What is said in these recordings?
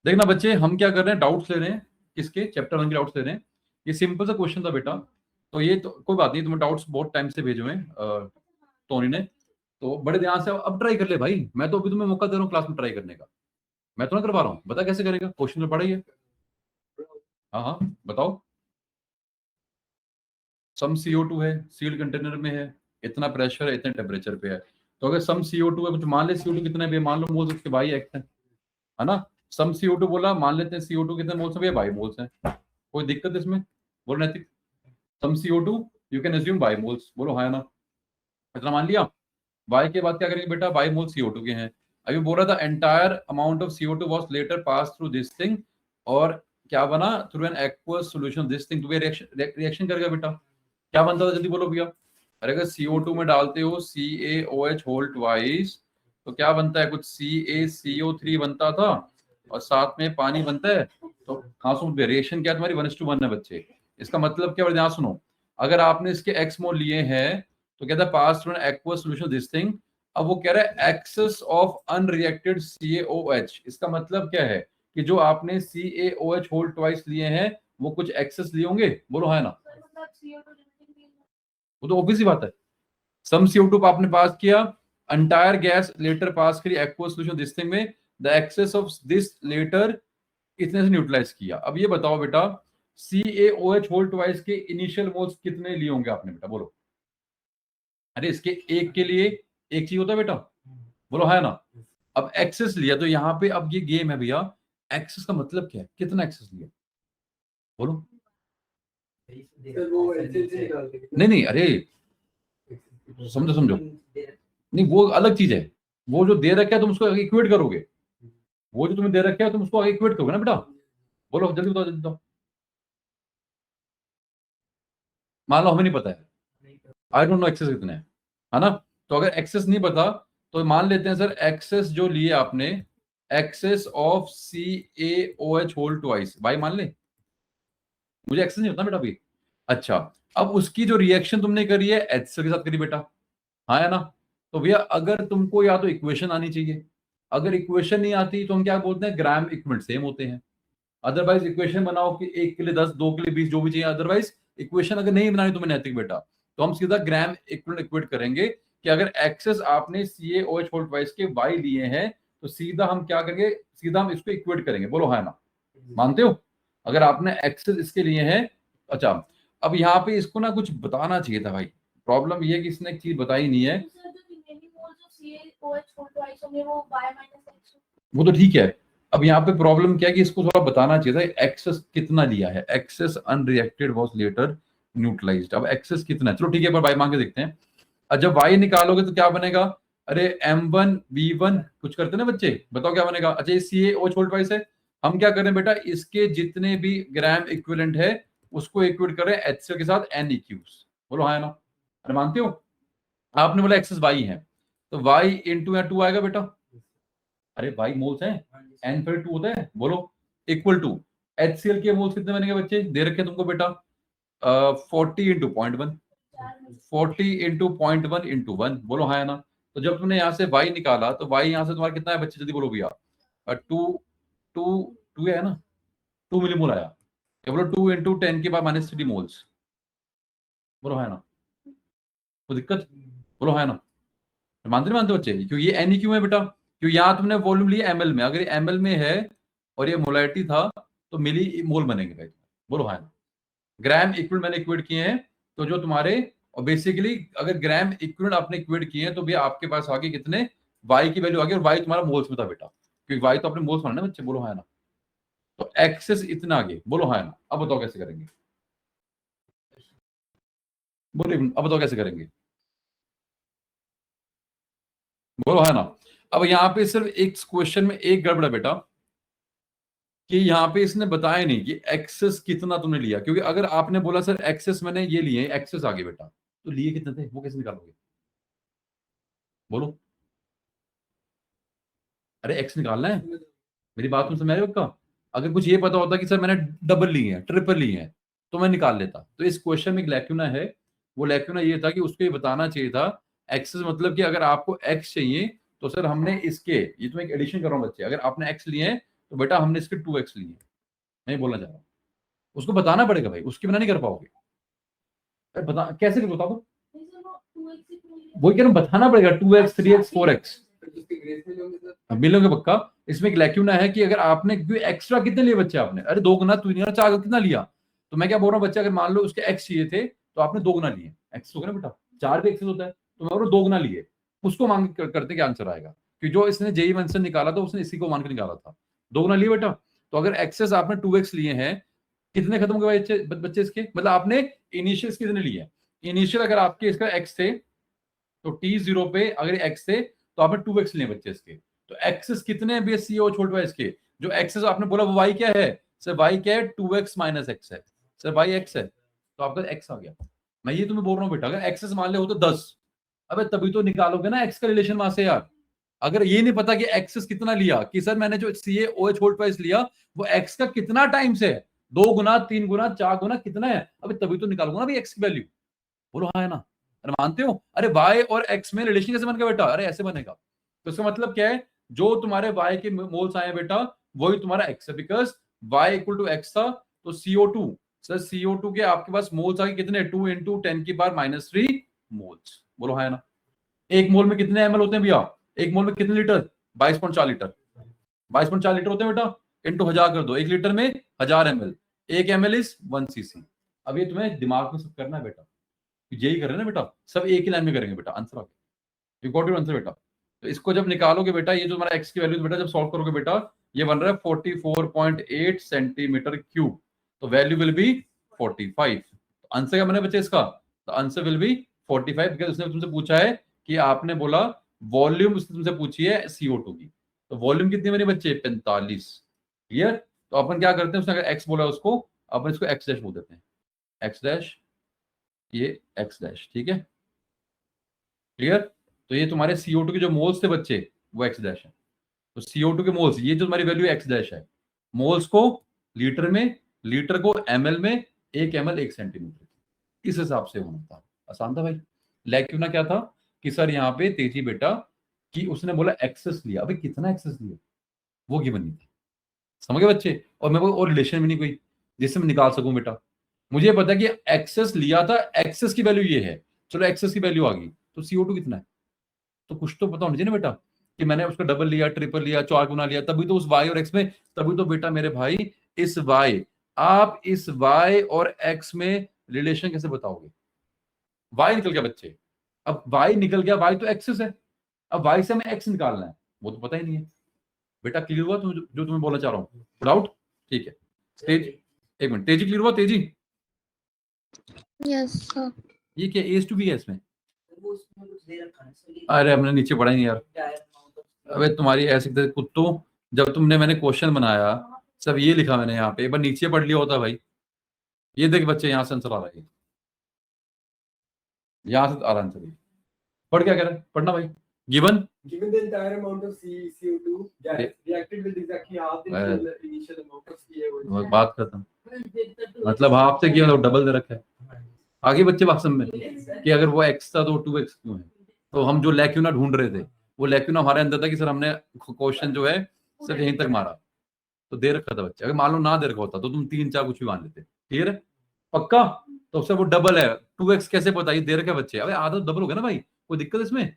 देखना बच्चे, हम क्या कर रहे हैं, डाउट्स ले रहे हैं। किसके? चैप्टर 1 के डाउट्स ले रहे हैं। ये सिंपल सा क्वेश्चन था बेटा, तो ये तो कोई बात नहीं, तुम्हें डाउट्स बहुत टाइम से भेजे हुए हैं टोनी ने, तो बड़े ध्यान से अब ट्राई कर ले भाई। मैं तो अभी तुम्हें मौका दे रहा हूँ क्लास में ट्राई करने का। मैं तो ना करवा रहा हूँ, बता कैसे करेगा, क्वेश्चन तो पढ़ा ही है। हाँ हाँ बताओ। सम CO2 है, सील्ड कंटेनर में है, इतना प्रेशर है, इतने टेम्परेचर पे है। तो अगर सम CO2 है, कुछ मान ले CO2 कितने भी, मान लो मोल्स उसके बाई एक्स है ना। सम CO2 बोला, मान लेते हैं CO2 कितने मोल्स है, बाई मोल्स है। कोई दिक्कत इसमें? बोलो नैतिक। सम CO2 you can assume by moles, बोलो हाँ या ना। इतना मान लिया। बाई के बाद क्या करेंगे बेटा, बाई मोल CO2 के हैं। अभी बोल रहा था entire amount of CO2 was later pass through this thing, और क्या बना, through an aqueous solution this thing, तो ये रिएक्शन करेगा बेटा। क्या बनता था जल्दी बोलो भैया। अरे अगर CO2 में डालते हो CaOH होल ट्वाइस, तो क्या बनता है, कुछ CaCO3 बनता था, और साथ में पानी बनता है। तो कहाँ सुन, रिएक्शन क्या है तुम्हारी, 1:1 है बच्चे। इसका मतलब क्या, ध्यान सुनो। अगर आपने इसके एक्स मोल लिए हैं, तो कहता है pass through an aqueous solution this thing. अब वो कह रहा है एक्सेस ऑफ अनरिएक्टेड CaOH, इसका मतलब क्या है कि जो आपने CaOH होल ट्वाइस लिए हैं, वो कुछ एक्सेस लिए होंगे, बोलो है ना। वो तो ऑब्वियस ही बात है। सम CO2 को आपने पास किया, एंटायर गैस लेटर पास करी एक्वस सॉल्यूशन दिस थिंग में, the excess of this litre इतने से न्यूट्रलाइज किया। अब ये बताओ बेटा, CaOH होल ट्वाइस के इनिशियल मोल्स कितने लिए होंगे आपने, बेटा बोलो। अरे इसके एक के लिए एक चाहिए होता है बेटा, बोलो है ना। अब एक्सेस लिया, तो यहाँ पे अब ये गेम है भैया। एक्सेस का मतलब क्या है, कितना एक्सेस लिया, बोलो। नहीं नहीं, अरे समझो समझो, नहीं वो अलग चीज है। वो जो दे रखा है तुम उसको इक्वेट करोगे, वो जो तुम्हें दे रखा है तुम उसको इक्वेट करोगे ना बेटा। बोलो जल्दी बताओ, जल्दी बताओ। मान लो हमें नहीं पता है, आई डोंट नो एक्सेस कितने हैं, है ना। तो अगर एक्सेस नहीं पता, तो मान लेते हैं सर एक्सेस जो लिए आपने, excess of CaOH whole twice, भाई मान ले। मुझे एक्सेस नहीं होता बेटा अभी। अच्छा, अब उसकी जो रिएक्शन तुमने करी है HCl के साथ करी बेटा, हाँ है ना। तो भैया अगर तुमको या तो इक्वेशन आनी चाहिए, अगर इक्वेशन नहीं आती तो हम क्या बोलते हैं, ग्राम इक्विवेलेंट सेम होते हैं। अदरवाइज इक्वेशन बनाओ कि 1 के लिए 10, 2 के लिए 20, जो भी चाहिए। अदरवाइज इक्वेशन अगर नहीं बनानी तुम्हें नैतिक बेटा, तो हम सीधा ग्राम इक्विवेलेंट इक्वेट करेंगे कि अगर एक्सेस आपने CaOH होल ट्वाइस के y लिए हैं, तो सीधा हम क्या करेंगे, सीधा हम इसको इक्वेट करेंगे, बोलो हाँ ना। मानते हो? अगर आपने एक्सेस इसके लिए है। अच्छा, अब यहाँ पे इसको ना कुछ बताना चाहिए था भाई। प्रॉब्लम ये है कि इसने एक चीज बताई नहीं है। वो तो ठीक है। अब यहाँ पे प्रॉब्लम क्या है कि इसको थोड़ा बताना चाहिए था, एक्सेस कितना लिया है, excess unreacted was litre neutralized. अब एक्सेस कितना है, चलो ठीक है, पर बाई मांग के देखते हैं। और जब वाई निकालोगे तो क्या बनेगा, अरे M1V1 कुछ करते ना बच्चे, बताओ क्या बनेगा। अच्छा ये CaOH होल ट्वाइस है, हम क्या करें बेटा, इसके जितने भी ग्राम इक्विवेलेंट है उसको इक्वेट करें HCl के साथ NEQs, बोलो हाँ है ना। अरे मानते हो? आपने बोला एक्सेस वाई है, तो वाई इंटू या 2 आएगा बेटा। अरे वाई मोल्स है, एन फिर 2 होता है, बोलो इक्वल टू HCl के मोल्स कितने बनेंगे बच्चे, दे रखे तुमको बेटा 40 × 0.1, 40 × 0.1 × 1, बोलो हाँ है ना। तो जब तुमने यहाँ से y निकाला, तो y यहाँ से तुम्हारा कितना है बच्चे, जल्दी बोलो भैया। 2 है ना, 2 मिलीमोल आया। क्या बोलो, 2 × 10⁻³ मोल्स, बोलो है ना। कोई दिक्कत, बोलो है ना। मानते नहीं मानते बच्चे, क्यों ये एन क्यों है बेटा, क्यों यहाँ तुमने वॉल्यूम लिया ml में, अगर ये ml में है और ये मोलारिटी था, तो मिली मोल बनेंगे भाई, बोलो हाँ ना। ग्राम इक्विवेलेंट मैंने इक्वेट किए हैं, तो जो तुम्हारे, और बेसिकली अगर ग्राम इक्विवेलेंट आपने इक्वेट किए हैं, तो भैया आपके पास आगे कितने, y की वैल्यू आ गई, और y तुम्हारा मोल्स में था बेटा, क्योंकि y तो अपने मोल्स में है ना बच्चे, बोलो हाँ ना। तो एक्सेस इतना आगे, बोलो हाँ ना। अब बताओ कैसे करेंगे, बोलिए अब बताओ कैसे करेंगे, बोलो है ना। अब यहाँ पे सिर्फ एक क्वेश्चन में एक गड़बड़ है बेटा, कि यहाँ पे इसने बताया नहीं कि एक्सेस कितना तुमने लिया, क्योंकि अगर आपने बोला सर एक्सेस मैंने ये लिए, एक्सेस आगे बेटा, तो लिए कितने थे, वो कैसे निकालोगे, बोलो। अरे एक्स निकालना है, मेरी बात तुम समझ रहे हो का। अगर कुछ ये पता होता कि सर मैंने डबल लिए हैं, ट्रिपल लिए हैं, तो मैं निकाल लेता। तो इस क्वेश्चन में एक लैक्यूना है, वो लैक्यूना ये था कि उसको ये बताना चाहिए था एक्सेस मतलब कि अगर आपको एक्स चाहिए, तो सर हमने इसके, ये तो एक एडिशन कर रहा हूँ बच्चे, अगर आपने x लिए हैं तो बेटा हमने इसके 2x लिए, मैं बोलना चाह रहा हूँ। उसको बताना पड़ेगा भाई, उसके बिना नहीं कर पाओगे। अरे बता कैसे कर बताओ, वही कह रहा हूं, बताना पड़ेगा 2x 3x 4x मिलोगे पक्का। इसमें एक लैक्यूना है कि अगर आपने एक्स्ट्रा कितने लिए बच्चे आपने, अरे 2 गुना 3 गुना 4 कितना लिया, तो मैं क्या बोल रहा हूँ बच्चे, अगर मान लो उसके x चाहिए थे तो आपने 2 गुना लिए, x हो गया ना बेटा, 4 भी एक्सेस होता है, तो मैं बोल रहा हूं 2 गुना लिए, उसको मांग करते क्या आंसर आएगा, कि जो इसने जेई मेंशन निकाला था उसने इसी को मान के निकाला था, 2 गुना लिए बेटा। तो अगर एक्सेस आपने 2x लिए हैं, कितने खत्म हो गए बच्चे इसके, मतलब आपने इनिशियल कितने लिए, इनिशियल अगर आपके इसका x थे तो t0 पे अगर x थे तो आपने 2x लिए बच्चे इसके, तो एक्सेस कितने भी सीओ छोड़ इसके, जो एक्सेस आपने बोला वो y क्या है सर, y क्या है 2x माइनस x है सर, y x है, तो आपका x आ गया। मैं ये तुम्हें बोल रहा हूँ बेटा, अगर एक्सेस मान ले हो तो 10, अबे तभी तो निकालोगे ना x का रिलेशन वहां से यार। अगर ये नहीं पता कि एक्सेस कितना लिया, कि सर मैंने जो सी ए ओ एच होल्ड प्राइस लिया वो एक्स का कितना टाइम से है, 2 गुना 3 गुना 4 गुना कितना है, अबे तभी तो निकालूंगा ना भाई एक्स की वैल्यू। बोलो हाँ है ना, अरे मानते हो, अरे y और x में रिलेशन कैसे बन गया बेटा, अरे ऐसे बनेगा, तो इसका मतलब क्या है, जो तुम्हारे y के मोल्स आए बेटा वही तुम्हारा x है, because y equal to x था, तो CO2 सर CO2 के आपके पास मोल्स आगे कितने, 2 इंटू 10 की पावर -3 मोल्स। बोलो हाँ है ना। एक मोल में कितने ml होते हैं भैया, एक मोल में कितने लीटर, 22.4 लीटर, 22.4 लीटर होते हैं बेटा, इंटू 1000 कर दो, 1 लीटर में 1000 ml, 1 ml इज 1 cc। अब ये तुम्हें दिमाग में सब करना है बेटा, यही कर रहे हैं ना बेटा, सब एक ही लाइन में करेंगे बेटा, आंसर आ गया, यू गॉट योर आंसर बेटा। तो इसको जब निकालोगे बेटा, ये जो हमारा एक्स की वैल्यू बेटा जब सॉल्व करोगे बेटा, ये बन रहा है 44.8 सेंटीमीटर क्यूब, तो वैल्यू विल बी 45। तो आंसर क्या बने बच्चे इसका, तो आंसर विल बी 45, बिकॉज उसने तुमसे पूछा है कि आपने बोला वॉल्यूम, उसने तुमसे पूछी है CO2 की, तो वॉल्यूम कितनी बनी बच्चे 45। क्लियर, तो अपन क्या करते हैं, उसने अगर एक्स बोला उसको, अपन इसको एक्स डैश बोल देते हैं, एक्स डैश, ये एक्स डैश, ठीक है क्लियर। तो ये तुम्हारे CO2 के जो मोल्स थे बच्चे वो एक्स डैश है, तो CO2 के मोल्स, ये जो तुम्हारी वैल्यू एक्स डैश है, मोल्स को लीटर में, लीटर को ml में, 1 ml 1 सेंटीमीटर, इस हिसाब से होना था। आसान था भाई। लैक्यूना क्या था कि सर यहाँ पे तेजी बेटा कि उसने बोला एक्सेस लिया, अभी कितना एक्सेस लिया वो गिवन नहीं थी, समझ गए बच्चे, और मेरे को और रिलेशन भी नहीं कोई जिससे मैं निकाल सकूं बेटा, मुझे पता है कि एक्सेस लिया था, एक्सेस की वैल्यू ये है, चलो एक्सेस की वैल्यू आ गई, तो CO2 कितना है, तो कुछ तो पता होना चाहिए ना बेटा, कि मैंने उसका डबल लिया, ट्रिपल लिया, 4 गुना लिया, तभी तो उस y और x में, तभी तो बेटा मेरे भाई इस y, आप इस y और x में रिलेशन कैसे बताओगे, y निकल गया बच्चे, अब y निकल गया, y तो एक्सेस है, अब y से हमें x निकालना है, वो तो पता ही नहीं है बेटा। क्लियर हुआ तुम जो तुम्हें बोलना चाह रहा हूँ, डाउट, ठीक है तेज, एक मिनट, तेजी क्लियर हुआ, तेजी, यस सर। ये क्या एज टू बी है इसमें, अरे हमने नीचे पढ़ा ही नहीं यार, अबे तुम्हारी ऐसे कुत्तों, जब तुमने मैंने क्वेश्चन बनाया सब ये लिखा मैंने यहाँ पे, एक बार नीचे पढ़ लिया होता भाई, ये देख बच्चे यहाँ से आंसर आ रहा है, यहाँ से आ रहा आंसर, पढ़ क्या कह रहा है, पढ़ना भाई, given Given the entire amount of CO2 gas reacted with exactly half the initial amount of CO2. बात खत्म, मतलब हाफ से किया तो डबल दे रखा है, आगे बच्चे बात समझ में कि अगर वो एक्स था तो 2x क्यों है, तो हम जो लैक्यूना ढूंढ रहे थे वो लैक्यूना हमारे अंदर था कि सर हमने क्वेश्चन जो है सिर्फ यहीं तक मारा, तो दे रखा था बच्चे, अगर मान लो ना दे रखा होता तो तुम 3 4 कुछ भी मान लेते, क्लियर है पक्का। तो उससे वो डबल है, 2x कैसे पता, ये दे रखा है बच्चे, अबे आधा डबल हो गया ना भाई, कोई दिक्कत इसमें,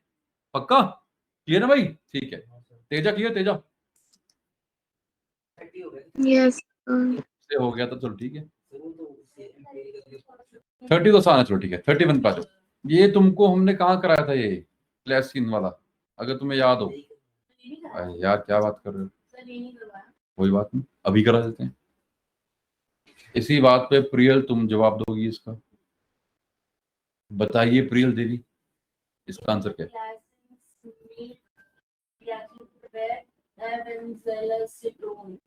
पक्का क्लियर है भाई, ठीक है तेजा, क्लियर तेजा, यस से हो गया तो चलो ठीक है, 30 तो आना, चलो ठीक है 31 पा जाओ। ये तुमको हमने कहाँ कराया था ये क्लास स्किन वाला, अगर तुम्हें याद हो, अरे यार क्या बात कर रहे हो, कोई बात नहीं अभी करा देते हैं, इसी बात पे प्रियल तुम जवाब दोगी इसका, बताइए प्रियल देवी इसका आंसर क्या है।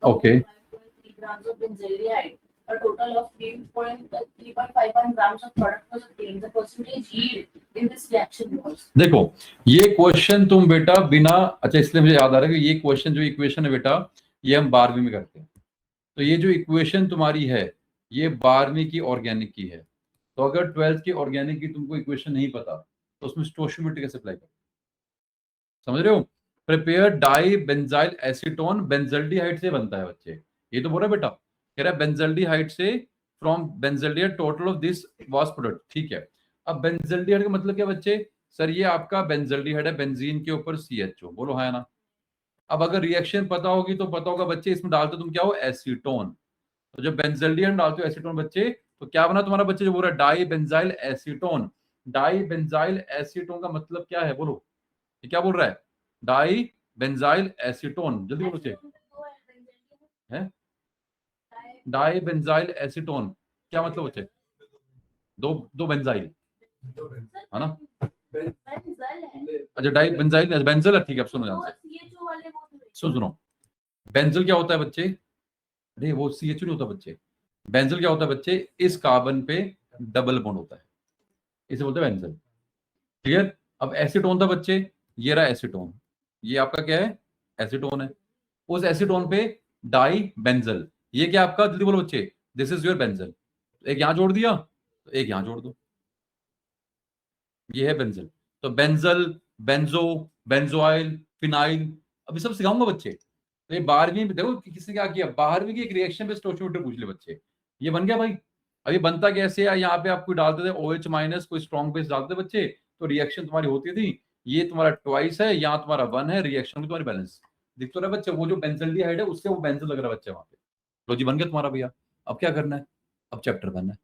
Okay A total of 3.51 grams of product was obtained. The percentage yield in this reaction was. देखो ये क्वेश्चन तुम बेटा बिना, अच्छा इसलिए मुझे याद आ रहा है कि ये क्वेश्चन जो इक्वेशन है बेटा ये हम 12वीं में करते हैं, तो ये जो इक्वेशन तुम्हारी है ये 12वीं की ऑर्गेनिक की है, तो अगर 12th की ऑर्गेनिक की तुमको इक्वेशन नहीं पता तो उसमें स्टोइचियोमेट्री कैसे अप्लाई करो, समझ रहे हो, prepare dibenzyl acetone benzaldehyde से बनता है बच्चे। ये तो बोल रहा है बेटा, कह रहा है बेंजल्डिहाइड से from benzaldehyde total of this was product. ठीक है, अब बेंजल्डिहाइड का मतलब क्या बच्चे? सर ये आपका बेंजल्डिहाइड है, बेंजीन के ऊपर CHO, बोलो हाँ ना। अब अगर रिएक्शन पता होगी तो पता होगा बच्चे, इसमें डालते तुम क्या हो, एसीटोन। तो जब बेंजल्डिहाइड डालते हो एसीटोन बच्चे, तो क्या बना तुम्हारा बच्चे? जो बोल रहा है dibenzyl acetone. Dibenzyl acetone का मतलब क्या है बोलो? ये क्या बोल रहा है? डाई बेंजाइल एसीटोन, जल्दी बोलो बच्चे। है डाई बेंजाइल एसीटोन क्या मतलब बच्चे? दो बेंजाइल है ना। अच्छा डाई बेंजाइल बेंजल है, ठीक है। अब सुनो ध्यान से, सुनो। बेंजल क्या होता है बच्चे? अरे वो CHO नहीं होता बच्चे। बेंजल क्या होता है बच्चे? इस कार्बन पे डबल बॉन्ड होता है, इसे बोलते हैं बेंजल। क्लियर? अब एसीटोन था बच्चे, ये रहा एसीटोन, ये आपका क्या है? एसीटोन है। उस एसीटोन पे डाई बेंजल, ये क्या आपका? जल्दी बोलो बच्चे, दिस इज योर बेंजल। एक यहां जोड़ दिया, तो एक यहां जोड़ दो, ये है बेंजल। तो बेंजल, बेंजो, बेंजोइल, फिनाइल, अभी सब सिखाऊंगा बच्चे। तो ये 12वीं में देखो किसने क्या किया, 12वीं की एक रिएक्शन पे स्टोचियोमेट्री पूछ ले बच्चे। ये बन गया भाई। अभी बनता कैसे है? यहाँ पे आपको डालते थे OH माइनस, कोई स्ट्रॉन्ग बेस डालते बच्चे, तो रिएक्शन तुम्हारी होती थी। ये तुम्हारा ट्वाइस है, यहाँ तुम्हारा 1 है, रिएक्शन में तुम्हारी बैलेंस दिख तो रहा है बच्चे। वो जो बेंजल्डिहाइड है उससे वो बेंजल लग रहा है बच्चे वहां पे। लो जी बन गया तुम्हारा भैया। अब क्या करना है? अब चैप्टर करना है,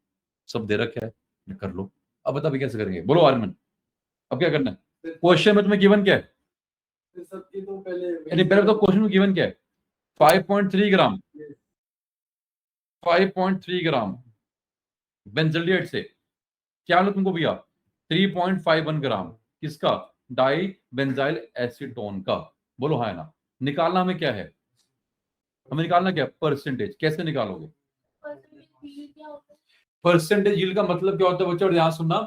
सब दे रखा है, कर लो। अब बता भी कैसे करेंगे, बोलो आर्मन। अब क्या करना है? क्वेश्चन में तुम्हें गिवन क्या है? सबके तो पहले यानी पहले तो क्वेश्चन में गिवन क्या है? 5.3 ग्राम, 5.3 ग्राम बेंजल्डिहाइड से क्या लो तुमको भैया? 3.51 ग्राम किसका? डाई बेंजाइल एसीटोन का। बोलो हाँ ना। निकालना हमें क्या है? हमें निकालना क्या? परसेंटेज। कैसे निकालोगे परसेंटेज? यील्ड का मतलब क्या होता है बच्चों? ध्यान सुनना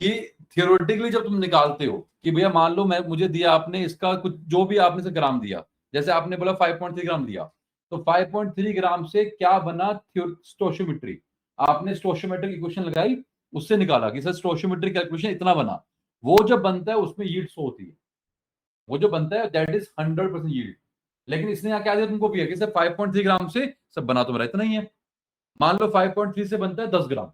कि थियोरेटिकली जब तुम निकालते हो कि भैया मान लो मैं मुझे दिया आपने इसका कुछ, जो भी आपने से ग्राम दिया, जैसे आपने बोला 5.3 ग्राम दिया, तो 5.3 ग्राम से क्या बना? स्टोशियोमेट्री। आपने स्टोशियोमेट्रिक इक्वेशन लगाई, उससे निकाला कि सर स्टोशियोमेट्रिक कैलकुलेशन इतना बना। वो जब बनता है उसमें यील्ड शो होती है, वो जो बनता है दैट इज 100% यील्ड। लेकिन इसने यहाँ क्या दिया तुमको भैया कि सर 5.3 ग्राम से सब बना तो मेरा इतना ही है। मान लो 5.3 से बनता है 10 ग्राम,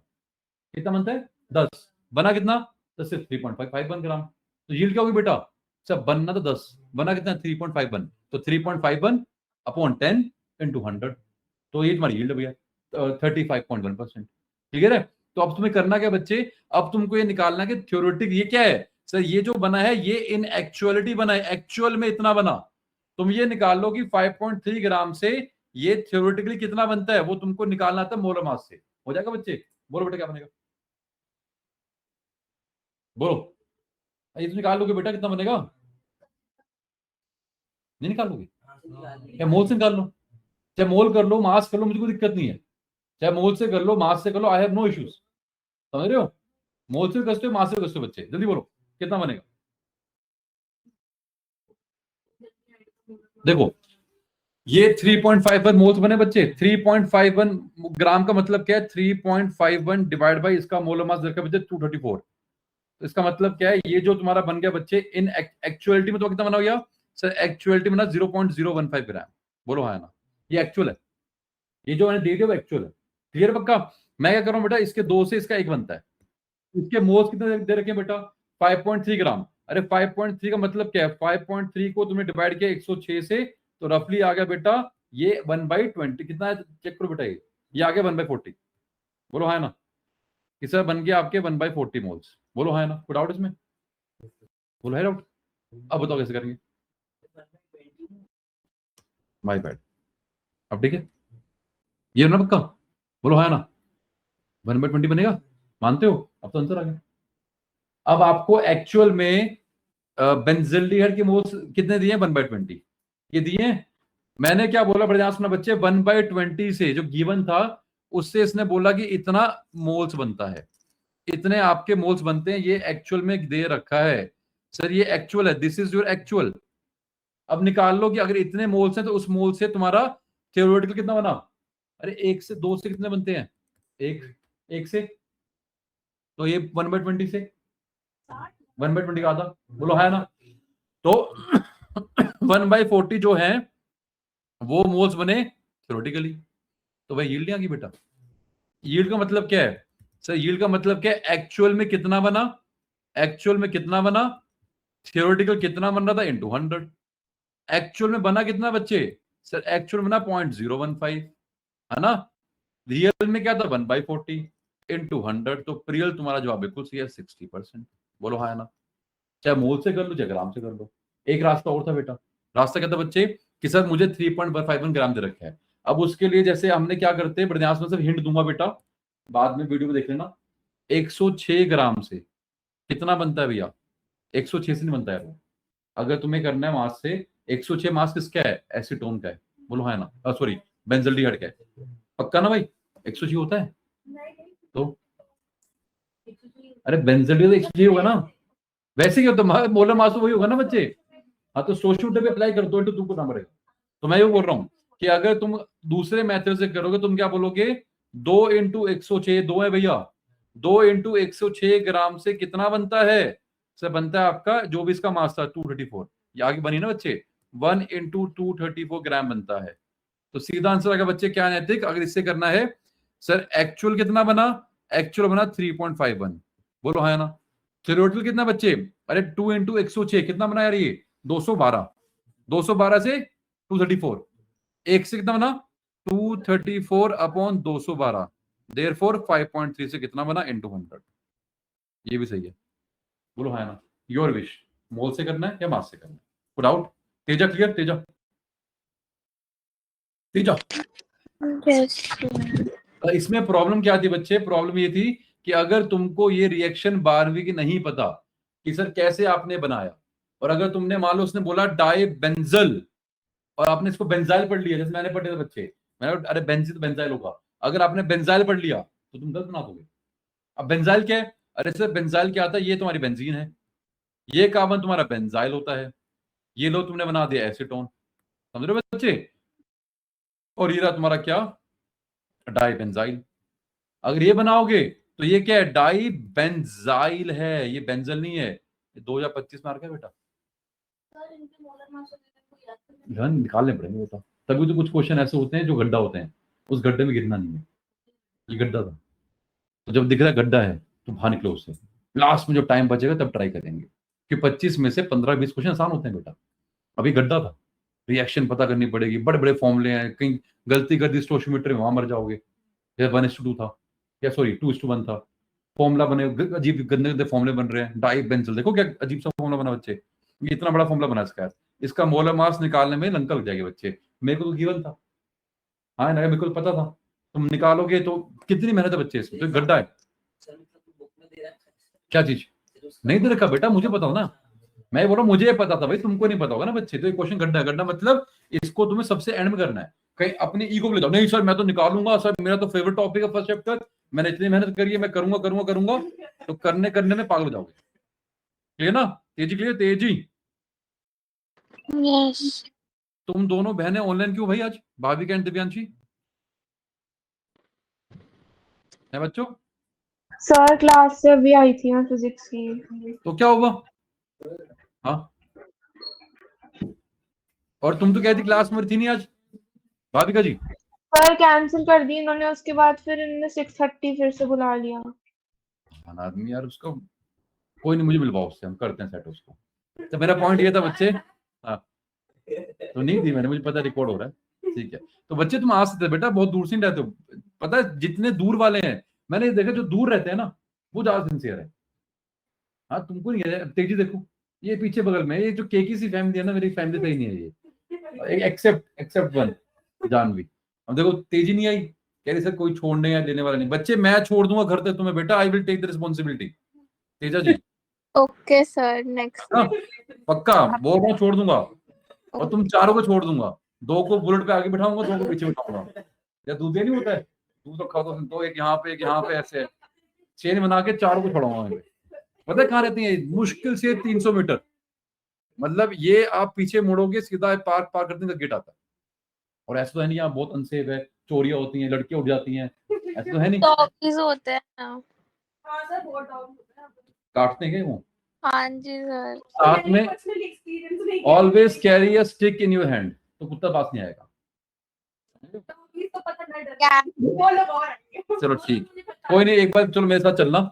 कितना बनता है? 10, बना कितना? तो सिर्फ 3.51 ग्राम। तो यील्ड क्या होगी बेटा? सब बनना तो 10, बना कितना? 3.51। तो 3.51 अपॉन 10 इंटू 100, तो ये तुम्हारी यील्ड भैया 35.1%। क्लियर है? तो अब तुम्हें करना क्या बच्चे? अब तुमको ये निकालना कि थ्योरेटिक ये क्या है? सर ये जो बना है ये इन एक्चुअलिटी बना है, एक्चुअल में इतना बना। तुम ये निकाल लो कि 5.3 ग्राम से ये थ्योरेटिकली कितना बनता है, वो तुमको निकालना था मोलर मास से। हो जाएगा बच्चे? बोलो बेटा क्या बनेगा, बोलो। ये तो निकाल लोगे बेटा, कितना बनेगा? नहीं निकाल लोगे? क्या मोल से निकाल लो, चाहे मोल कर लो, मास कर लो, मुझे कोई दिक्कत नहीं है। चाहे मोल से कर लो, मास से कर लो, आई हैव नो इश्यूज। समझ रहे हो? मोल से कसते हो, मास से कसते हो बच्चे, जल्दी बोलो कितना बनेगा। देखो ये 3.51 मोल्स बने बच्चे। 3.51 ग्राम का मतलब क्या है? 3.51 डिवाइड बाई इसका मोलर मास दर का बच्चे 234। तो इसका मतलब क्या है? ये जो तुम्हारा बन गया बच्चे इन एक्चुअलिटी में तो कितना बना गया? सर एक्चुअलिटी में ना 0.015 ग्राम। बोलो हाँ ना, ये एक्चुअल है। ये जो मैंने दे दिया वो एक्चुअल है। क्लियर पक्का? मैं क्या कर रहा हूँ बेटा, इसके 2 से इसका 1 बनता है। इसके मोल्स कितने दे रखे हैं बेटा? 5.3 ग्राम। अरे 5.3 का मतलब क्या है? 5.3 को तुमने डिवाइड किया 106 से, तो रफली आ गया बेटा ये 1/20 कितना है? चेक करो बेटा, ये आ गया 1/40। बोलो हाँ ना। इससे बन गया आपके 1/40 मोल्स। बोलो हाँ ना, कोई डाउट इसमें? बोलो है डाउट? अब बताओ कैसे करेंगे? My bad. अब ठीक है, ये ना पक्का? बोलो हाँ ना, 1/20 बनेगा, मानते हो? अब तो आंसर आ गया। अब आपको एक्चुअल में बेंजल्डिहाइड के मोल्स कितने दिए? 1/20 ये दिए हैं। मैंने क्या बोला बड़े ध्यान सुना बच्चे, 1/20 से जो गिवन था उससे इसने बोला कि इतना मोल्स बनता है, इतने आपके मोल्स बनते हैं। ये एक्चुअल में दे रखा है, सर ये एक्चुअल है, दिस इज योर एक्चुअल। अब निकाल लो कि अगर इतने मोल्स हैं तो उस मोल से तुम्हारा थ्योरेटिकल कितना बना? अरे 1 से 2 से कितने बनते हैं? एक से, तो ये 1/20 से 1/20 का आधा। बोलो है ना? तो 1/40 जो है वो मोल्स बने थ्योरेटिकली, तो भाई यील्ड आ गई बेटा। यील्ड का मतलब क्या है सर? यील्ड का मतलब क्या है? एक्चुअल में कितना बना, एक्चुअल में कितना बना, थियोरेटिकल कितना बन रहा था इनटू 100। एक्चुअल में बना कितना बच्चे? सर एक्चुअल बना 0.015, है ना। रियल में क्या था? 1/40 इनटू 100, तो रियल तुम्हारा जवाब बिल्कुल सही है, 60%। बोलो हाँ है ना। चाहे मोल से कर लो चाहे ग्राम से कर लो। एक रास्ता और था बेटा। रास्ता क्या था बच्चे कि सर मुझे 3.51 ग्राम दे रखा है। अब उसके लिए जैसे हमने क्या करते हैं, बड़े ध्यान से, सिर्फ हिंट दूंगा बेटा, बाद में वीडियो में देख लेना। 106 ग्राम से कितना बनता है भैया? 106 से नहीं बनता है वो। अगर तुम्हें करना है मास से, 106 मास किसका है? एसीटोन का है। बोलो हाँ है ना, सॉरी बेंजल्डिहाइड का है। पक्का ना भाई? 106 होता है तो, अरे बेंजल्डिहाइड 106 होगा ना, वैसे ही होता है मोलर मास तो वही होगा ना बच्चे। हाँ तो सोशल पे अप्लाई कर दो, तुमको ना पड़ेगा। तो मैं ये बोल रहा हूँ कि अगर तुम दूसरे मेथड से करोगे, तुम क्या बोलोगे? 2 इंटू 106, 2 है भैया, 2 इंटू 106 ग्राम से कितना बनता है? सर बनता है आपका जो भी इसका मास था 234, ये आगे बनी ना बच्चे, 1 इंटू 234 ग्राम बनता है। तो सीधा आंसर आएगा बच्चे क्या नैतिक, अगर इससे करना है। सर एक्चुअल कितना बना? एक्चुअल बना 3.51। बोलो हाँ ना। थ्योरेटिकल कितना बच्चे? अरे 2 इंटू 106 कितना बना यार ये? 212। 212 से 234, एक से कितना बना? 234 अपॉन 212, देयरफॉर 5.3 से कितना बना? इनटू 100। ये भी सही है। बोलो हाँ ना। योर विश, मोल से करना है या मास से करना है? Put out. Teja clear? Teja, Teja. इसमें प्रॉब्लम क्या थी बच्चे? प्रॉब्लम ये थी कि अगर तुमको ये रिएक्शन 12वीं की नहीं पता कि सर कैसे आपने बनाया, और अगर तुमने मान लो उसने बोला डाई बेंजल और आपने इसको बेंजाइल पढ़ लिया, जैसे मैंने पढ़े थे बच्चे, मैंने अरे बेंजिल तो बेंजाइल होगा, अगर आपने बेंजाइल पढ़ लिया तो तुम गलत बना दोगे। अब बेंजाइल क्या है? अरे सर बेंजाइल क्या आता है? ये तुम्हारी बेंजीन है, ये कार्बन तुम्हारा बेंजाइल होता है, ये लो तुमने बना दिया एसीटोन। समझ रहे हो बच्चे? और ये रहा तुम्हारा क्या? Dibenzyl. अगर ये बनाओगे तो ये क्या है? डाई बेंजाइल है, ये बेंजल नहीं है। ये 2025 मार्क है बेटा, ध्यान निकालने पड़ेंगे बेटा। तभी तो कुछ क्वेश्चन ऐसे होते हैं जो गड्ढा होते हैं, उस गड्ढे में गिरना नहीं है। ये गड्ढा था, तो जब दिख रहा है गड्ढा है तो बाहर निकलो उससे। लास्ट में जब टाइम बचेगा तब ट्राई करेंगे कि 25 में से 15-20 क्वेश्चन आसान होते हैं बेटा। अभी गड्ढा था, रिएक्शन पता करनी पड़ेगी, बड़े बड़े फॉर्मूले हैं, कहीं गलती कर दी स्टोशियोमेट्री में वहां मर जाओगे। जैसे 1:2 था, या सॉरी 2:1 था, फॉर्मूला बने, अजीब गंदे गंदे फॉर्मूले बन रहे हैं। डाई बेंजल देखो क्या अजीब सा फॉर्मूला बना बच्चे, ये इतना बड़ा फॉर्मूला बना इसका। इसका मोलर मास निकालने में लंका लग जाएगी बच्चे। मेरे को तो गिवन था, हाँ ना, मेरे को तो पता था। तुम निकालोगे तो कितनी मेहनत है बच्चे इसमें, तो गड्ढा है। क्या चीज नहीं दे रखा बेटा? मुझे बताओ ना, मैं बोल रहा हूँ मुझे पता था भाई, तुमको नहीं पता होगा ना बच्चे। तो ये क्वेश्चन गड्ढा, गड्ढा मतलब इसको तुम्हें सबसे एंड में करना है। कहीं अपनी ईगो को ले जाओ, नहीं सर मैं तो निकालूंगा सर, मेरा तो फेवरेट टॉपिक है फर्स्ट चैप्टर, मैंने इतनी मेहनत करी है, मैं करूंगा करूंगा करूंगा, तो करने करने में पागल हो जाओगे। क्लियर ना? तेजी क्लियर? तेजी यस तुम दोनों बहनें ऑनलाइन क्यों भाई आज, भाविका एंड दिव्यांशी है बच्चों? सर क्लास से अभी आई थी मैं फिजिक्स की। तो क्या हुआ? हाँ, और तुम तो कहती क्लास में थी नहीं आज भाविका जी। सर कैंसिल कर दी इन्होंने, उसके बाद फिर इन्होंने 6:30 फिर से बुला लिया। हाँ आदमी यार, उसको कोई नहीं, मुझे मिलवाओ उससे, हम करते हैं सेट उसको। तो मेरा पॉइंट ये था बच्चे, हाँ तो नहीं थी मैंने, मुझे पता रिकॉर्ड हो रहा है, ठीक है। तो बच्चे तुम आ सकते बेटा, बहुत दूर से नहीं रहते हो, पता है जितने दूर वाले हैं मैंने देखा, जो दूर रहते हैं ना वो ज्यादा सिंसियर है। हाँ तुमको नहीं है, तेजी देखो, ये पीछे बगल में ये जो केकी सी फैमिली है ना, मेरी फैमिली सही नहीं है ये, एक्सेप्ट एक्सेप्ट वन जानवी। अब देखो तेजी नहीं आई, कह रही सर कोई छोड़ने या लेने वाला नहीं। बच्चे मैं छोड़ दूंगा घर तक तुम्हें बेटा, I will take the responsibility. Teja ji okay sir next. हाँ पक्का बोल रहा हूँ, छोड़ दूंगा। और तुम चारों को छोड़ दूंगा, 2 को बुलेट पे आगे बिठाऊंगा, 2 को पीछे बिठाऊंगा। या दूध नहीं होता है, दूध रखा तो एक यहाँ पे एक यहाँ पे, ऐसे चेन बना के 4 को छोड़ाऊंगा वहां पे। पता है कहाँ रहती है? मुश्किल से 300 मीटर, मतलब ये आप पीछे मुड़ोगे सीधा पार्क पार करने का गेट आता है। और ऐसा तो है नहीं यहाँ बहुत अनसेफ है, चोरियां होती हैं, लड़कियां उठ जाती हैं, ऐसा तो है नहीं। टॉकीज होते हैं ना। हाँ सर बहुत डाउन होता है। काटते हैं क्या वो? हाँ जी सर। साथ में पर्सनल एक्सपीरियंस नहीं always carry a stick in your hand, तो कुत्ता पास नहीं आएगा। तो पता नहीं डर क्या? वो लोग और आएंगे। चलो ठीक, कोई नहीं, एक बार चलो मेरे साथ चलना,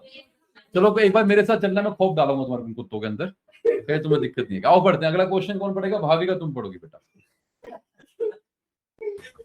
चलो एक बार मेरे साथ चलना, मैं खौफ डालूंगा तुम्हारे कुत्तों के अंदर, फिर तुम्हें दिक्कत नहीं है। आओ पढ़ते हैं, अगला क्वेश्चन कौन पढ़ेगा? भाविका तुम पढ़ोगी बेटा,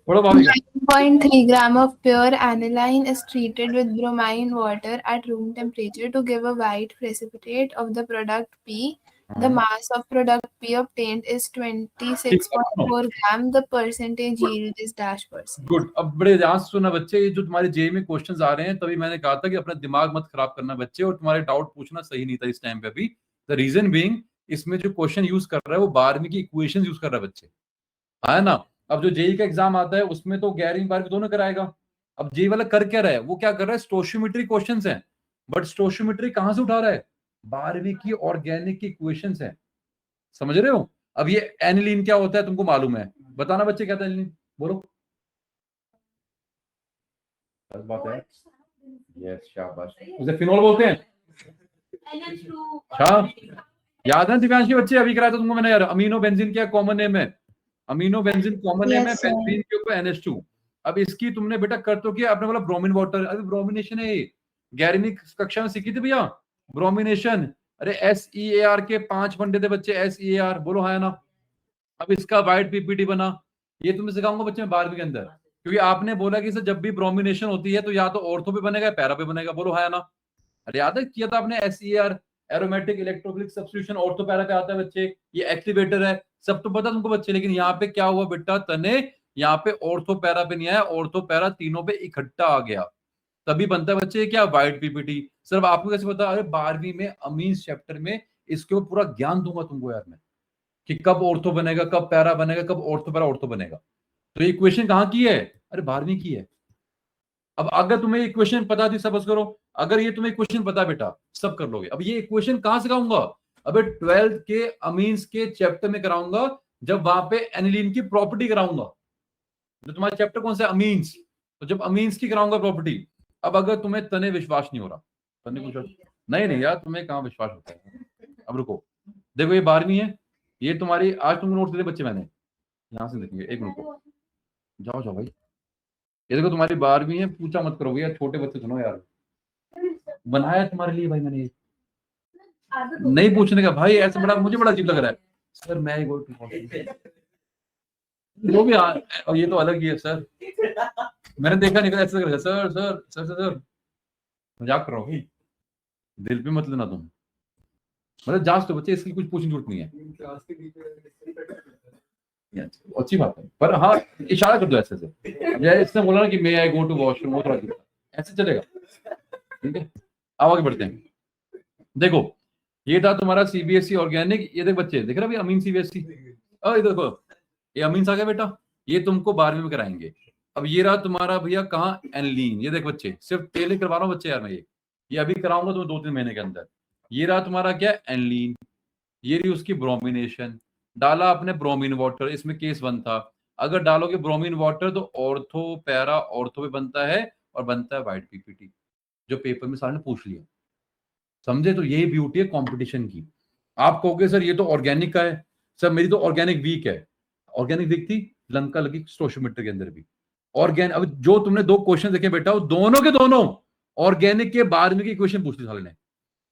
पढ़ो Bhavika. 9.3 gram of pure aniline is treated with bromine water at room temperature to give a white precipitate of the product P. The mass of product P obtained is 26.4 gram. The percentage yield is dash %. Good. अब बड़े ध्यान से सुनना बच्चे, ये जो तुम्हारे JEE में क्वेश्चंस आ रहे हैं, तभी मैंने कहा था कि अपना दिमाग मत खराब करना बच्चे, और तुम्हारे डाउट पूछना सही नहीं था इस टाइम पे अभी। द रीजन बीइंग, इसमें जो क्वेश्चन यूज कर रहा है वो 12वीं की इक्वेशन यूज कर रहा है बच्चे, है ना। अब जो जेई का एग्जाम आता है उसमें तो 11वीं 12वीं दोनों कराएगा। अब जेई वाला कर क्या रहा है, वो क्या कर रहा है, स्टोशियोमेट्री क्वेश्चंस हैं, बट स्टोशियोमेट्री कहां से उठा रहा है, 12वीं की ऑर्गेनिक की इक्वेशंस हैं, समझ रहे हो। अब ये एनिलीन क्या होता है तुमको मालूम है, बताना बच्चे क्या था एनिलीन, बोलो। बात है, यस शाबाश, उसे फिनोल बोलते हैं। अच्छा याद है दिव्यांश बच्चे, अभी कराया था तुमको मैंने यार, अमीनो बेंजीन क्या कॉमन नेम है, अमीनो बेंजीन कॉमन नेम है, Yes, sir. बेंजीन के ऊपर NH2। अब इसकी तुमने बेटा कर तो किया, आपने बोला ब्रोमीन वाटर, अभी ब्रोमिनेशन है ये, 11वीं कक्षा में सीखी थी भैया ब्रोमिनेशन। अरे SEAR के 5 फंडे थे बच्चे, SEAR बोलो है ना। अब इसका वाइट PPT बना, ये तुम्हें सिखाऊंगा बच्चे 12वीं के अंदर, क्योंकि आपने बोला कि सर जब भी ब्रोमिनेशन होती है तो या तो ऑर्थो पे बनेगा या पैरा पे बनेगा, बोलो है ना। अरे याद है किया था आपने SEAR, aromatic electrophilic substitution, ortho para पे आता है बच्चे, ये एक्टिवेटर है, सब तो पता तुमको बच्चे। लेकिन यहाँ पे क्या हुआ बेटा तने, यहाँ पे ऑर्थो पैरा पे नहीं आया, ऑर्थो पैरा तीनों पे इकट्ठा आ गया, तभी बनता है बच्चे क्या, वाइट PPT। सिर्फ आपको कैसे पता, अरे 12वीं में अमीन्स चैप्टर में इसके ऊपर पूरा ज्ञान दूंगा तुमको यार मैं, कि कब ऑर्थो बनेगा, कब पैरा बनेगा, कब ऑर्थो पैरा ऑर्थो बनेगा। तो ये इक्वेशन कहाँ की है, अरे 12वीं की है। अब अगर तुम्हें इक्वेशन पता थी सब करो, अगर ये तुम्हें इक्वेशन पता बेटा सब कर लोगे। अब ये इक्वेशन कहां से कराऊंगा, अबे 12th के अमीन्स के चैप्टर में कराऊंगा, जब वहां पे एनिलीन की प्रॉपर्टी कराऊंगा। जो तुम्हारा चैप्टर कौन सा, अमीन्स, तो जब अमीन्स की कराऊंगा प्रॉपर्टी। अब अगर तुम्हें तने विश्वास नहीं हो रहा, तने कुछ नहीं यार, तुम्हें कहां विश्वास होता है। अब रुको, देखो ये 12वीं है, ये तुम्हारी आज तुमको नोट दे बच्चे मैंने, यहां से देखेंगे, एक मिनट जाओ जाओ भाई, ये देखो तुम्हारी 12वीं है, पूछा मत करोगे यार, छोटे बच्चे सुनो यार, बनाया तुम्हारे लिए भाई मैंने, नहीं पूछने का भाई, ऐसे बड़ा मुझे बड़ा अजीब लग रहा है सर, मैं जो भी और ये तो अलग ही है सर, मैंने देखा नहीं ऐसे sir sir sir sir sir, मजाक कर रहा हूँ, दिल पे मत लेना तुम, मतलब जांच तो बच्चे, इसकी कुछ पूछने की जरूरत नहीं है, अच्छी बात है, पर हाँ इशारा कर दो ऐसे से, इसने बोला ना कि मे आई गो टू वॉशरूम, वो थोड़ा ऐसे चलेगा, ठीक है। अब आगे बढ़ते हैं, देखो ये था तुम्हारा CBSE ऑर्गेनिक, ये देख बच्चे देख रहे भैया अमीन CBSE, इधर देखो ये अमीन आ गया बेटा, ये तुमको 12वीं में कराएंगे। अब ये रहा तुम्हारा भैया कहाँ, एनिलीन, ये देख बच्चे सिर्फ तेल करवा रहा हूँ बच्चे यार मैं, ये अभी कराऊंगा तुम्हें 2-3 महीने के अंदर। ये रहा तुम्हारा क्या, एनिलीन, ये रही उसकी ब्रोमिनेशन, डाला आपने ब्रोमीन वाटर, इसमें केस 1 था, अगर डालोगे ब्रोमीन वाटर तो ऑर्थो पैरा ऑर्थो पे बनता है और बनता है वाइट PPT, जो पेपर में सारे ने पूछ लिया, समझे। तो यही ब्यूटी है कंपटीशन की। आप कहोगे सर ये तो ऑर्गेनिक का है, सर मेरी तो ऑर्गेनिक वीक है, ऑर्गेनिक वीक थी, लंका लगी स्टोशियोमेट्री के अंदर भी ऑर्गेनिक। अब जो तुमने 2 क्वेश्चन देखे बेटा, वो दोनों के दोनों ऑर्गेनिक के 12वीं की इक्वेशन पूछ ली साले ने।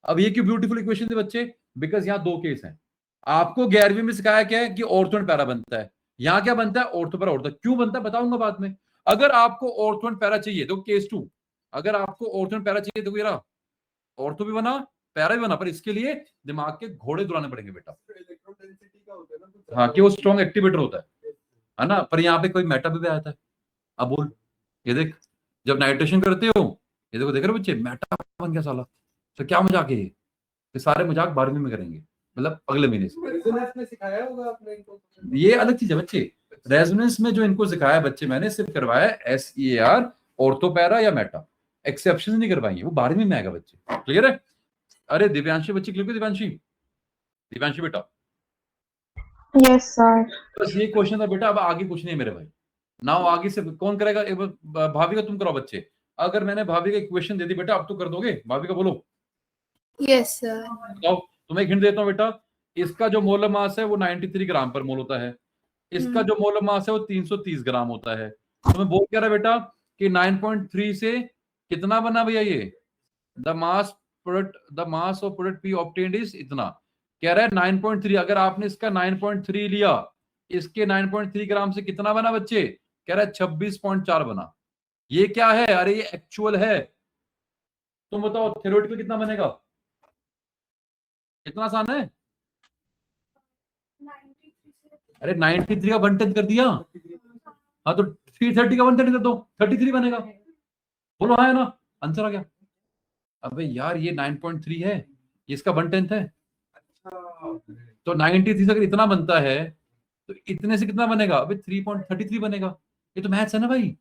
अब ये क्यों ब्यूटीफुल इक्वेशन थे बच्चे, बिकॉज यहाँ 2 केस हैं। आपको 11वीं में सिखाया क्या है कि ऑर्थो एंड पैरा बनता है, यहाँ क्या बनता है, ऑर्थो पैरा ऑर्थो, क्यों बनता है बताऊंगा बाद में। अगर आपको ऑर्थो एंड पैरा चाहिए तो केस 2, अगर आपको ऑर्थो एंड पैरा चाहिए तो ये ऑर्थो भी बना पैरा भी बना, पर इसके लिए दिमाग के घोड़े दुलाने पड़ेंगे बेटा, हाँ कि वो स्ट्रॉन्ग एक्टिवेटर होता है ना। पर यहाँ पे कोई मेटा भी आता है, अब बोल, ये देख जब नाइट्रेशन करते हो, ये देखो देख रहे हो बच्चे, मेटा बन गया साला, तो क्या मजाक है ये सारे मजाक 12वीं में करेंगे, मतलब अगले महीने से। रेजोनेंस में सिखाया होगा आपने इनको, ये अलग चीज है बच्चे, रेजोनेंस में जो इनको सिखाया बच्चे मैंने सिर्फ करवाया SEAR, ऑर्थोपैरा या मेटा, एक्सेप्शन नहीं करवाई है, वो 12वीं में आएगा बच्चे, क्लियर है। अरे दिव्यांशी बच्चे क्लियर, दिव्यांशी बेटा, यस सर। बस ये क्वेश्चन था बेटा, अब आगे कुछ नहीं मेरे भाई। नाउ आगे से कौन करेगा, भाभी का तुम कराओ बच्चे। अगर मैंने भाभी का इक्वेशन दे दी बेटा, अब तो कर दोगे, भाभी का बोलो। Yes, sir. तो तुम्हें एक हिंट देता हूँ बेटा, इसका जो मोलर मास है वो 93 ग्राम पर मोल होता है, इसका जो मोलर मास है वो 330 ग्राम होता है। तो मैं बोल क्या रहा बेटा कि 9.3 से कितना बना भैया ये, the mass of product P obtained is इतना, कह रहा है 9.3। अगर आपने इसका 9.3 लिया, इसके 9.3 ग्राम से कितना बना बच्चे, कह रहा है 26.4 बना। ये क्या है, अरे ये एक्चुअल है। तुम बताओ थ्योरेटिकल कितना बनेगा, कितना आसान है। अरे 93 का 1/10 कर दिया, हाँ तो 330 का 1/10 कर दो, 33 बनेगा। बोलो हाँ है ना, आंसर आ गया। अबे यार ये 9.3 है, इसका 1/10 है, तो 93 से अगर इतना बनता है तो इतने से कितना बनेगा, अबे 3.33 बनेगा। ये तो मैथ्स है ना भाई,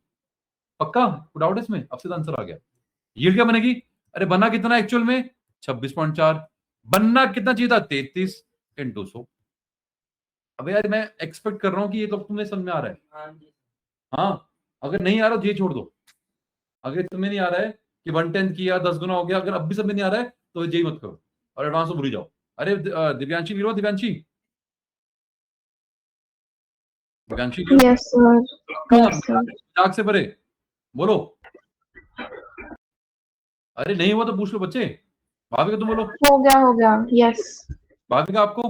पक्का डाउट है इसमें, अब से आंसर आ गया। यील्ड क्या बनेगी, अरे बना कितना एक्चुअल में 26.4, बनना कितना चाहिए था 33 × 100। अब यार मैं एक्सपेक्ट कर रहा हूं कि ये तो तुम्हें समझ में आ रहा है। हाँ अगर नहीं आ रहा तो ये छोड़ दो, अगर तुम्हें नहीं आ रहा है कि 1/10 किया 10 गुना हो गया, अगर अब भी सब में नहीं आ रहा है तो यही मत करो और एडवांस में भूल जाओ। अरे दिव्यांशी वीरो, Divyanshi yes sir, yes sir. मजाक से परे बोलो, अरे नहीं हुआ तो पूछ लो बच्चे। भाभी का तुम बोलो, हो गया यस। भाभी का आपको,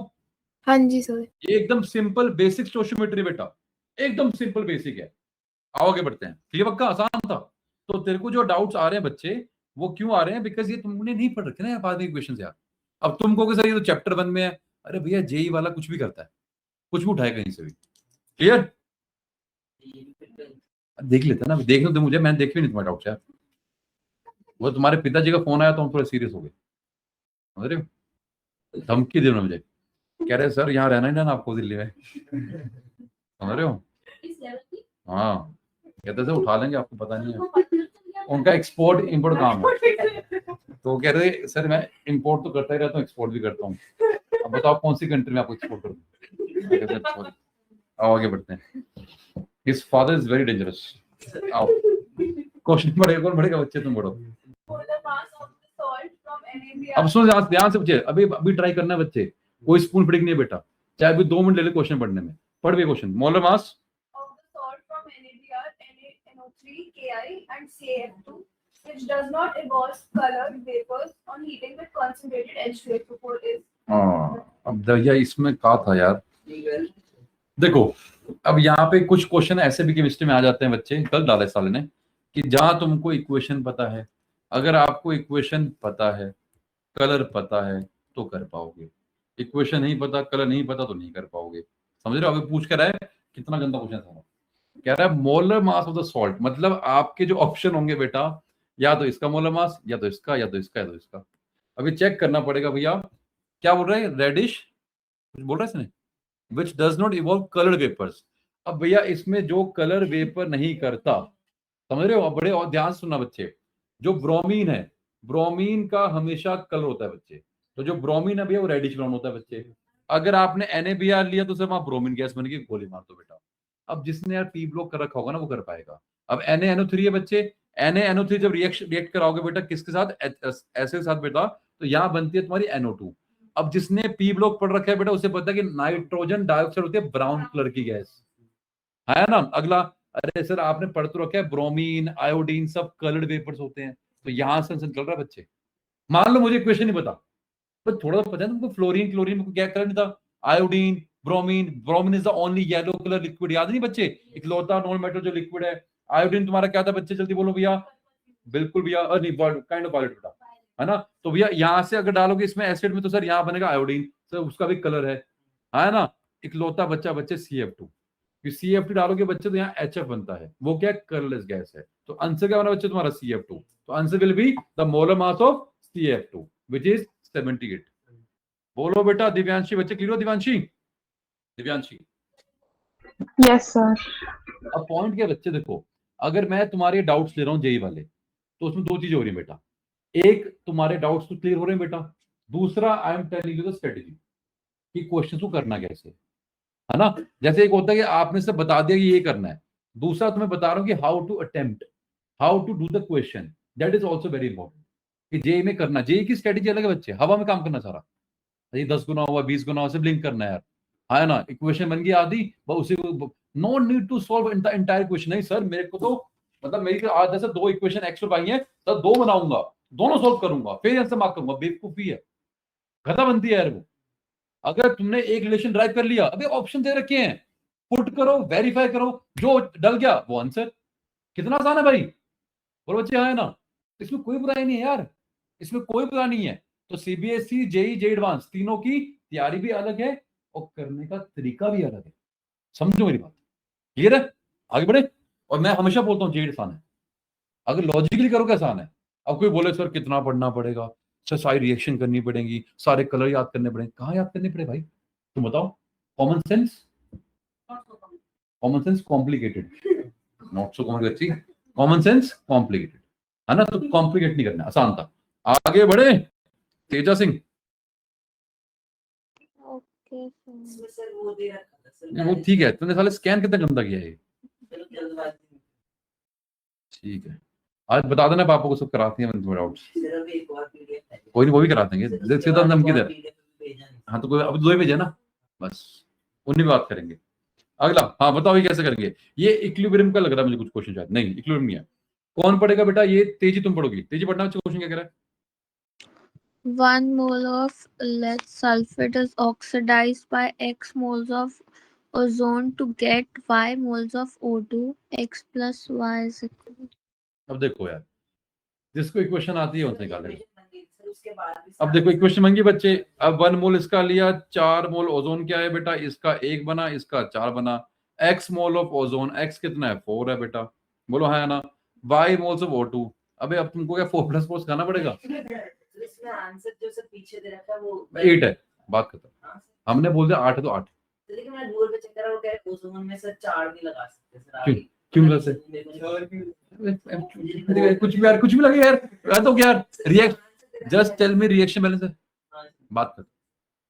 हाँ जी सर। ये एकदम सिंपल बेसिक स्टोशियोमेट्री बेटा, एकदम सिंपल बेसिक है। आओ आगे बढ़ते हैं, ठीक है पक्का, आसान था। तो तेरे को जो डाउट्स आ रहे हैं बच्चे, वो क्यों आ रहे हैं, बिकॉज ये तुमने नहीं पढ़ रखे ना बाद में इक्वेशंस यार। अब तुम कहोगे सर ये तो चैप्टर 1 में है, अरे भैया जेई वाला कुछ भी करता है, कुछ भी उठाए कहीं से भी। क्लियर, देख लेते ना, देखने दो मुझे, मैंने देखे नहीं तुम्हारे डाउट्स यार। वो तुम्हारे पिताजी का फोन आया तो हम थोड़े सीरियस हो गए, समझ रहे हो, धमकी दे मुझे, कह रहे सर यहाँ रहना ही ना आपको दिल्ली में, समझ रहे हो। हाँ कहते थे उठा लेंगे, आपको पता नहीं है, उनका एक्सपोर्ट इंपोर्ट काम है। तो कह रहे सर मैं इंपोर्ट तो करता ही रहता हूँ, एक्सपोर्ट भी करता हूँ, अब बताओ कौन सी कंट्री में आपको एक्सपोर्ट करूँ। आओ आगे बढ़ते हैं। His father is very dangerous. आओ क्वेश्चन बढ़ेगा, कौन बढ़ेगा बच्चे, तुम बढ़ो। अब सुनो ध्यान से बच्चे, अभी ट्राई करना है बच्चे, कोई स्पून फिटिंग नहीं है बेटा, चाहे अभी 2 मिनट ले ले क्वेश्चन पढ़ने में। पढ़ भी question, molar mass and CaF2, which does not evolve colored vapors on heating with concentrated H2SO4 is. अब भैया इसमें कहा था यार, देखो अब यहाँ पे कुछ क्वेश्चन ऐसे भी केमिस्ट्री में आ जाते हैं बच्चे, कल डाला साले ने, कि जहां तुमको इक्वेशन पता है, अगर आपको इक्वेशन पता है, कलर पता है तो कर पाओगे, इक्वेशन नहीं पता, कलर नहीं पता तो नहीं कर पाओगे। समझ रहे हो, अभी पूछ कर रहा है, कितना गंदा क्वेश्चन था, कह रहा है molar mass of the salt, मतलब आपके जो ऑप्शन होंगे बेटा, या तो इसका मोलर मास, या तो इसका, या तो इसका, या तो इसका। अभी चेक करना पड़ेगा भैया, क्या बोल रहे हैं, रेडिश कुछ बोल रहे हैं इसने, which does not evolve colour vapours. अब भैया इसमें जो कलर वेपर नहीं करता, समझ रहे हो, अब बड़े और ध्यान सुनना बच्चे, जो ब्रोमीन है, ब्रोमीन का हमेशा कलर होता है बच्चे, तो जो ब्रोमीन है भैया वो रेडिश ब्राउन होता है बच्चे। अगर आपने NaBr लिया तो सिर्फ वहां ब्रोमीन गैस बनेगी, गोली मार दो बेटा। अब जिसने यार पी ब्लॉक कर रखा होगा ना वो कर पाएगा। अब NaNO3 है बच्चे, NaNO3 जब रिएक्ट कराओगे बेटा किसके साथ, एसिड के साथ बेटा, तो यहाँ बनती है तुम्हारी NO2। अब जिसने पी ब्लॉक पढ़ रखा है बेटा उसे पता है कि नाइट्रोजन डाइऑक्साइड होती है ब्राउन कलर की गैस, है ना। अगला, अरे सर आपने पढ़ तो रखा है ब्रोमीन, आयोडीन सब कलर्ड वेपर्स होते हैं, तो यहां से निकल रहा है बच्चे। मान लो मुझे इक्वेशन नहीं पता, पर थोड़ा पता है तुमको, फ्लोरीन क्लोरीन को क्या कलर नहीं था, iodine, bromine is the only yellow colour liquid, याद नहीं बच्चे, इकलौता नॉन मेटल जो लिक्विड है। आयोडीन तुम्हारा क्या था बच्चे, जल्दी बोलो भैया, बिल्कुल भैया, नहीं काइंड ऑफ वायलेट बेटा, है ना। तो भैया यहां से अगर डालोगे इसमें एसिड में, तो सर यहाँ बनेगा आयोडीन, सर उसका भी कलर है ना। इकलौता बच्चा बच्चे CF2, CF2 डालोगे बच्चे तो यहाँ HF बनता है, वो क्या कलरलेस गैस है। तो आंसर क्या बना बच्चे तुम्हारा CF2, तो answer will be the molar mass of CF2 which is 78। बोलो बेटा दिव्यांशी, बच्चे क्लियर हो, दिव्यांशी यस सर। अब पॉइंट क्या बच्चे, देखो अगर मैं तुम्हारे डाउट्स ले रहा हूँ जेई वाले, तो उसमें 2 चीजें हो रही है बेटा, एक तुम्हारे डाउट्स तो क्लियर हो रहे हैं बेटा, दूसरा I am telling you the strategy कि क्वेश्चन को करना कैसे, है ना। जैसे एक होता है कि आपने से बता दिया कि ये करना है, दूसरा तुम्हें बता रहा हूँ कि how to attempt, how to do the question, that is also very important कि जेई में करना। जेई की स्ट्रेटेजी अलग है बच्चे, हवा में काम करना सारा, ये 10 गुना हुआ 20 गुना से लिंक करना है यार, है ना। इक्वेशन बन गई आधी, बस उसी को, no need to solve entire equation. नहीं सर, मेरे को तो मतलब मेरी आज जैसे 2 इक्वेशन एक्स और वाई है, तो 2 बनाऊंगा, दोनों सॉल्व करूंगा, फिर आंसर मार्क करूंगा। बेवकूफी है, गधा बनती है यार वो। अगर तुमने एक रिलेशन ड्राइव कर लिया, अभी ऑप्शन दे रखे हैं, पुट करो, वेरीफाई करो, जो डल गया वो आंसर। कितना आसान है भाई, बोलो बच्चे, है ना। इसमें कोई बुराई नहीं है यार, इसमें कोई बुराई नहीं है। तो सीबीएसई, जेई, जे एडवांस तीनों की तैयारी भी अलग है और करने का तरीका भी अलग है। समझो मेरी बात, क्लियर है। आगे बढ़े। और मैं हमेशा बोलता हूँ जेई आसान है, अगर लॉजिकली करोगे आसान है। अब कोई बोले सर कितना पढ़ना पड़ेगा, सर सारी रिएक्शन करनी पड़ेगी, सारे कलर याद करने पड़ेंगे। कहाँ याद करने पड़े भाई, तुम बताओ। Common sense, common sense complicated, not so complicated, common sense complicated, है ना। तो कॉम्प्लिकेट नहीं करना, आसान था। आगे बढ़े। तेजा सिंह, ओके इसमें सर वो दे रखा था सर, वो ठीक है, तुमने साले स्कैन कितना गंदा किया है ये। चलो जल्दबाजी में ठीक है, आज बता देना पापा को, सब कराती हैं डाउट। सिर्फ एक और पीडीएफ है, कोई नहीं, वो भी करा देंगे, सीधा नम किधर। PDF भेजा नहीं। हाँ तो कोई, अब 2 ही भेजे ना, बस उन्हीं बात करेंगे। अगला, हाँ बताओ ये कैसे करेंगे। ये इक्विलिब्रियम का लग रहा है मुझे कुछ क्वेश्चन, शायद नहीं इक्विलिब्रियम नहीं है। कौन पढ़ेगा बेटा, ये तेजी तुम पढ़ोगी। तेजी पढ़ना, क्वेश्चन क्या कह रहा है। 1 mole of lead sulfate is oxidized by X moles of ozone to get Y moles of O2. X plus Y is equal. अब देखो यार, जिसको इक्वेशन आती है उनसे निकालेगा। सर उसके बाद भी अब देखो इक्वेशन मंगी बच्चे, अब 1 मोल इसका लिया, 4 मोल ओजोन क्या है बेटा, इसका 1 बना, इसका 4 बना। x mole of ozone, x कितना है 4 है बेटा, बोलो है ना। y मोल्स ऑफ O2, अबे अब तुमको क्या 4 + 4 करना पड़ेगा। सर इसमें आंसर जो सर पीछे दे रखा है वो 8 है, बात खत्म। हाँ, सर। हमने बोल दिया 8 है तो 8। लेकिन मैं गूगल पे चेक करा, वो कह रहे ओजोन में सर 4 भी लगा सकते हैं सर। क्यों? आगे क्यों लगा सकते? कुछ भी यार, कुछ भी लगे यार, तो क्या यार, react just tell me reaction balance है, बात कर।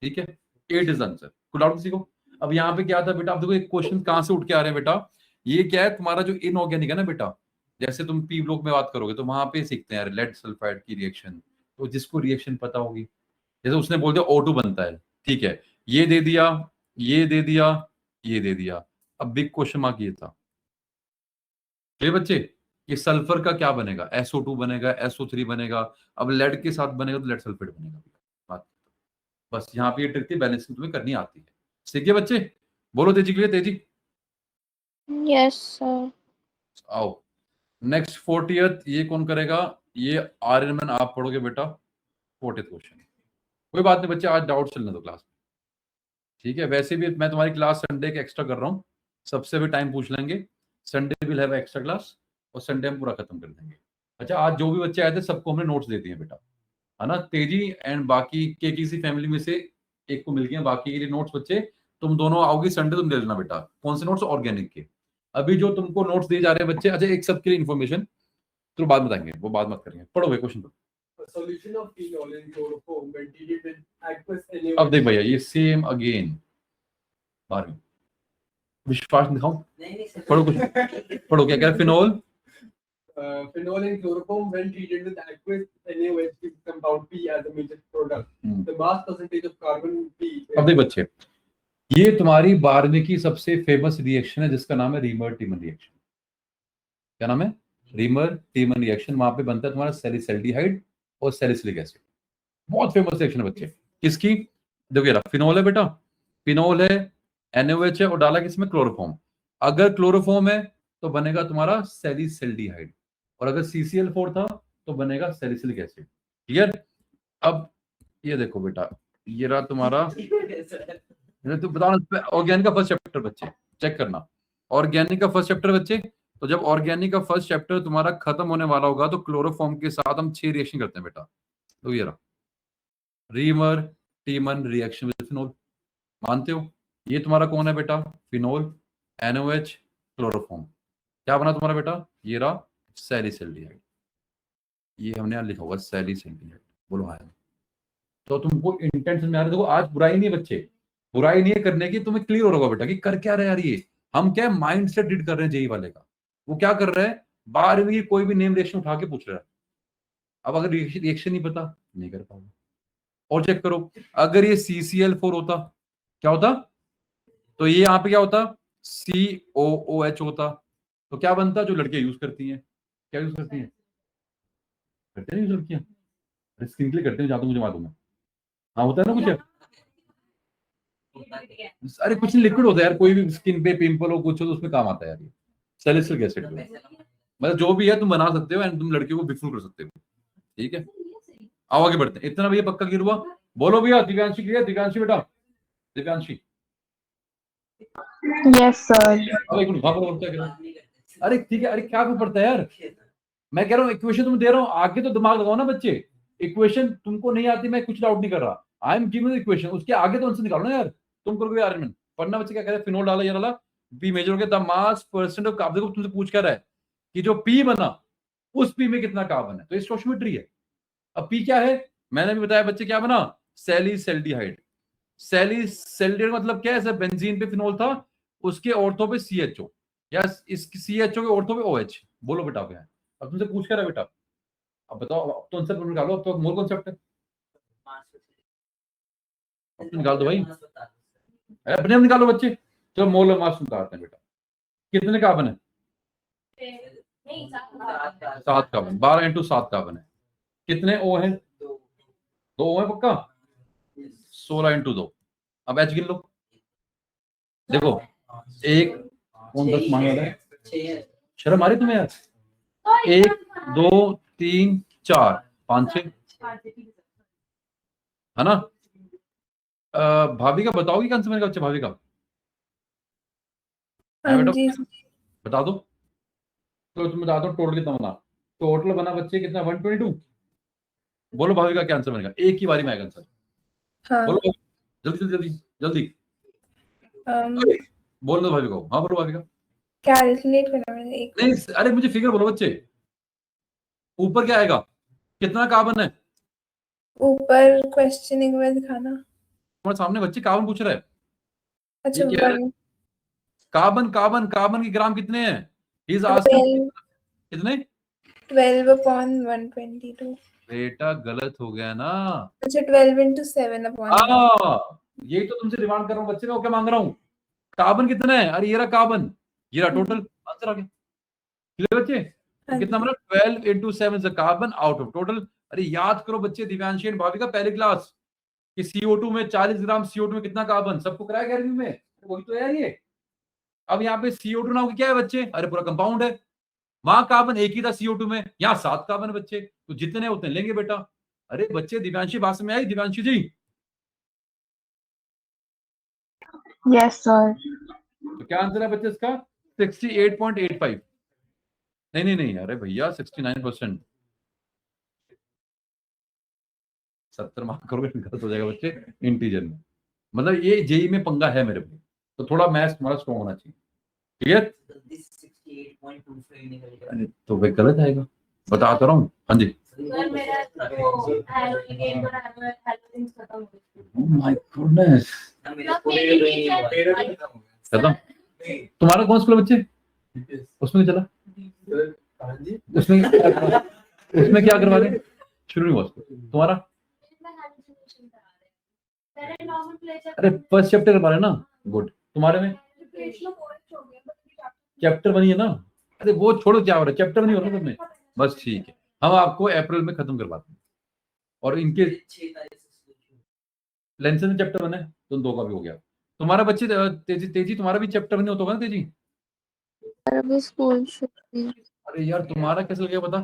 ठीक है, 8 इज आंसर। कुल आउट किसी को। अब यहाँ पे क्या था बेटा, अब देखो एक क्वेश्चन कहाँ से उठ के आ रहे हैं बेटा। ये क्या है, तुम्हारा जो इनऑर्गेनिक है ना बेटा, जैसे तुम पी ब्लॉक में बात करोगे तो वहां पे सीखते हैं यार लेड सल्फाइड की रिएक्शन। तो जिसको रिएक्शन पता होगी, जैसे उसने बोल दिया O2 बनता है, ठीक है, ये दे दिया, ये दे दिया, ये दे दिया। अब बिग क्वेश्चन मार्क ये था, ये बच्चे, ये सल्फर का क्या बनेगा, SO2 बनेगा, SO3 बनेगा। अब लेड के साथ बनेगा तो लेड सल्फेट बनेगा। बात बस यहाँ पे ये ट्रिक थी, बैलेंसिंग तुम्हें करनी आती है। सीखिए बच्चे, बोलो तेजी के लिए, तेजी। Yes, sir. आओ नेक्स्ट 40th, ये कौन करेगा, ये आर्यन आप पढ़ोगे बेटा। 40th क्वेश्चन, कोई बात नहीं बच्चे, आज डाउट चलने दो क्लास में, ठीक है। वैसे भी मैं तुम्हारी क्लास संडे के एक्स्ट्रा कर रहा हूँ, सबसे भी टाइम पूछ लेंगे। Sunday will have extra class और संडे हम पूरा खत्म कर देंगे। अच्छा, आज जो भी बच्चे आए थे सबको हमने नोट्स दे दिए बेटा, है ना। तेजी एंड बाकी के किसी फैमिली में से एक को मिल गए, बाकी के लिए नोट्स बच्चे तुम दोनों आओगे संडे, तुम ले लेना बेटा। कौन से नोट्स, ऑर्गेनिक के। अभी जो तुमको नोट्स दिए जा रहे हैं बच्चे, अच्छा एक सबके लिए इन्फॉर्मेशन तो बाद बताएंगे, वो बाद मत करेंगे। पढ़ो भाई question. Solution of phenol in chloroform when treated with aqueous NaOH. अब देख भैया, ये सेम अगेन 12वीं, विश्वास दिखाऊं, नहीं सर, पढ़ो कुछ, पढ़ो क्या कह रहा है। Phenol, Phenol in chloroform when treated with aqueous NaOH gives compound P as a major product. The mass percentage of carbon P. अब देख बच्चे, ये तुम्हारी 12वीं की सबसे फेमस रिएक्शन है जिसका नाम है रीमर टीमन रिएक्शन। क्या नाम है, रीमर टीमन रिएक्शन। वहां पे बनता है तुम्हारा सैलिसल्डिहाइड और सैलिसिलिक एसिड, बहुत फेमस रिएक्शन है बच्चे। किसकी, देखो ये फिनोल है बेटा, फिनोल है, NaOH है और डाला किसमें, क्लोरोफॉर्म। अगर क्लोरोफॉर्म है तो बनेगा तुम्हारा सैलिसल्डिहाइड, और अगर CCl4 था तो बनेगा सैलिसिलिक एसिड। क्लियर। अब ये देखो बेटा, ये रहा तुम्हारा, तो बताओ ऑर्गेनिक का फर्स्ट चैप्टर बच्चे, चेक करना ऑर्गेनिक का फर्स्ट चैप्टर बच्चे। तो जब ऑर्गेनिक का फर्स्ट चैप्टर तुम्हारा खत्म होने वाला होगा तो क्लोरोफॉर्म के साथ हम 6 रिएक्शन करते हैं बेटा। तो ये रहा रीमर टीमन रिएक्शन विद फिनोल, मानते हो। ये तुम्हारा कौन है बेटा, फिनोल, NaOH, क्लोरोफॉर्म। क्या बना तुम्हारा बेटा, ये रहा सैलिसल्डिहाइड। ये हमने यहाँ लिखा हुआ सैलिसल्डिहाइड, बोलो हाँ। तो तुमको इंटेंट समझ में आ रहा है। देखो आज बुराई नहीं है बच्चे, बुराई नहीं है करने की, तुम्हें क्लियर हो रहा होगा बेटा कि कर क्या रहे यार ये। हम क्या माइंड सेट रीड कर रहे हैं जेई वाले का, वो क्या कर रहे हैं, 12वीं की कोई भी नेम रिएक्शन उठा के पूछ रहा है। अब अगर रिएक्शन नहीं पता नहीं कर पाओगे। और चेक करो, अगर ये CCl4 होता क्या होता, तो ये यहाँ पे क्या होता, COOH होता, तो क्या बनता, जो लड़कियां यूज करती हैं, क्या यूज करती हैं, करते हैं यूज लड़कियां, स्किन के लिए करते हैं जहां तक मुझे मालूम है। हाँ होता है ना कुछ, अरे कुछ लिक्विड होता है यार, कोई भी स्किन पे पिंपल हो कुछ हो तो उसमें काम आता है यार, ये सैलिसिलिक एसिड, मतलब जो भी है तुम बना सकते हो एंड तुम लड़कियों को बिल्कुल कर सकते हो, ठीक है। आओ आगे बढ़ते हैं, इतना भैया पक्का क्लियर हुआ, बोलो भैया दिव्यांशी क्लियर, दिव्यांशी बेटा, दिव्यांशी Yes, sir. अब एक मिनट वहां पर क्या करो, अरे ठीक है, अरे क्या कुछ पड़ता है यार, मैं कह रहा हूँ इक्वेशन तुम दे रहा हूँ, आगे तो दिमाग लगाओ ना बच्चे, इक्वेशन तुमको नहीं आती, मैं कुछ डाउट नहीं कर रहा, आई एम गिविंग इक्वेशन, उसके आगे तो आंसर निकालो ना यार, तुम करोगे आर्गुमेंट, पढ़ना बच्चे क्या कह रहे हैं, फिनोल डाला ये डाला, पी मेजर हो गया, the mass percent of carbon, देखो तुमसे पूछ कर रहा है कि जो पी बना उस पी में कितना कार्बन है, तो ये स्टोइचियोमेट्री है। अब पी क्या है, मैंने भी बताया बच्चे, क्या बना, सैलिसैल्डिहाइड, सैलिसैल्डिहाइड मतलब क्या है, जैसे बेंजीन पे फिनोल था, उसके ऑर्थो पे CHO, या इस CHO के ऑर्थो पे OH, बोलो बेटा क्या है, अब तुमसे पूछ कर रहा है बेटा, अब बताओ, अब तो आंसर निकालो, अब तो मोर कॉन्सेप्ट है, अब तो निकाल दो भाई, अपने आप निकालो बच्चे, चलो मोलर मास निकालते हैं बेटा, कितने कार्बन है, नहीं 7 कार्बन, 12 × 7 कार्बन है, कितने O है, 2 O है पक्का, 16 × 2, अब H गिन लो, देखो एक कौन 10 मांग रहा है, शर्म आ रही तुम्हें यार, 1 2 3 4 5 6 है ना, भाभी का बताओगी कौन सा मेरे बच्चे, भाभी का है हाँ बेटा, जी। बता दो, तो तुम बता दो टोटल कितना बना, टोटल बना बच्चे कितना, 122, बोलो भाभी का क्या आंसर बनेगा, एक ही बारी में आएगा आंसर, हाँ। बोलो जल्दी जल्दी जल्दी जल्दी, बोल दो भाभी को, हाँ बोलो भाभी का, कैलकुलेट करना मैंने एक नहीं अरे मुझे फिगर बोलो बच्चे, ऊपर क्या आएगा, कितना कार्बन है, ऊपर क्वेश्चनिंग में दिखाना। तुम्हारे सामने बच्चे कार्बन पूछ रहे हैं, अच्छा, ये क्या है? कार्बन कार्बन कार्बन के ग्राम कितने हैं, इज 12 आस्किंग कितने, 12/122। बेटा गलत हो गया ना, अच्छा, 12 × 7/1. यही तो तुमसे डिमांड कर रहा हूँ बच्चे का, क्या मांग रहा हूँ, कार्बन कितना है, अरे ये रहा कार्बन, ये रहा टोटल आंसर आ गया, क्लियर बच्चे, तो कितना बना, 12 × 7 कार्बन आउट ऑफ टोटल, अरे याद करो बच्चे, दिव्यांशी एंड भाभी का पहले क्लास, कि CO2 में 40 ग्राम CO2 में कितना कार्बन, सबको कराया गया रिव्यू में, वही तो है ये। अब यहाँ पे CO2 ना हो क्या है बच्चे, अरे पूरा कंपाउंड है, वहां कार्बन एक ही था CO2 में, यहाँ 7 कार्बन है बच्चे, तो जितने उतने लेंगे बेटा। अरे बच्चे दिव्यांशी बात में आई, दिव्यांशी जी, Yes, sir. तो क्या आंसर है बच्चे इसका, 68.85, नहीं नहीं नहीं, अरे भैया 69%, 70 मार्क करोगे गलत हो जाएगा बच्चे, इंटीजर में, मतलब ये जेई में पंगा है मेरे को, तो थोड़ा मैथ्स तुम्हारा स्ट्रॉन्ग होना चाहिए, ठीक है, अरे तो वे गलत आएगा, बताता रहा हूँ, हाँ जी, सर मेरा वो हेलोजन और हेलोजन खत्म हो गया, ओह माय गॉडनेस, खत्म, तुम्हारा कौन स्कूल बच्चे, उसमें चला, हाँ जी, उसमें क्या करवा रहे हैं, शुरू नहीं हुआ उसको, तुम्हारा, अरे फर्स्ट चैप्टर करवा रहे हैं ना, गुड, तुम्हारे में चैप्टर बनी है ना, अरे वो छोड़ो, क्या हो रहा है, चैप्टर बनी हो रहा है तुम्हें, बस ठीक है, हम आपको अप्रैल में खत्म करवाते हैं, और इनके लेंस में चैप्टर बने तो 2 का भी हो गया, तुम्हारा बच्चे तेजी तेजी तुम्हारा भी चैप्टर बने होता होगा ना तेजी, अभी स्कूल छुट्टी। अरे यार तुम्हारा कैसे लगेगा पता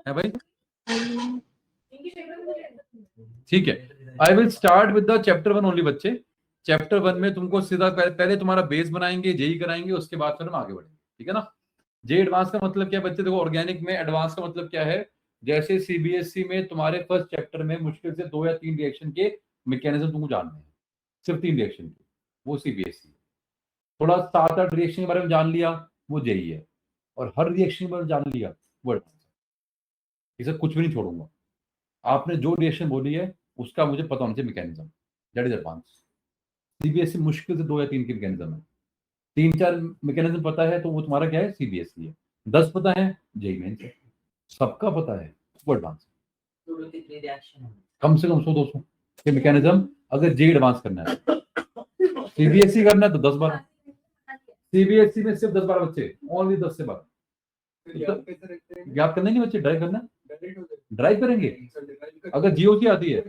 है भाई, ठीक है, I will start with the chapter 1 only बच्चे, चैप्टर 1 में तुमको सीधा पहले तुम्हारा बेस बनाएंगे, जेई कराएंगे, उसके बाद फिर हम आगे बढ़ेंगे, ठीक है ना। जे एडवांस का मतलब क्या है बच्चे, देखो ऑर्गेनिक में एडवांस का मतलब क्या है, जैसे CBSE में तुम्हारे फर्स्ट चैप्टर में मुश्किल से 2 या 3 रिएक्शन के मैकेनिज्म तुमको जानने हैं, सिर्फ 3 रिएक्शन के, वो CBSE, थोड़ा 7-8 रिएक्शन के बारे में जान लिया वो जेई है, और हर रिएक्शन के बारे में जान लिया वो एडवांस है, इसे कुछ भी नहीं छोड़ूंगा, आपने जो रिएक्शन बोली है उसका मुझे पता होना चाहिए mechanism, that is advance. CBSE मुश्किल से 2 या 3 के मैकेनिज्म है, 3-4 मैकेनिज्म पता है तो वो तुम्हारा क्या है, CBSE है, 10 पता है जेई मेंस है, सबका पता है वो एडवांस। कम से कम 100-200 के मैकेनिज्म। अगर जे एडवांस करना है, सीबीएसई करना है तो 10-12, सीबीएसई में सिर्फ 10-12 बच्चे, ओनली 10 से 12। याद कैसे रखते हैं? याद करना ही नहीं बच्चे, ड्राइव करना, Direct हो जाएगा। ड्राइव करेंगे। अगर जीओसी आती है,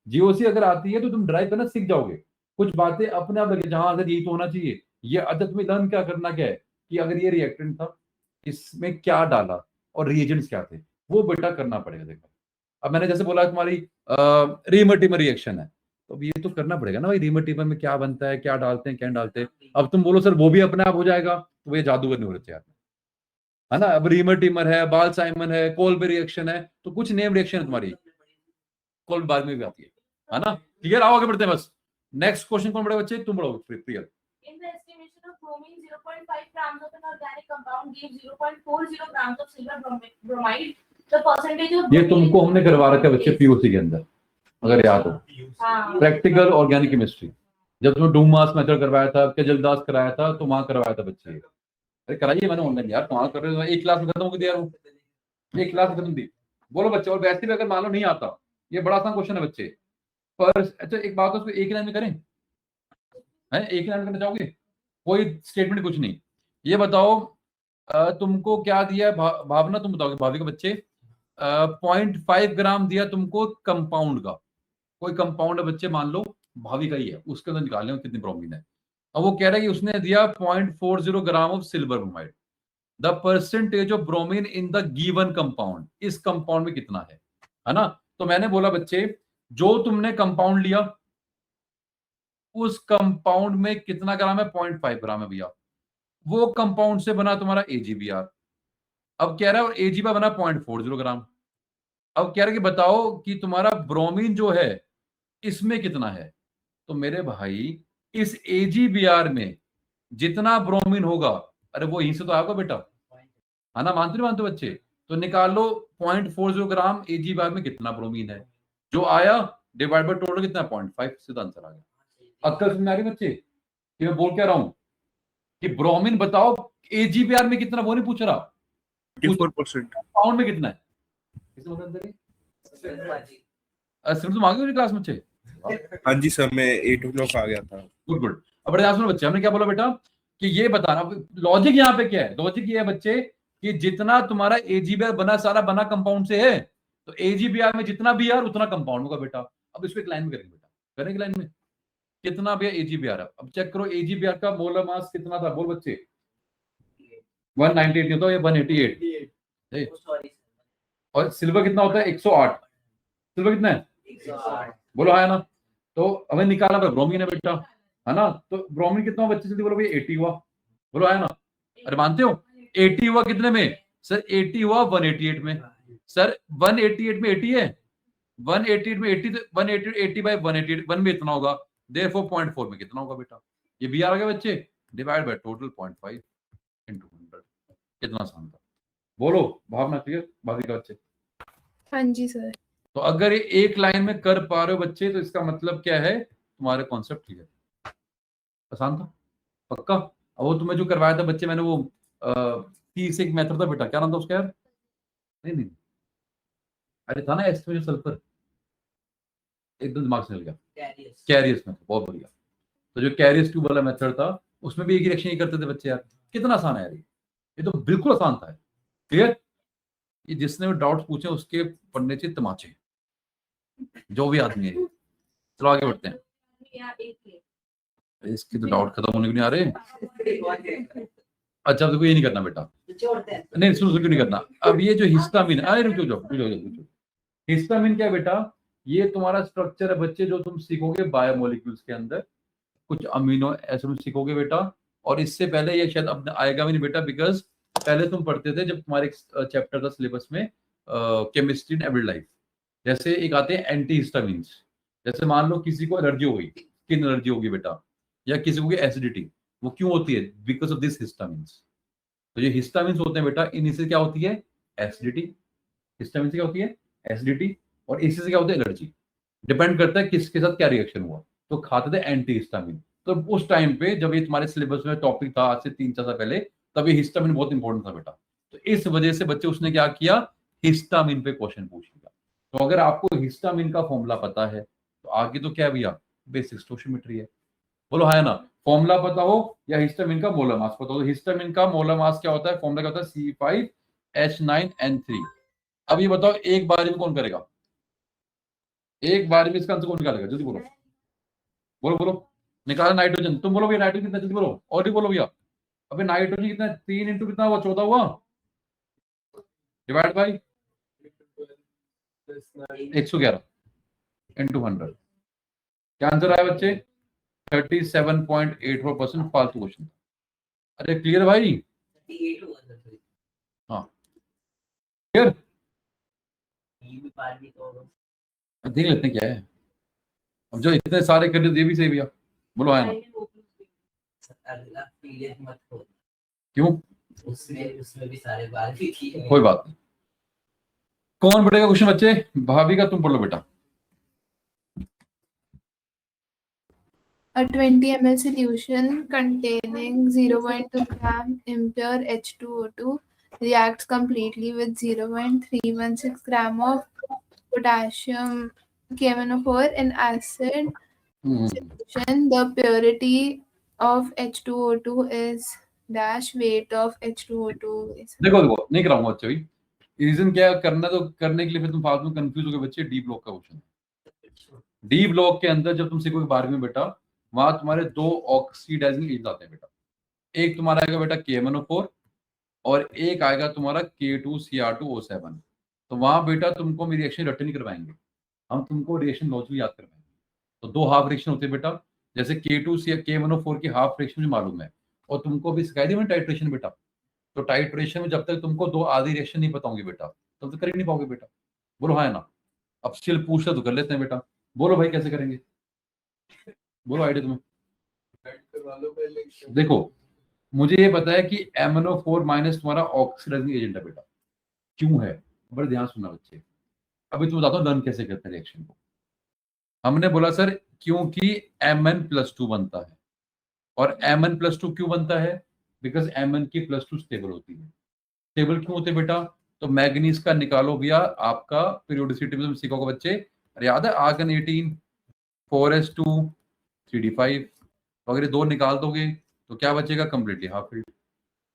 जीओसी अगर आती है तो तुम ड्राइव करना सीख जाओगे। कुछ बातें अपने आप लगे, जहां अगर यही तो होना चाहिए, ये अदत में लर्न क्या करना क्या है कि अगर ये रिएक्टेंट था, इसमें क्या डाला और रिएजेंट्स क्या थे, वो बेटा करना पड़ेगा। देखो अब मैंने जैसे बोला तुम्हारी रीमर्टिमर रिएक्शन है, तो अब ये तो करना पड़ेगा ना भाई, रीमर्टिमर में क्या बनता है, क्या डालते हैं, क्या डालते हैं। अब तुम बोलो सर वो भी अपने आप हो जाएगा, तो ये जादूगर नहीं हो रहे यार, है ना। अब रीमर्टिमर है, बाल साइमन है, कोल्बे रिएक्शन है, तो कुछ नेम रिएक्शन है तुम्हारी, कोल्बे बाद में भी आती है ना। क्लियर, आओ आगे बढ़ते हैं बस। नेक्स्ट क्वेश्चन कौन पढ़े बच्चे, तुम पढ़ो Priyal. In the estimation of bromine, 0.5 grams of an organic compound gives 0.40 grams of silver bromide. The percentage of ये तुमको हमने करवा रखा है बच्चे पीओसी के अंदर, अगर याद हो, हाँ, प्रैक्टिकल ऑर्गेनिक केमिस्ट्री। जब तुमने डूमास मेथड करवाया था, केजलदास कराया था, तो वहां करवाया था बच्चे। अरे कराइए मैंने ऑनलाइन यार, कहाँ कर रहे हो, एक क्लास में खत्म हो गई यार, वो एक क्लास खत्म दी। बोलो बच्चे, और वैसे भी अगर मान लो नहीं आता, ये बड़ा आसान क्वेश्चन है बच्चे। पर अच्छा एक बात, उसको एक लाइन में करें, है एक लाइन में करना चाहोगे, कोई स्टेटमेंट कुछ नहीं। ये बताओ तुमको क्या दिया है, भावना तुम बताओगे, भाभी के बच्चे 0.5 ग्राम दिया तुमको कंपाउंड का, कोई कंपाउंड है बच्चे, मान लो भाभी का ही है, उसके अंदर निकालने में कितनी ब्रोमीन है। अब वो कह रहा है कि उसने दिया 0.40 gram of silver bromide, the percentage of bromine in the given compound, इस कंपाउंड में कितना है ना। तो मैंने बोला बच्चे, जो तुमने कंपाउंड लिया उस कंपाउंड में कितना ग्राम है, 0.5 ग्राम है भैया, वो कंपाउंड से बना तुम्हारा AgBr। अब कह रहा है AgBr बना 0.40 ग्राम। अब कह रहा है कि बताओ कि तुम्हारा ब्रोमीन जो है इसमें कितना है। तो मेरे भाई इस AgBr में जितना ब्रोमीन होगा, अरे वो यहीं से तो आएगा बेटा, है ना, मानते नहीं मानते बच्चे। तो निकाल लो 0.40 ग्राम AgBr में कितना ब्रोमीन है, जो आया डिवाइड बाय टोटल कितना, 0.5, सीधा आंसर आ गया। अक्ल समझ आ रही बच्चे कि मैं बोल क्या रहा हूं, कि ब्रोमीन बताओ AgBr में कितना, वो नहीं पूछ रहा, 54% पाउंड में कितना है। तुम आ गए क्लास में बच्चे, हाँ जी सर, मैं 8 o'clock आ गया था। Good good. अब बड़े सुनो बच्चे, हमने क्या बोला बेटा कि ये बताना, लॉजिक यहाँ पे क्या है, लॉजिक ये है बच्चे कि जितना तुम्हारा AgBr बना, सारा बना कंपाउंड से है, तो AgBr में जितना भी यार उतना कंपाउंड होगा बेटा। अब इसको एक लाइन में करेंगे बेटा, करेंगे लाइन में, कितना भैया AgBr है। अब चेक करो AgBr का मोलर मास कितना था, बोल बच्चे 198 होता है, 188, और सिल्वर कितना होता है 108, सिल्वर कितना है, 108। बोलो आया ना। तो हमें निकालना था ब्रोमीन है बेटा, है ना। तो ब्रोमीन कितना हुआ बच्चे, जल्दी बोलो भैया 80 हुआ, बोलो आया ना। अरे मानते हो 80 हुआ कितने में सर, 80 हुआ 188 में। सर 188 में 80 है, 188 में 80, तो 180 बाय 188, 1 में इतना होगा, देयरफॉर 0.4 में कितना होगा बेटा, ये BR आ गया बच्चे, डिवाइड बाय टोटल 0.5 into 100। कितना आसान था, बोलो भावना, क्लियर भाभी का बच्चे। हाँ जी सर। तो अगर ये एक लाइन में कर पा रहे हो बच्चे, तो इसका मतलब क्या है, तुम्हारे कॉन्सेप्ट क्लियर, आसान था पक्का। अब वो तुम्हें जो करवाया था बच्चे, मैंने वो 30 एक मेथड था बेटा, क्या नाम था उसका यार, नहीं अरे था ना एस्टिमेशन सल्फर, एकदम दिमाग से निकल गया, कैरियस में, बहुत बढ़िया। तो जो कैरियस ट्यूब वाला मेथड था, उसमें भी एक ही रिएक्शन ही करते थे बच्चे यार, कितना आसान है यार, ये तो बिल्कुल आसान था। क्लियर, ये जिसने डाउट्स पूछे उसके पढ़ने चाहिए तमाचे, जो भी आदमी है। चलो आगे बढ़ते हैं, इसकी तो डाउट खत्म होने को नहीं आ रहे। अच्छा देखो ये नहीं करना बेटा, नहीं सुन क्यों नहीं करना। अब ये जो हिस्टामिन, अरे रुको रुको, हिस्टामिन क्या बेटा, ये तुम्हारा स्ट्रक्चर है बच्चे, जो तुम सीखोगे बायोमोलिक्यूल्स के अंदर, कुछ अमीनो एसिड सीखोगे बेटा। और इससे पहले ये शायद अब आएगा भी नहीं बेटा, बिकॉज पहले तुम पढ़ते थे जब तुम्हारे चैप्टर था सिलेबस में केमिस्ट्री इन एवरी लाइफ, जैसे एक आते हैं एंटी हिस्टामिन्स। जैसे मान लो किसी को एलर्जी हो गई, स्किन एलर्जी होगी बेटा, या किसी को एसिडिटी, वो क्यों होती है, बिकॉज ऑफ दिस हिस्टामिन्स। तो ये हिस्टामिन्स होते हैं बेटा, इनसे क्या होती है एसिडिटी, हिस्टामिन से क्या होती है एसिडिटी, और इसी से क्या होता है एलर्जी। डिपेंड करता है किसके साथ क्या रिएक्शन हुआ। तो खाते थे एंटी हिस्टामिन। तो उस टाइम पे जब ये तुम्हारे सिलेबस में टॉपिक था आज से 3-4 साल पहले, तब ये हिस्टामिन बहुत इंपॉर्टेंट था बेटा। तो इस वजह से बच्चे उसने क्या किया, हिस्टामिन पे क्वेश्चन पूछ लिया। तो अगर आपको हिस्टामिन का फॉर्मूला पता है तो आगे तो क्या है भैया, बेसिक स्टोशियोमेट्री है। बोलो है ना, फॉर्मूला पता हो या हिस्टामिन का मोलर मास पता हो। तो हिस्टामिन का मोलर मास क्या होता है, फॉर्मूला क्या होता है, C5H9N3। अब ये बताओ एक बार में कौन करेगा, एक बार में इसका आंसर कौन निकालेगा, जल्दी बोलो बोलो बोलो, निकाला नाइट्रोजन। तुम बोलो भैया नाइट्रोजन कितना, जल्दी बोलो, और ही बोलो भैया। अबे नाइट्रोजन कितना, 3 इंटू कितना हुआ, 14 हुआ, डिवाइड बाई 111 इंटू 100। क्या आंसर आया बच्चे, 37.84%। फालतू क्वेश्चन। अरे क्लियर भाई, 38 हुआ था फिर। हाँ क्लियर, ये भी पार भी तो देख लेते हैं क्या है। अब जो इतने सारे कर दिए, ये भी सही भैया, बोलो है ना। अगला पीरियड मत हो, क्यों, उसमें भी सारे बार भी किए। कोई बात नहीं। कौन पढ़ेगा क्वेश्चन बच्चे, भाभी का तुम पढ़ लो बेटा। A 20 ml solution containing 0.2 gram impure H2O2 reacts completely with 0.316 gram of potassium KMnO4 in acid solution. The purity of H2O2 is dash, weight of H2O2 is. देखो देखो नहीं कराऊंगा बच्चे भाई, रीजन क्या करना, तो करने के लिए फिर तुम फालतू में कंफ्यूज हो गए बच्चे। डी ब्लॉक का क्वेश्चन है। डी ब्लॉक के अंदर जब तुम सीखोगे 12वीं में बेटा, वहां तुम्हारे 2 ऑक्सीडाइजिंग एजेंट आते हैं बेटा। एक तुम्हारा आएगा बेटा KMnO4 और एक आएगा तुम्हारा K2Cr2O7। तो वहां बेटा तुमको मेरी रिएक्शन रट नहीं करवाएंगे, हम तुमको रिएक्शन लॉजिक याद करवाएंगे। तो 2 हाफ रिएक्शन होते हैं बेटा, जैसे KMnO4 की हाफ रिएक्शन मुझे मालूम है, और तुमको भी सिखाई दी मैंने टाइट्रेशन बेटा। तो टाइट्रेशन में जब तक तुमको 2 आधी रिएक्शन नहीं पता होंगी बेटा, तब तक कर ही नहीं पाओगे बेटा। बोलो हाँ है ना। अब स्टिल पूछता तो कर लेते हैं बेटा, बोलो भाई कैसे करेंगे, बोलो आइडिया तुम्हें। देखो मुझे ये पता है कि MnO4 माइनस तुम्हारा ऑक्सीडाइजिंग एजेंट है बेटा। क्यों है, बड़े ध्यान सुनना बच्चे। अभी तुम बताता हूँ लर्न कैसे करते हैं रिएक्शन को। हमने बोला सर क्योंकि Mn+2 बनता है, और Mn+2 क्यों बनता है, बिकॉज Mn की +2 स्टेबल होती है। स्टेबल क्यों होते हैं बेटा, तो मैग्नीज का निकालो भैया, आपका पीरियोडिसिटी में सीखोगे बच्चे, अरे याद है आर्गन 18 4s2 3d5, तो अगर ये 2 निकाल दोगे तो क्या बचेगा, कंप्लीटली हाफ फील्ड।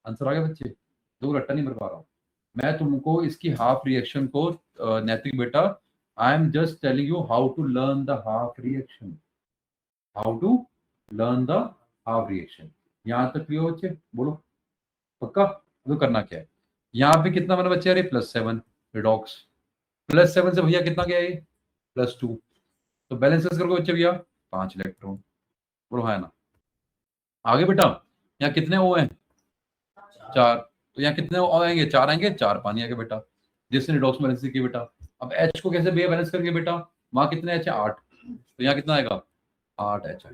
आंसर आ गया बच्चे, 2 रट्टा नहीं भर पा रहा हूँ मैं तुमको इसकी हाफ रिएक्शन को। नैतिक बेटा I am just telling you how to learn the half reaction, how to learn the half reaction. यहां तक क्लियर बच्चे, बोलो पक्का। तो करना क्या है, यहाँ पे कितना बना बच्चे, अरे +7 रिडॉक्स, +7 से भैया कितना गया ये, +2, तो बैलेंस करोगे बच्चे भैया 5 इलेक्ट्रॉन। बोलो है ना। आगे बेटा यहाँ कितने O हैं, 4, तो यहाँ कितने O आएंगे, 4 आएंगे, 4 पानी आएगा बेटा, जिसने रिडॉक्स बैलेंस की बेटा। अब H को कैसे भैया बैलेंस करेंगे बेटा, वहां कितने H है, 8, तो यहाँ कितना आएगा, 8 H।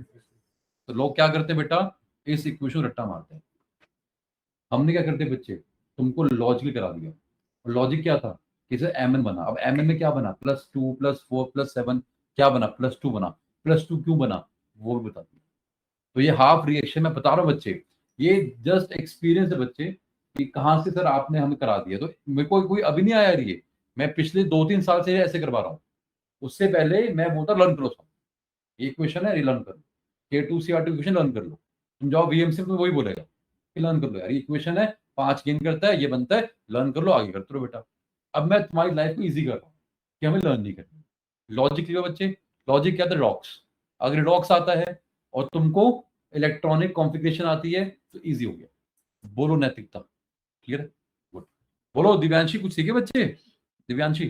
तो लोग क्या करते हैं बेटा, इस इक्वेशन रट्टा मारते हैं। हमने क्या करते बच्चे, तुमको लॉजिक करा दिया। लॉजिक क्या था, किसे Mn बना, अब Mn में क्या बना, +2 +4 +7 क्या बना, +2 बना। +2 क्यों बना वो भी बता दिया। तो ये हाफ रिएक्शन मैं बता रहा हूँ बच्चे, ये जस्ट एक्सपीरियंस है बच्चे कि कहाँ से सर आपने हमें करा दिया। तो मेरे को कोई अभी नहीं आया ये, मैं पिछले 2-3 साल से ऐसे करवा रहा हूँ। उससे पहले मैं बोलता लर्न करो सब, ये क्वेश्चन है रिलर्न करो, K2Cr2 इक्वेशन लर्न कर लो। तुम जाओ VMC में वही बोलेगा कि लर्न कर लो यार, ये इक्वेशन है 5 गेन करता है, ये बनता है, लर्न कर लो, आगे करते रहो बेटा। अब मैं तुम्हारी लाइफ को ईजी कर रहा हूँ कि हमें लर्न नहीं करना। लॉजिक क्लियर बच्चे, लॉजिक क्या था, रिडॉक्स। अगर रिडॉक्स आता है और तुमको इलेक्ट्रॉनिक कॉन्फ़िगरेशन आती है तो इजी हो गया। बोलो नैतिकता, क्लियर है, गुड। बोलो दिव्यांशी, कुछ सीखे बच्चे, दिव्यांशी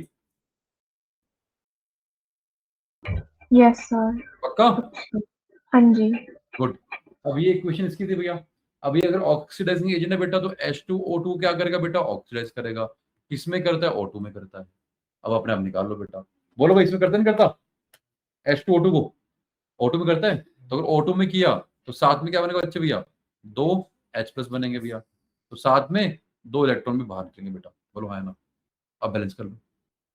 यस सर। पक्का, हाँ जी। गुड। अब ये इक्वेशन इसकी थी भैया। अभी अगर ऑक्सीडाइजिंग एजेंट है बेटा तो H2O2 क्या करेगा बेटा, ऑक्सीडाइज करेगा। किसमें करता है, O2 में करता है। अब अपने आप निकाल लो बेटा, बोलो भाई इसमें करता नहीं करता, H2O2 को O2 में करता है। तो अगर O2 में किया तो साथ में क्या बनेगा बच्चे भैया, 2 H+ बनेंगे भैया, तो साथ में 2 इलेक्ट्रॉन भी बाहर निकलेंगे बेटा। बोलो हाँ है ना। अब बैलेंस कर लो,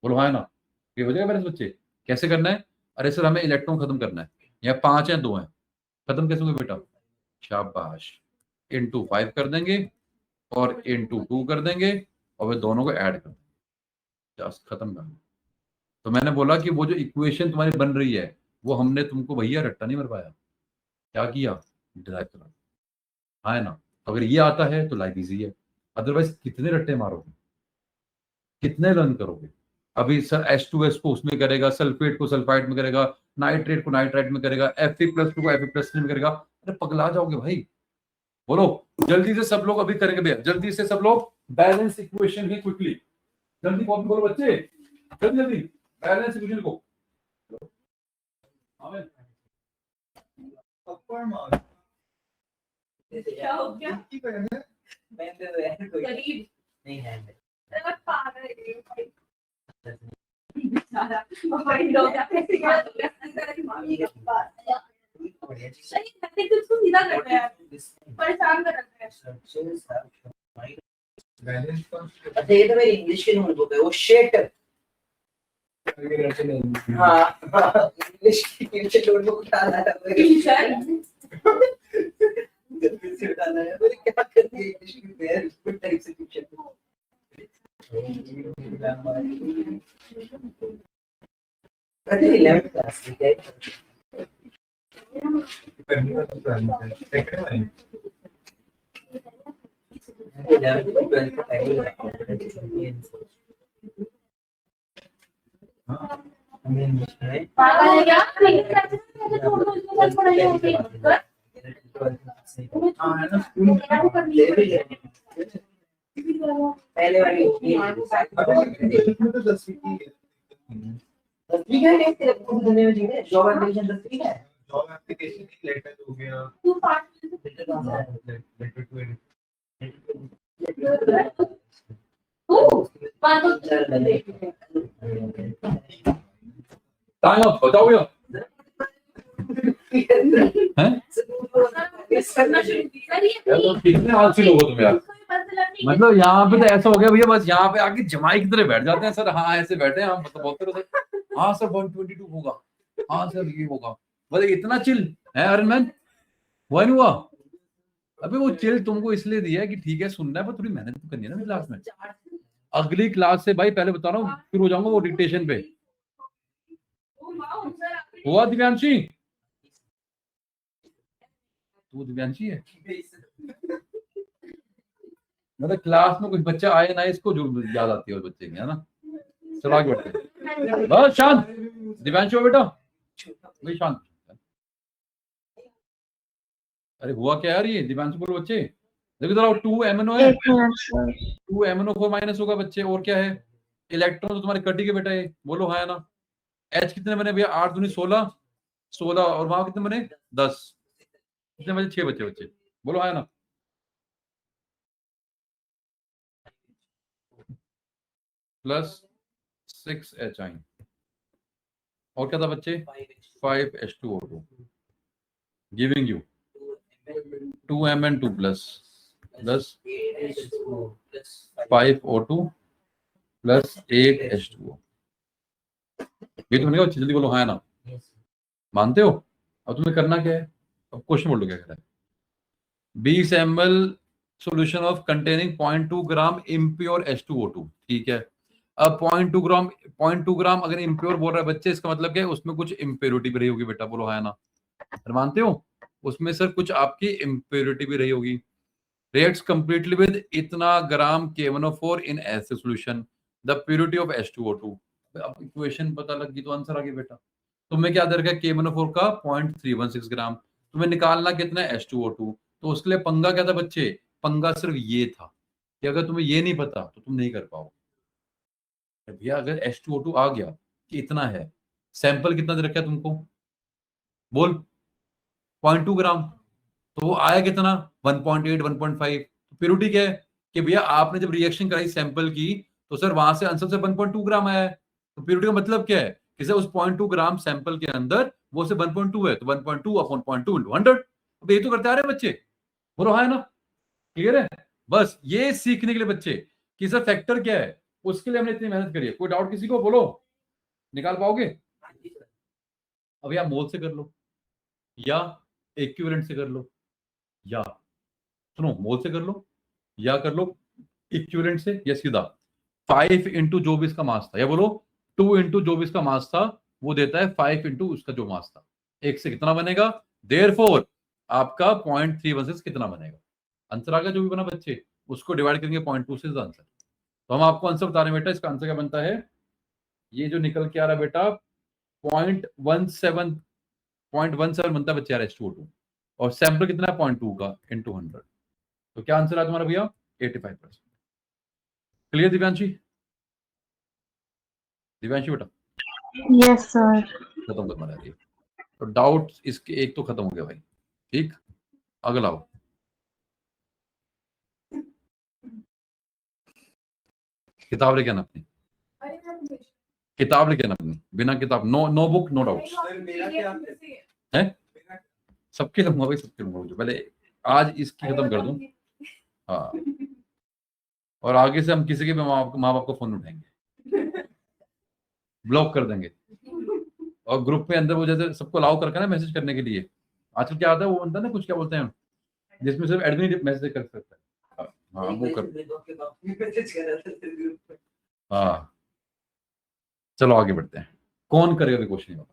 बोलो हाँ है ना। ये हो जाएगा बैलेंस बच्चे। कैसे करना है, अरे सर हमें इलेक्ट्रॉन खत्म करना है, यहाँ 5 है 2 है, खत्म कैसे होंगे बेटा, शाबाश, into 5 कर देंगे और into 2 कर देंगे और वे दोनों को ऐड कर देंगे, जस्ट खत्म कर देंगे। तो मैंने बोला कि वो जो इक्वेशन तुम्हारी बन रही है वो हमने तुमको भैया रट्टा नहीं मरवाया, क्या किया, डिराइव करा। हाँ है ना, तो अगर ये आता है तो लाइफ इजी है, अदरवाइज कितने रट्टे मारोगे, कितने लर्न करोगे। अभी सर H2S को उसमें करेगा, सल्फेट को सल्फाइड में करेगा, नाइट्रेट को नाइट्राइट में करेगा, Fe+ को Fe+ में करेगा, अरे पगला जाओगे भाई। बोलो जल्दी से सब लोग अभी करेंगे भैया, जल्दी से सब लोग बैलेंस इक्वेशन ही क्विकली, जल्दी कॉपी करो बच्चे, जल्दी जल्दी बैलेंस इक्वेशन को। क्या हो गया? मैं तो यार कोई गरीब नहीं है। अरे पागल है ये भाई। बेचारा भाई लोग ऐसे बात हो गया। सही है, कुछ तो सीधा कर रहे हैं, परेशान कर रहे हैं। अच्छा ये तो मेरी इंग्लिश की नोटबुक है, वो शिट। हाँ इंग्लिश की नोटबुक उठा रहा था गलती से उठाना है, मैंने क्या कर दिया इंग्लिश की वेरी गुड टाइप से ट्यूशन। अरे 11th क्लास की है। पागल है क्या? छोड़ दो, इसको कल पढ़ाई होगी। पहले वाली जॉब एप्लीकेशन 10 है। जॉब एप्लीकेशन की लेटर हो गया, तू पार्ट लेटर टू एडिट। तू बात तो टाइम अप, बताओ भैया हैं? तो कितने आलसी लोग हो तुम यार, मतलब यहाँ पे तो ऐसा हो गया भैया, बस यहाँ पे आके जमाई की तरह बैठ जाते हैं सर। हाँ ऐसे बैठे हैं हम, मतलब बोलते रहो सर, हाँ सर 122 होगा, हाँ सर ये होगा, मतलब इतना चिल है। अरे मैन हुआ नहीं हुआ, अबे वो चिल तुमको इसलिए दिया है कि ठीक है सुनना है, पर थोड़ी मेहनत तो करनी है ना क्लास में। अगली क्लास से भाई पहले बता रहा हूँ फिर हो जाऊंगा वो डिक्टेशन पे। हुआ दिव्यांशी, तू दिव्यांशी है, मतलब क्लास में कुछ बच्चा आए ना इसको जो याद आती है उस बच्चे की, है ना। चलो आगे बढ़ते हैं, बस शांत दिव्यांशु बेटा, भाई शांत। अरे हुआ क्या यार, ये दिव्यांशु बोलो बच्चे, देखो जरा 2 MnO है, 2 MnO4 माइनस होगा बच्चे, और क्या है, इलेक्ट्रॉन तो तुम्हारे कटी के बेटा है, बोलो हाँ है ना। H कितने बने भैया, 8 दूनी 16, 16 और वहां कितने बने 10, कितने बचे 6 बच्चे बच्चे, बोलो हाँ है ना। प्लस 6H और क्या था बच्चे 5H2O2 giving you 2Mn2 plus 5O2 plus 8H2O। ये तो मैंने कहा जल्दी बोलो हाँ है ना, मानते हो। अब तुम्हें करना क्या है, अब क्वेश्चन बोलो क्या कह रहा है। 20 ml solution of containing 0.2 gram impure H2O2, ठीक है। अब 0.2 ग्राम अगर इम्प्योर बोल रहा है बच्चे, इसका मतलब क्या है, उसमें कुछ इम्प्योरिटी भी रही होगी बेटा, बोलो हाँ है ना। मानते हो उसमें सर कुछ आपकी इम्प्योरिटी भी रही होगी। रिएक्ट्स कंप्लीटली विद इतना ग्राम K1O4 इन ऐसे solution, the purity of H2O2। अब इक्वेशन पता लग गई तो आंसर आ गया बेटा। तुम्हें क्या दे रखा है K1O4 का 0.316 ग्राम, तुम्हें निकालना कितना है H2O2। तो उसके लिए पंगा क्या था बच्चे, पंगा सिर्फ ये था कि अगर तुम्हें ये नहीं पता तो तुम नहीं कर पाओगे। भैया अगर H2O2 आ गया कि इतना है, सैंपल कितना दे रखा है तुमको, बोल 0.2 ग्राम, तो वो आया कितना 1.8 1.5। तो प्योरिटी क्या है कि भैया आपने जब रिएक्शन कराई सैंपल की तो सर वहां से आंसर से 1.2 ग्राम आया है। तो प्योरिटी का मतलब क्या है कि सर उस 0.2 ग्राम सैंपल के अंदर वो से 1.2 है, तो 1.2 अपॉन 0.2 into 100। अब ये तो करते आ रहे हैं बच्चे, बोलो हाँ है ना, क्लियर है। बस ये सीखने के लिए बच्चे कि सर फैक्टर क्या है, उसके लिए हमने इतनी मेहनत करी है। कोई डाउट किसी को, बोलो निकाल पाओगे। अब या मोल से कर लो या इक्विवेलेंट से कर लो, या सुनो मोल से कर लो या कर लो इक्विवेलेंट से, या सीधा 5 into जो भी इसका मास था, या बोलो 2 इंटू जो भी इसका मास था वो देता है 5 इंटू उसका जो मास था। एक से कितना बनेगा, देयरफॉर आपका 0.316 कितना बनेगा। आंसर आ गया जो भी बना बच्चे, उसको डिवाइड करेंगे 0.2 से आंसर। तो हम आपको आंसर बता रहे हैं बेटा, इसका आंसर क्या बनता है, ये जो निकल के आ रहा है बेटा 0.17 बनता है बच्चे यार H2O2, और सैंपल कितना है 0.2 का इंटू 100। तो क्या आंसर है तुम्हारा भैया 85%। क्लियर दिव्यांशी? दिव्यांशी बेटा यस सर। खत्म करना रह रही है तो डाउट इसके एक तो खत्म हो गया भाई। ठीक, अगला आओ। किताब लेके आना अपनी, किताब लेके आना अपनी, बिना किताब no book no doubt sir मेरा क्या है। सबके लूंगा भाई, सबके लूंगा मुझे, पहले आज इसकी खत्म कर दूं। हाँ, और आगे से हम किसी के भी माँ बाप को फोन उठाएंगे, ब्लॉक कर देंगे, और ग्रुप में अंदर वो जैसे सबको अलाउ करके ना मैसेज करने के लिए, आजकल क्या आता है वो बनता है ना कुछ, क्या बोलते हैं जिसमें सिर्फ एडमिन मैसेज कर सकता है। हाँ वो कर, हाँ चलो आगे बढ़ते हैं। कौन करेगा अभी क्वेश्चन?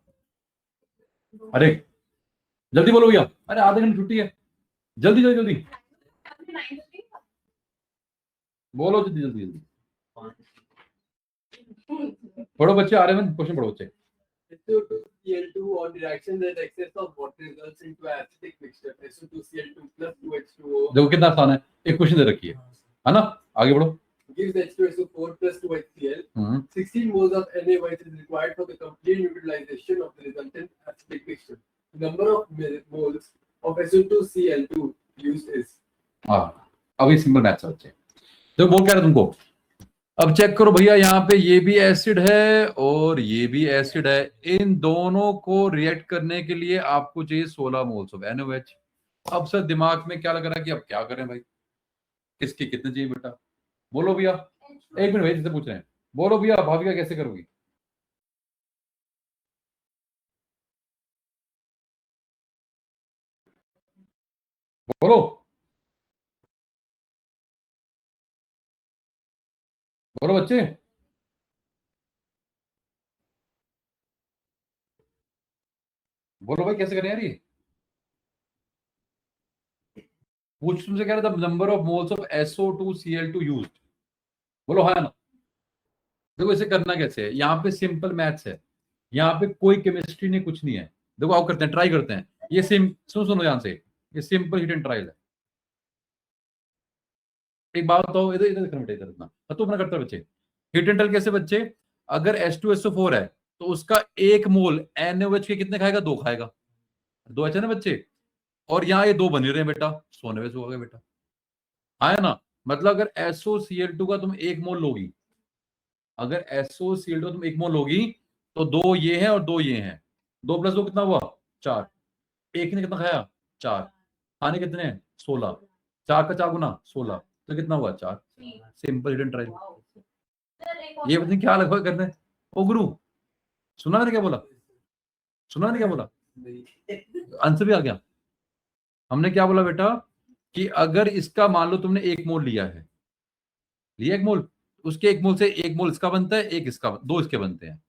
अरे जल्दी बोलो भैया, अरे आधे घंटे छुट्टी है, जल्दी जल्दी जल्दी बोलो, जल्दी जल्दी जल्दी पढ़ो बच्चे, आ रहे हैं क्वेश्चन पढ़ो बच्चे। SO2Cl2 on reaction that excess of water results into acidic mixture SO2Cl2 plus 2H2O देखो कितना आसान है, एक क्वेश्चन दे रखी है ना, आगे बढ़ो। gives H2SO4 plus 2HCl. 16 moles of NaOH is required for the complete neutralization of the resultant acidic mixture. The number of moles of SO2Cl2 used is. हाँ अभी सिंपल मैथ्स है बच्चे, तो बोल क्या रहे तुमको, अब चेक करो भैया, यहाँ पे ये भी एसिड है और ये भी एसिड है, इन दोनों को रिएक्ट करने के लिए आपको चाहिए 16 मोल्स ऑफ NaOH। अब सर दिमाग में क्या लग रहा है कि अब क्या करें भाई, किसके कितने चाहिए बेटा, बोलो भैया। एक मिनट भाई, जिससे पूछ रहे हैं, बोलो भैया भाविका कैसे करोगी? बोलो बोलो बच्चे, बोलो भाई कैसे करें यार, ये पूछ तुमसे कह रहा था number of moles of SO2Cl2 used, बोलो हाँ ना। देखो इसे करना कैसे है, यहाँ पे सिंपल मैथ्स है, यहाँ पे कोई केमिस्ट्री नहीं, कुछ नहीं है। देखो आप करते हैं, ट्राई करते हैं, ये सुनो ध्यान से, ये सिंपल हिट एंड ट्रायल है। एक बात बताओ, इधर इधर देखना बेटा, इधर इतना तो अपना करता है बच्चे। हिट एंड ट्रायल कैसे बच्चे, अगर H2SO4 है तो उसका एक मोल NaOH के कितने खाएगा, 2 खाएगा, 2 है ना बच्चे, और यहाँ ये 2 बन ही रहे हैं बेटा, सोने में हो गए बेटा, है ना। मतलब अगर SOCl2 का तुम एक मोल लोगी, अगर SOCl2 तुम एक मोल लोगी तो 2 ये हैं और 2 ये हैं, 2 + 2 कितना हुआ 4, एक ने कितना खाया 4, खाने कितने हैं 16, 4 का 4 गुना 16, तो कितना हुआ 4। Simple hidden trial. ये पता नहीं क्या लगभग करना है। ओ गुरु सुना मैंने क्या बोला, सुना मैंने क्या बोला, आंसर भी आ गया। हमने क्या बोला बेटा कि अगर इसका मान लो तुमने एक मोल लिया है, लिया एक मोल, उसके एक मोल से एक मोल इसका बनता है, एक इसका, 2 इसके बनते हैं।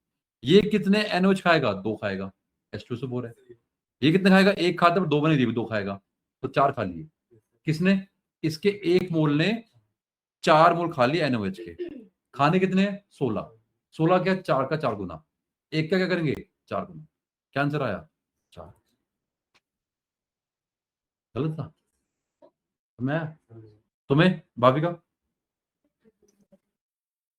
ये कितने NaOH खाएगा, 2 खाएगा, H2SO4 है। ये कितने खाएगा, 1 खाता है, 2 बने दिए, 2 खाएगा, तो 4 खा लिए। किसने, इसके एक मोल ने 4 मोल खा लिए NaOH के, खाने कितने 16, 16 क्या 4 का 4 गुना, एक का क्या करेंगे 4 गुना, क्या आंसर आया 4। गलत था मैं, तुम्हें भाभी का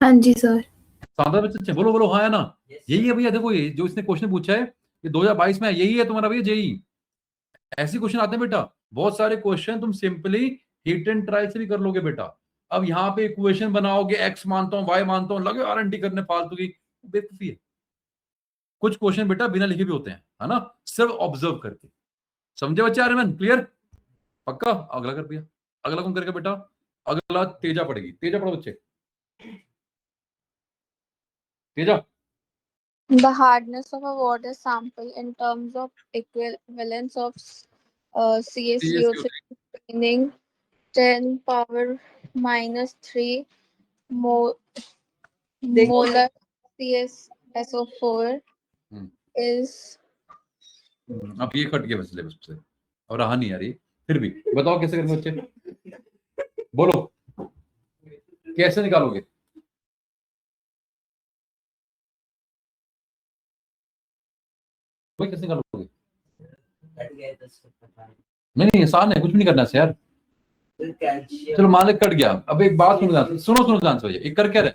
हाँ जी सर। सादा बच्चे बोलो बोलो हाँ है ना, यही है भैया। देखो ये जो इसने क्वेश्चन पूछा है ये 2022 में यही है तुम्हारा भैया जेई। ऐसे क्वेश्चन आते हैं बेटा, बहुत सारे क्वेश्चन तुम सिंपली हिट एंड ट्रायल से भी कर लोगे बेटा। अब यहाँ पे इक्वेशन बनाओगे, एक्स मानता हूँ वाई मानता हूँ, लगे R&D करने फालतू की, बेवकूफी है। कुछ क्वेश्चन बेटा बिना लिखे भी होते हैं, है ना, सिर्फ ऑब्जर्व करके। समझे बच्चे आर्यमन, क्लियर पक्का? अगला कर भैया, अगला कौन करेगा बेटा, अगला तेजा पड़ेगी, तेजा पढ़ो बच्चे, Teja. The hardness of a water sample in terms of equivalence of CaCO6 meaning 10 power minus 3 molar SO4 hmm. is अब ये कट गया सिलेबस से और रहा नहीं यार ये, फिर भी बताओ कैसे करेंगे बच्चे, बोलो कैसे निकालोगे? भाई कैसे निकालोगे? कट गया 10 पता नहीं आसान है, कुछ भी नहीं करना है यार। नहीं कैल्शियम चलो मान लो कट गया। अब एक बात सुनो ध्यान से भैया, एक कर क्या रहे,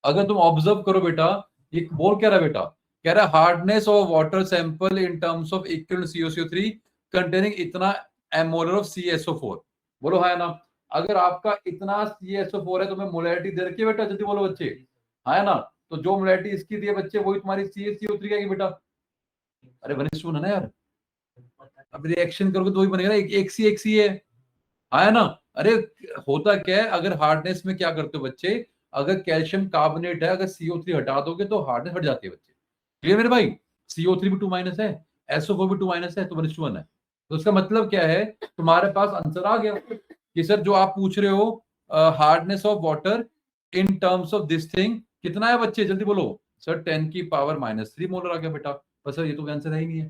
अगर तुम ऑब्जर्व करो बेटा, ये बोल क्या रहा है बेटा, कह रहा है hardness of water sample in terms of equivalent CuCO3 containing इतना मोलर ऑफ CaSO4। बोलो हाँ है ना? अगर आपका इतना CaSO4 है तो मैं मोलैरिटी दे रखी है बेटा, जल्दी बोलो बच्चे, हाँ है ना? तो जो मोलैरिटी इसकी दी है बच्चे वही तुम्हारी CaCO3 आएगी बेटा। अरे 1:1 है ना यार, अब रिएक्शन करोगे तो वही बनेगा ना, एक सी है, हाँ ना? अरे होता क्या है, अगर हार्डनेस में क्या करते हो बच्चे, अगर कैल्शियम कार्बोनेट है, अगर CO3 हटा दोगे तो हार्डनेस हट जाती है बच्चे। क्लियर मेरे भाई? CO3 भी 2- है, SO4 भी 2- है, तो 1:1 है। तो उसका मतलब क्या है, तुम्हारे पास आंसर आ गया कि सर जो आप पूछ रहे हो hardness of water in terms of this thing कितना है बच्चे, जल्दी बोलो सर 10⁻³ मोलर आ गया बेटा। बस सर ये तो आंसर है ही नहीं है।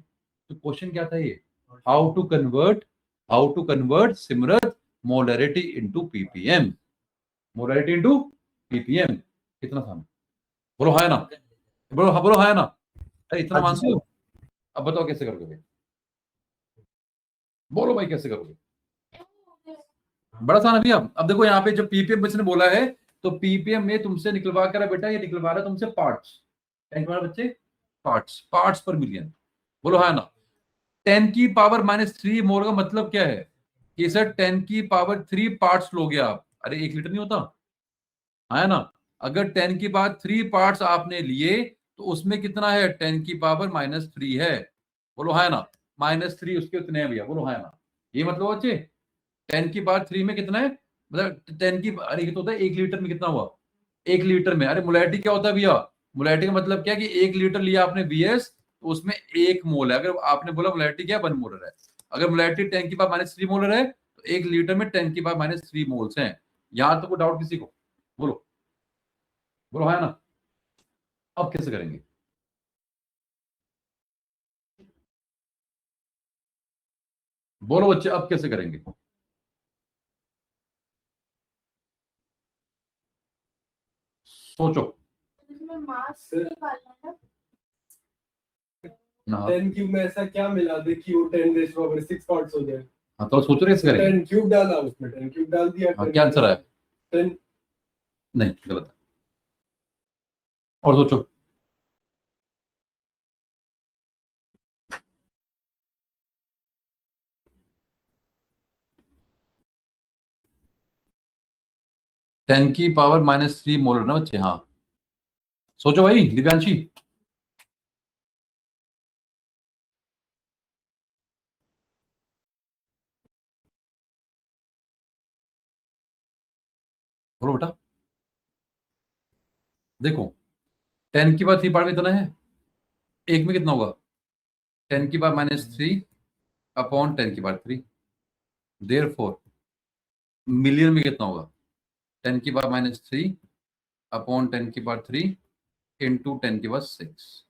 तो क्वेश्चन क्या था ये, how to convert Simrat molarity into ppm, molarity into ppm कितना था? बोलो हाँ है ना, बोलो हाँ है ना? अरे इतना मानते हो? अब बताओ कैसे करोगे भाई, बोलो भाई कैसे करोगे? बड़ा आसान है भैया। अब देखो यहाँ पे जब ppm बच्चे ने बोला है तो ppm में तुमसे निकलवा कर बेटा, ये निकलवा रहा है तुमसे पार्ट्स, बच्चे पार्ट्स पर मिलियन। बोलो हाँ है ना? 10⁻³ मोल का मतलब क्या है कि सर 10⁻³ पार्ट्स लोगे आप, अरे 1 लीटर नहीं होता, है ना? अगर 10⁻³ पार्ट्स आपने लिए तो उसमें कितना है, 10⁻³ है। बोलो है ना? -3 उसके उतने हैं भैया, बोलो है ना? ये मतलब बच्चे 10⁻³ में कितना है, मतलब 10 की, अरे ये तो होता है 1 लीटर में कितना हुआ, 1 लीटर में। अरे मोलैरिटी क्या होता है भैया, मोलैरिटी का मतलब क्या है कि 1 लीटर लिया आपने VS तो उसमें 1 मोल है। अगर आपने बोला मोलैरिटी क्या 1 मोलर है, अगर मोलैरिटी 10⁻³ मोलर है तो 1 लीटर में 10⁻³ मोल्स हैं। यहां तो कोई डाउट किसी को? बोलो बोलो है ना? अब कैसे करेंगे? बोलो बच्चे अब कैसे करेंगे? सोचो मास निकालना है ना। 10³ में ऐसा क्या मिला दे कि वो 10⁻6 पार्ट्स हो जाए? हाँ तो सोचो कैसे करेंगे? 10³ डाला उसमें, 10³ डाल दिया। हाँ, क्या आंसर आया? 10 नहीं गलत है, और सोचो। (10⁻³ मोलर ना बच्चे? हाँ सोचो भाई, दिव्यांशी बोलो बेटा। देखो 10⁻³ पार्ट में इतना है, एक में कितना होगा 10⁻³ अपॉन 10⁻³। देयरफॉर मिलियन में कितना होगा 10⁻³ अपॉन 10⁻³ इंटू 10⁻6।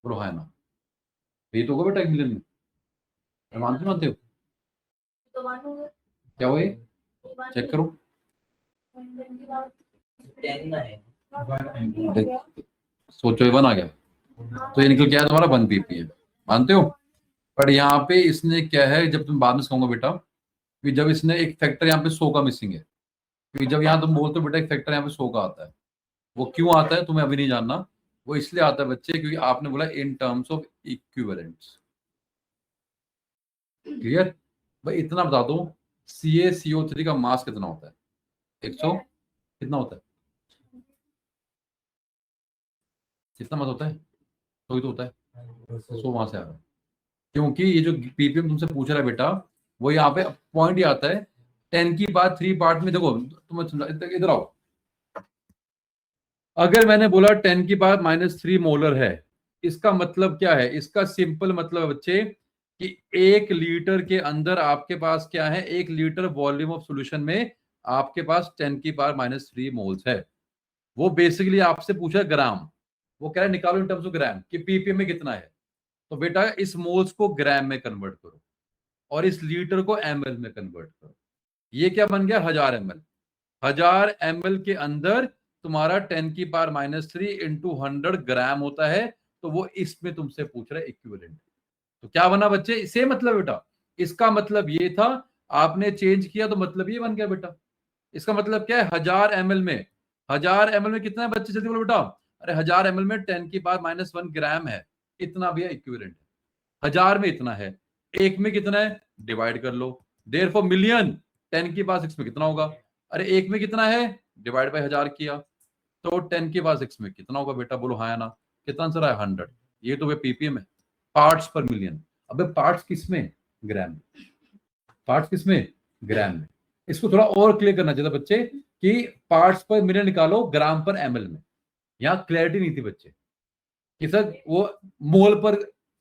बोलो हाँ ना? ये तो होगा बेटा 1 मिलियन में, मानते हो? तो मानूंगा क्या हुआ ये, चेक करो। 10 है सोचो 1 आ गया तो ये निकल क्या है तुम्हारा 1 ppm, मानते हो? पर यहाँ पे इसने क्या है, जब तुम बाद में कहूंगा बेटा कि जब इसने एक फैक्टर यहाँ पे 100 का मिसिंग है, क्योंकि जब यहाँ तुम बोलते हो बेटा एक फैक्टर यहाँ पे 100 का आता है, वो क्यों आता है तुम्हें अभी नहीं जानना, वो इसलिए आता है बच्चे क्योंकि आपने बोला in terms of equivalents. Clear भाई? इतना बता दो CaCO3 का मास कितना होता है, 100 कितना होता है, कितना मास होता है? तो ही तो होता है 100 वहां से आ रहा है, क्योंकि ये जो ppm तुमसे पूछ रहा है बेटा वो यहाँ पे पॉइंट ही आता है 10⁻³ पार्ट में। देखो तुम इधर आओ, अगर मैंने बोला 10⁻³ मोलर है, इसका मतलब क्या है, इसका सिंपल मतलब बच्चे कि 1 लीटर के अंदर आपके पास क्या है, 1 लीटर वॉल्यूम ऑफ सॉल्यूशन में आपके पास 10⁻³ मोल्स है। वो बेसिकली आपसे पूछा ग्राम, वो कह रहा है निकालो इन टर्म्स ऑफ ग्राम कि पीपीएम में कितना है। तो बेटा इस मोल्स को ग्राम में कन्वर्ट करो और इस लीटर को ml में कन्वर्ट करो। ये क्या बन गया 1000 ml। 1000 ml के अंदर तुम्हारा 10⁻³ इंटू 100 ग्राम होता है। तो वो इसमें तुमसे पूछ रहा है इक्विवेलेंट। तो क्या बना बच्चे, इसे मतलब बेटा इसका मतलब ये था, आपने चेंज किया तो मतलब ये बन गया बेटा। इसका मतलब क्या है 1000 ml में, 1000 ml में कितना है बच्चे जल्दी बोलो बेटा। अरे 1000 ml में 10⁻⁻1 ग्राम है, इतना भी इक्विवेलेंट है। 1000 में इतना है, एक में कितना है डिवाइड कर लो। देयरफॉर मिलियन 10⁻6 में कितना होगा। अरे एक में कितना है डिवाइड बाय 1000 किया तो 10⁻6 में कितना होगा बेटा, बोलो हाँ या ना। कितना आंसर है 100। ये तो वे पीपीएम है, पार्ट्स पर मिलियन। अबे पार्ट्स किसमें, ग्राम। पार्ट्स किसमें, ग्राम में। इसको थोड़ा और क्लियर करना चाहिए बच्चे कि पार्ट्स पर मिलियन निकालो, ग्राम पर ml में। यहाँ क्लैरिटी नहीं थी बच्चे कि सर वो मोल पर,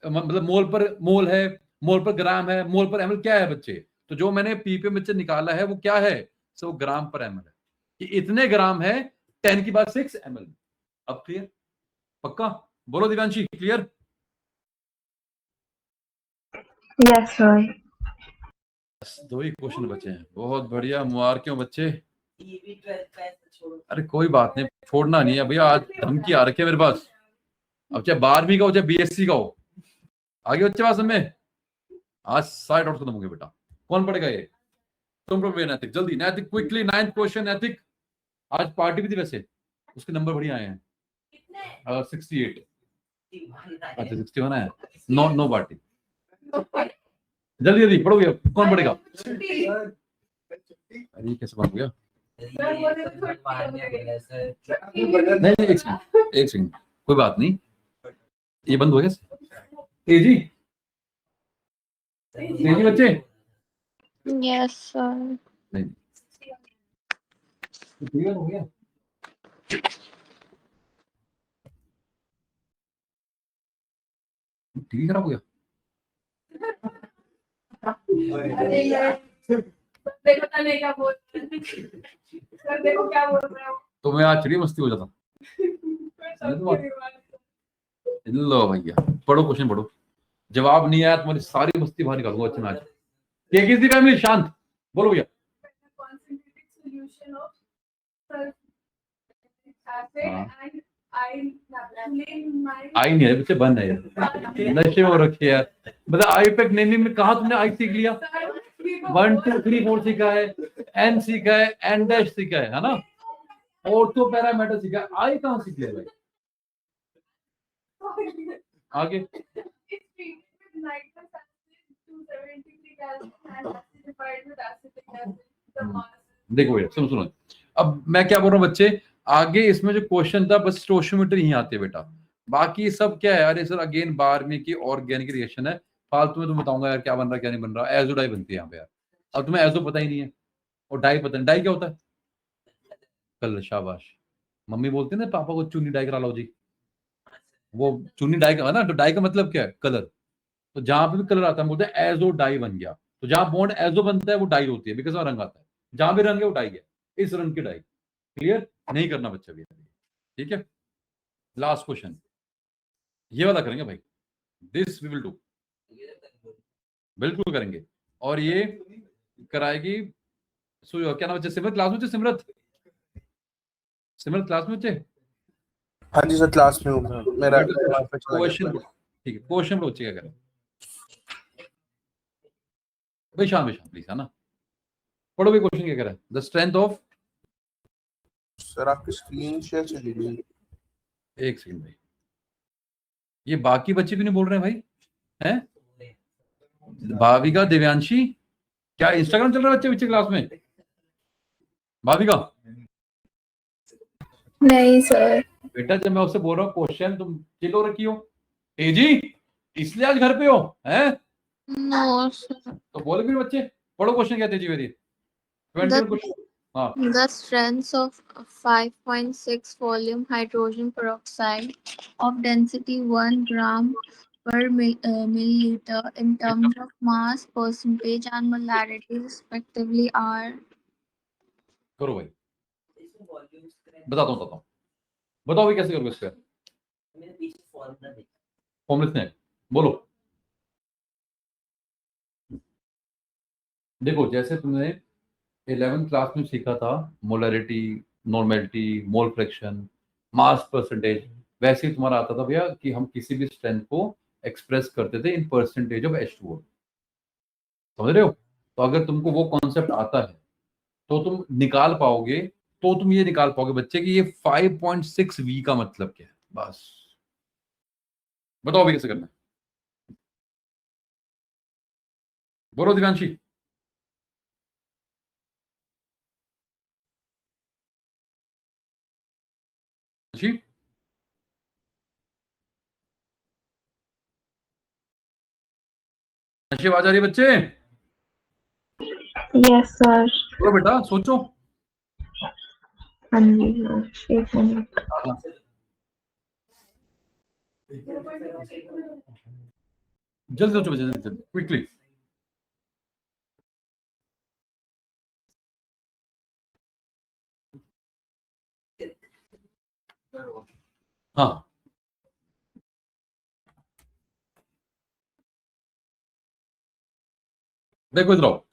मतलब मोल पर मोल है, मोल पर ग्राम है, मोल पर ml क्या है बच्चे। तो जो मैंने पीपीएम बच्चे निकाला है वो क्या है, सो वो ग्राम पर ml है कि इतने ग्राम है 10⁻6 ml। अब क्लियर, पक्का बोलो दिव्यांशी, क्लियर। Yes, sir. दो ही क्वेश्चन बचे हैं, बहुत बढ़िया, मुबारक बच्चे। ये भी 12th का है, छोड़ो। अरे कोई बात नहीं, छोड़ना नहीं है भैया, आज धमकी आ रखी है मेरे पास। अब चाहे 12वीं का हो चाहे बीएससी का हो, आगे बच्चे बात में आज सारे डाउट खत्म होंगे बेटा। कौन पढ़ेगा ये, तुम पढ़ोगे नैतिक, जल्दी नैतिक क्विकली। 9th क्वेश्चन नैतिक। आज पार्टी भी थी वैसे, उसके नंबर बढ़िया आए हैं। 68। अच्छा 61 है, नो पार्टी। जल्दी जल्दी पढ़ोगे, कौन पढ़ेगा। अरे कैसे बन गया, नहीं एक सेकंड कोई बात नहीं, ये बंद हो गया। तेजी तेजी बच्चे, Yes, sir. नहीं क्लियर हो गया। टीवी खराब हो गया। देखो तने क्या बोल रहे हैं। सर देखो क्या बोल रहे हो। तो मैं आज चिड़ी मस्ती हो जाता। लो भैया पढ़ो, क्वेश्चन पढ़ो, जवाब नहीं आया तुम्हारी सारी मस्ती बाहर निकालूंगा। अच्छा आज ये किसकी फैमिली, शांत बोलो भैया। Concentrated solution of sulfuric acid and आई नहीं है बच्चे, बंद है यार, नशे हो रखे यार। मतलब आई पे नेमिंग में कहा तुमने आई सीख लिया, 1 2 3 4 सीखा है, एन सीखा है, एन डैश सीखा है ना, ऑर्थो पैरामीटर सीखा है, आई कहाँ सीख लिया भाई। आगे देखो भैया सुनो सुनो, अब मैं क्या बोल रहा हूँ बच्चे, आगे इसमें जो क्वेश्चन था बस स्टोशियोमेट्री ही आते बेटा, बाकी सब क्या है। अरे सर अगेन 12वीं की ऑर्गेनिक रिएक्शन है, फालतू में तुम बताऊंगा यार क्या बन रहा है क्या नहीं बन रहा। एजो डाई बनती है यहाँ पे यार, अब तुम्हें एजो पता ही नहीं है और डाई पता नहीं। डाई क्या होता है, कलर, शाबाश। मम्मी बोलती है ना पापा को चुन्नी डाई करा लो जी, वो चुन्नी डाई का है ना, तो डाई का मतलब क्या है, कलर। तो जहां पे भी कलर आता है बोलते हैं एजो डाई बन गया। तो जहां बॉन्ड एजो बनता है वो डाई होती है, बिकॉज रंग आता है, जहां भी रंग है वो डाई है, इस रंग की डाई। क्लियर नहीं करना बच्चा भी, ठीक है। लास्ट क्वेश्चन ये वाला करेंगे भाई, दिस वी विल डू, बिल्कुल करेंगे। और ये कराएगी क्या नाम बच्चे, सिमरत क्लास में बच्चे, सिमरत सिमरत क्लास में बच्चे। हाँ जी सर क्लास में हूँ मेरा क्वेश्चन, ठीक है क्वेश्चन बच्चे क्या करें भाई, शाम प्लीज है ना, पढ़ो भाई क्वेश्चन क्या करें। द स्ट्रेंथ ऑफ, सर आपकी स्क्रीन शेयर चली गई। एक सेकंड भाई, ये बाकी बच्चे भी नहीं बोल रहे हैं भाई, हैं भाविका, दिव्यांशी, क्या इंस्टाग्राम चल रहा है बच्चे बच्चे क्लास में। भाविका नहीं सर। बेटा जब मैं उससे बोल रहा हूँ क्वेश्चन तुम चिलो रखी हो, तेजी इसलिए आज घर पे हो हैं। No, sir. तो बोले फिर बच्चे, पढ़ो क्वेश्चन क्या तेजी मेरी 21 क्वेश्चन। हाँ The strengths of 5.6 volume hydrogen peroxide of density 1 gram per milliliter in terms of mass, percentage, and molarity respectively are. करो भाई, बताता हूँ बताओ भाई कैसे करोगे इसका। फॉर्मूले हैं, बोलो। देखो जैसे तुमने 11th क्लास में सीखा था molarity, normality, mole fraction, mass percentage, वैसे ही तुम्हारा आता था भैया कि हम किसी भी स्ट्रेंथ को एक्सप्रेस करते थे इन परसेंटेज ऑफ H2O। समझ रहे हो? तो अगर तुमको वो कॉन्सेप्ट आता है तो तुम निकाल पाओगे, तो तुम ये निकाल पाओगे बच्चे कि ये 5.6 V का मतलब क्या है। बस बताओ भी कैसे करना है, बोलो दिव्यांशी। जी आवाज आ रही है बच्चे? Yes sir. बोलो बेटा, सोचो। हाँ जी हाँ, एक मिनट। जल्दी सोचो बच्चे, जल्दी जल्दी, क्विकली। हाँ देखो इधर आओ।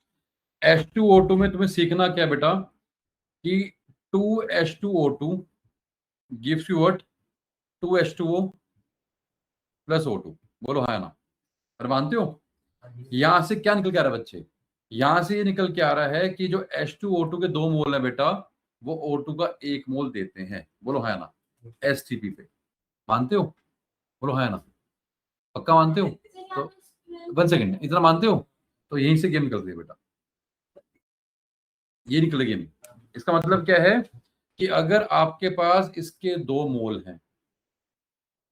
H2O2 में तुम्हें सीखना क्या है बेटा कि 2H2O2 gives you what, 2H2O plus O2। बोलो हाँ या ना? अरे मानते हो? यहां से क्या निकल के आ रहा है बच्चे? यहां से ये निकल के आ रहा है कि जो H2O2 के 2 मोल है बेटा, वो O2 का 1 मोल देते हैं। बोलो हाँ या ना? STP पे मानते हो? बोलो हाँ या ना? पक्का मानते हो? तो 1 सेकेंड, इतना मानते हो? तो यहीं से गेम निकल रही है बेटा, ये निकले गेम। इसका मतलब क्या है कि अगर आपके पास इसके 2 मोल हैं,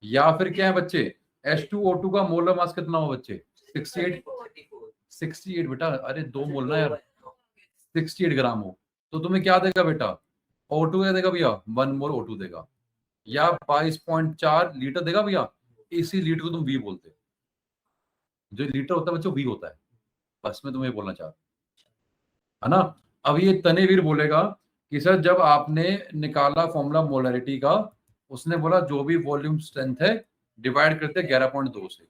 या फिर क्या है बच्चे, H2O2 का मोलर मास कितना हो बच्चे? 68 बेटा। अरे 2 मोल ना यार, 68 ग्राम हो, तो तुम्हें क्या देगा बेटा? O2 क्या देगा भैया? 1 मोल O2 देगा, या 22.4 लीटर देगा भैया। इसी लीटर को तुम V बोलते हो। जो लीटर होता है बच्चों, V होता है। बस मैं तुम्हें बोलना चाह रहा हूं, है ना? अब ये तनेवीर बोलेगा कि सर जब आपने निकाला फॉर्मूला मोलरिटी का, उसने बोला जो भी वॉल्यूम स्ट्रेंथ है डिवाइड करते 11.2 से।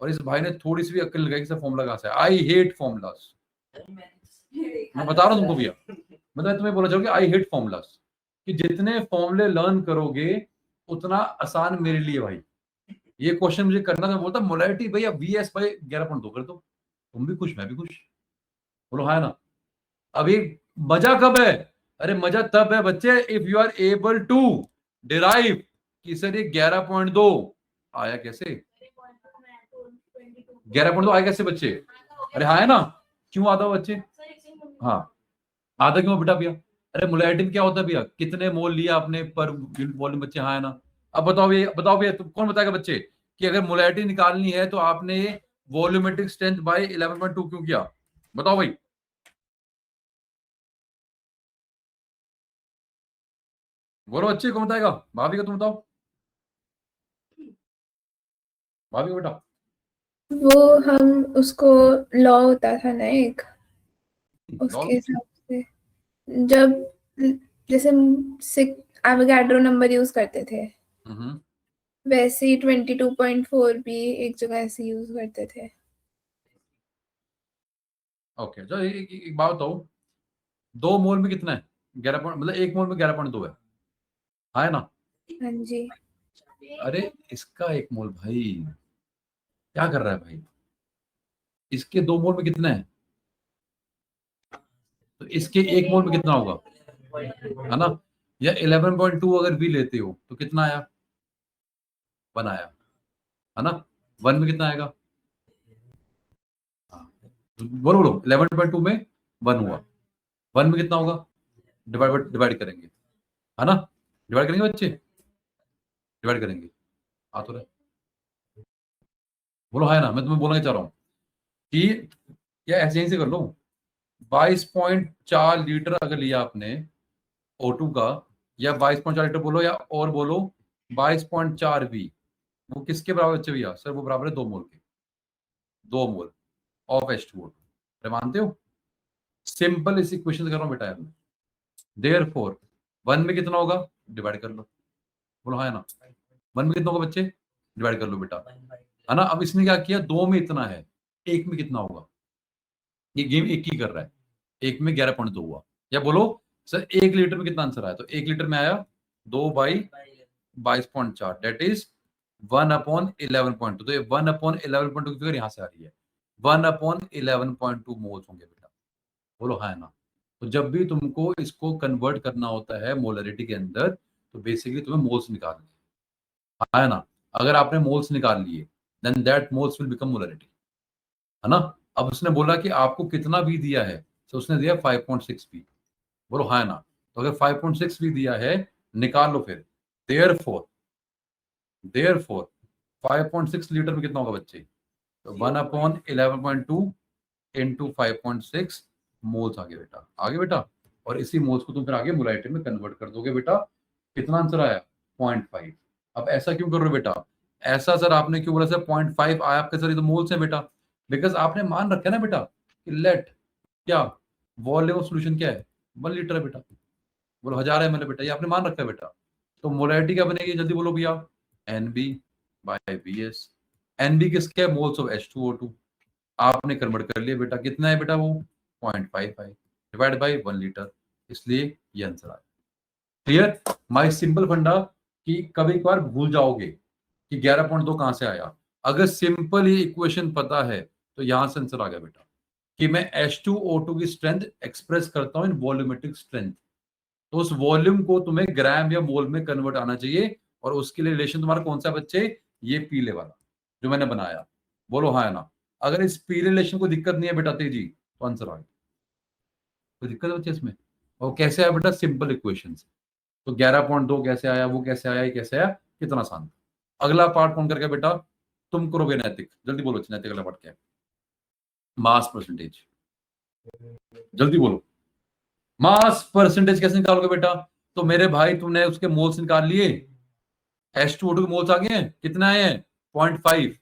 और इस भाई ने थोड़ी सी भी अक्ल लगाई कि सर फॉर्मूला कहां से है। आई हेट फॉर्मूलास, मैं बता रहा हूं तुमको भैया, मतलब तुम्हें बोला जाओगे आई हेट फॉर्मूलास, कि जितने फॉर्मूले लर्न करोगे उतना आसान मेरे लिए भाई। ये क्वेश्चन मुझे करना था, बोलता मोलरिटी भैया VS भाई 11.2 कर दो, तुम भी खुश मैं भी खुश। बोलो हाँ ना? अभी मजा कब है? अरे मजा तब है बच्चे if you are able to derive कि सर ये 11.2 आया कैसे, 11.2 आया कैसे बच्चे? अरे हाँ है ना? क्यों आता है बच्चे? हाँ आधा क्यों बेटा भैया? अरे मोलरिटी में क्या होता है भैया, कितने मोल लिया आपने पर वॉल्यूम बच्चे? हाँ है ना? अब बताओ भैया तुम कौन बताएगा बच्चे कि अगर मोलरिटी निकालनी है तो आपने वॉल्यूमेट्रिक स्ट्रेंथ बाय 11.2 क्यों किया? बताओ भाई। बोलो बच्चे कौन बताएगा? भाभी का तुम बताओ, भाभी का बेटा। वो हम उसको लॉ होता था ना एक, उसके लॉल हिसाब से जब जैसे एवोगाड्रो नंबर यूज करते थे, वैसे ही 22.4 भी एक जगह ऐसे यूज करते थे। ओके चलो एक बात बताओ, 2 मोल में कितना है? 11 मतलब 1 मोल में 11.2 है ना? हाँ जी। अरे इसका 1 मोल भाई क्या कर रहा है भाई? इसके 2 मोल में कितना है? तो इसके 1 मोल में कितना होगा, है ना? या 11.2 अगर भी लेते हो तो कितना आया? 1 आया, है ना? 1 में कितना आएगा? बोलो बोलो 11.2 में 1 हुआ, 1 में कितना होगा? डिवाइड करेंगे, है ना? डिवाइड करेंगे बच्चे, डिवाइड करेंगे। आ तो रहे, बोलो है ना? मैं तुम्हें बोलना चाह रहा हूं कि क्या ऐसे ही से कर लो। 22.4 लीटर अगर लिया आपने O2 का, या 22.4 लीटर बोलो, या और बोलो 22.4 V, वो किसके बराबर बच्चे भैया? सर वो बराबर है 2 मोल के, 2 मोल ऑफ H2O2। अरे मानते हो? सिंपल इस इक्वेशन से कर रहा हूं बेटा यार। देयरफॉर 1 में कितना होगा? डिवाइड कर लो। बोलो हाँ है ना? 1 में कितना होगा बच्चे? डिवाइड कर लो बेटा, है ना। अब इसने क्या किया, 2 में इतना है, 1 में कितना होगा, ये गेम एक ही कर रहा है, 1 में 11.2 हुआ। या बोलो सर 1 लीटर में कितना आंसर आया, तो 1 लीटर में आया 2/22.4 दैट इज 1/11.2। तो ये 1/11.2 की फिगर यहाँ से आ रही है, 1/11.2 मोल्स होंगे बेटा, बोलो हाँ ना। तो जब भी तुमको इसको कन्वर्ट करना होता है मोलरिटी के अंदर, तो बेसिकली तुम्हें मोल्स निकालने है ना। अगर आपने मोल्स निकाल लिए then that moles will become molarity, है ना। अब उसने बोला कि आपको कितना भी दिया है, तो उसने दिया 5.6 भी, बोलो हाँ ना। तो अगर 5.6 भी दिया है, निकाल लो फिर। देयरफॉर 5.6 लीटर में कितना होगा बच्चे, तो 1/11.2 इंटू 5.6 मोल्स आगे बेटा, आगे बेटा। और इसी मोल्स को तुम फिर आगे मोलरिटी में कन्वर्ट कर दोगे बेटा। कितना आंसर आया, 0.5। अब ऐसा क्यों कर रहे हो बेटा, ऐसा सर आपने क्यों बोला सर 0.5 आया आपके, सर ये तो मोल्स है बेटा, बिकॉज आपने मान रखा है ना बेटा कि लेट क्या वॉल्यूम ऑफ सॉल्यूशन क्या है, 1 लीटर है बेटा, बोलो 1000 ml है बेटा, ये आपने मान रखा है बेटा। तो मोलरिटी क्या बनेगी, जल्दी बोलो भैया, NB/VS। NB किसके, मोल्स ऑफ H2O2, आपने कन्वर्ट कर लिया बेटा, कितना है बेटा वो 0.55 डिवाइड बाय 1 लीटर, इसलिए ये आंसर आया। क्लियर, माय सिंपल फंडा कि कभी कभार भूल जाओगे कि 11.2 कहां से आया। अगर सिंपल ही इक्वेशन पता है तो यहां से आंसर आ गया बेटा कि मैं H2O2 की स्ट्रेंथ एक्सप्रेस करता हूं इन वॉल्यूमेट्रिक स्ट्रेंथ, तो उस वॉल्यूम को तुम्हें ग्राम या मोल में कन्वर्ट आना चाहिए, और उसके लिए रिलेशन तुम्हारा कौन सा बच्चे, ये पीले वाला जो मैंने बनाया, बोलो हाँ है ना। अगर इस पीले रिलेशन को दिक्कत नहीं है बेटा तेजी, तो आंसर आ गया। कोई दिक्कत है बच्चे इसमें, और कैसे आया बेटा, सिंपल इक्वेशन से। तो 11.2 कैसे आया, वो कैसे आया, ये कैसे आया, कितना आसान था। अगला पार्ट कौन करके बेटा, तुम करोगे नैतिक, जल्दी बोलो नैतिक अगला पार्ट क्या है, मास परसेंटेज, जल्दी बोलो। मास परसेंटेज कैसे निकालोगे बेटा, तो मेरे भाई तुमने उसके मोल्स निकाल लिए, H2O2 के मोल्स आ गए हैं, कितना आए हैं 0.5,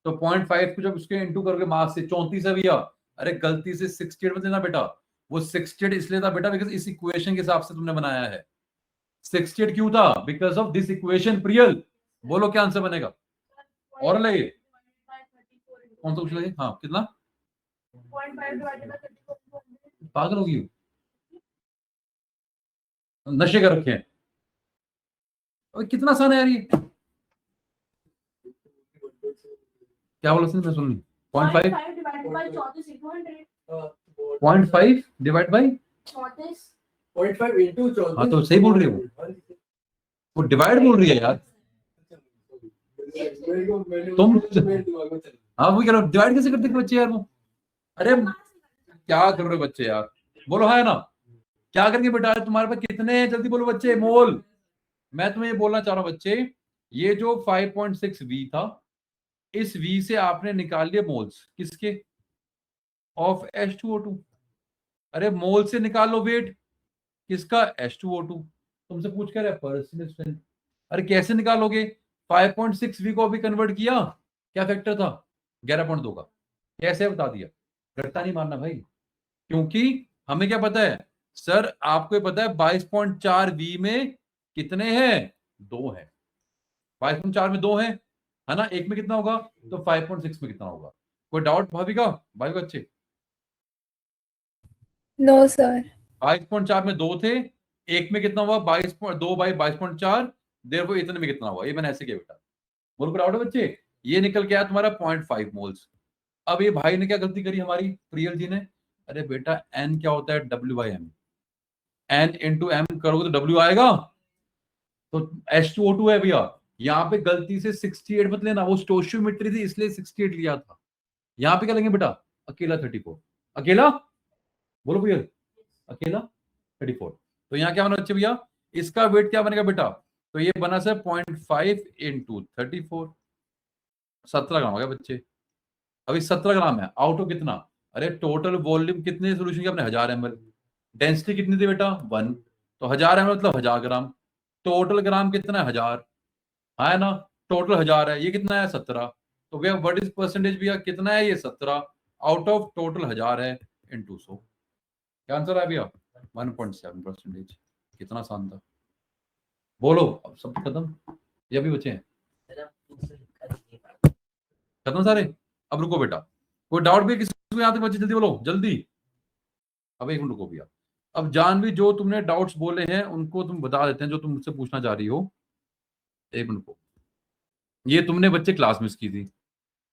तो 0.5 को जब उसके इंटू करोगे मास से 34 है भैया, अरे गलती से 68 मत लेना बेटा, वो 68 इसलिए था बेटा बिकॉज इस इक्वेशन के हिसाब से तुमने बनाया है। 68 क्यों था, because of this equation. Priyal बोलो क्या आंसर बनेगा, और लगे कौन सा पूछ लगे, हाँ कितना, पागल होगी, नशे कर रखे हैं, कितना आसान है यार ये, क्या बोला मैं सुन ली, 0.5 डिवाइड बाई 0.5 into 34। हाँ तो सही बोल रही है वो डिवाइड बोल रही है यार, तुम हाँ वो कह रहे हो डिवाइड कैसे करते बच्चे यार वो, अरे क्या कर रहे हो बच्चे यार, बोलो हाँ है ना। क्या करेंगे बेटा, तुम्हारे पास कितने हैं, जल्दी बोलो बच्चे, मोल। मैं तुम्हें ये बोलना चाह रहा हूँ बच्चे, ये जो 5.6 V था, इस V से आपने निकाल लिए मोल्स किसके, ऑफ H2O2। अरे मोल से निकाल लो वेट किसका, H2O2। तुमसे पूछ कर परसेंटेज स्ट्रेंथ, अरे कैसे निकालोगे, 5.6 V को अभी कन्वर्ट किया, क्या फैक्टर था 11.2 का, कैसे बता दिया, रट्टा नहीं मारना भाई, क्योंकि हमें क्या पता है सर, आपको पता है 22.4 V में कितने हैं, 2 है, 22.4 में 2 है ना, एक में कितना होगा, तो 5.6 में कितना होगा, कोई डाउट भाभी बच्चे, No, sir. 22.4 में 2 थे, एक में कितना हुआ 2/22.4, देर वो इतने में कितना हुआ, ये मैंने ऐसे किया बेटा, बोलो डाउट है बच्चे, ये निकल के आया तुम्हारा 0.5 मोल्स। अब ये भाई ने क्या गलती करी हमारी प्रियल जी ने, अरे बेटा n क्या होता है W/m, n इंटू m करोगे तो W आएगा, तो H2O2 है भैया, यहाँ पे गलती से 68 मत लेना, वो स्टोशियोमेट्री थी इसलिए 68 लिया था, यहाँ पे क्या लेंगे बेटा, अकेला 34, अकेला बोलो भैया, अकेला 34, तो यहाँ क्या बना बच्चे भैया, इसका वेट क्या बनेगा बेटा, तो ये बना सर 0.5 इंटू 34, 17 ग्राम हो गया बच्चे। अभी 17 ग्राम है आउट ऑफ कितना, अरे टोटल वॉल्यूम कितने सोल्यूशन के अपने 1000 ml, डेंसिटी कितनी थी बेटा 1, तो 1000 ml मतलब 1000 ग्राम, टोटल ग्राम कितना है 1000, है ना, टोटल 1000 है, ये कितना है 17, तो भैया व्हाट इज परसेंटेज भैया, कितना है ये 17 आउट ऑफ टोटल 1000 है इंटू 100, क्या आंसर है भैया 1.7%। कितना आसान था, बोलो अब सब खत्म, ये भी बचे हैं, खत्म सारे? अब रुको बेटा, कोई डाउट भी है किसी को यहाँ तक बच्चे? जल्दी बोलो जल्दी। अब एक मिनट रुको भैया। अब जानवी जो तुमने डाउट्स बोले हैं उनको तुम बता देते हैं जो तुम मुझसे पूछना चाह रही हो। एक मिनट को, ये तुमने बच्चे क्लास मिस की थी,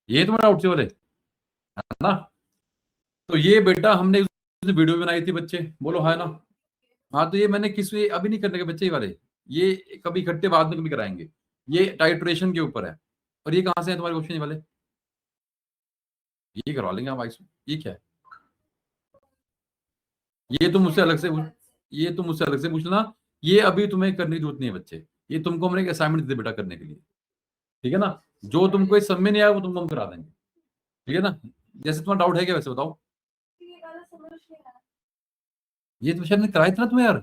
ये तुम्हारे डाउट से वाले है ना? तो ये बेटा हमने वीडियो बनाई थी बच्चे, बोलो है ना? हाँ, तो ये मैंने अभी नहीं करने के बच्चे, ये वाले ये कभी इकट्ठे बाद में कभी कराएंगे। ये टाइट्रेशन के ऊपर है। और ये कहाँ से है तुम्हारे क्वेश्चन ये वाले? ये करवा लेंगे हम आइस। ये क्या है? ये तुम मुझसे अलग से पूछना। ये अभी तुम्हें करने की जरूरत नहीं है बच्चे, ये तुमको हमने एक असाइनमेंट दे बेटा करने के लिए, ठीक है ना? जो तुमको इस सब में नहीं आया वो तुमको हम करा देंगे, ठीक है ना? जैसे तुम्हारा डाउट है क्या वैसे बताओ। ये तो शायद कराया था ना तुम्हें यार,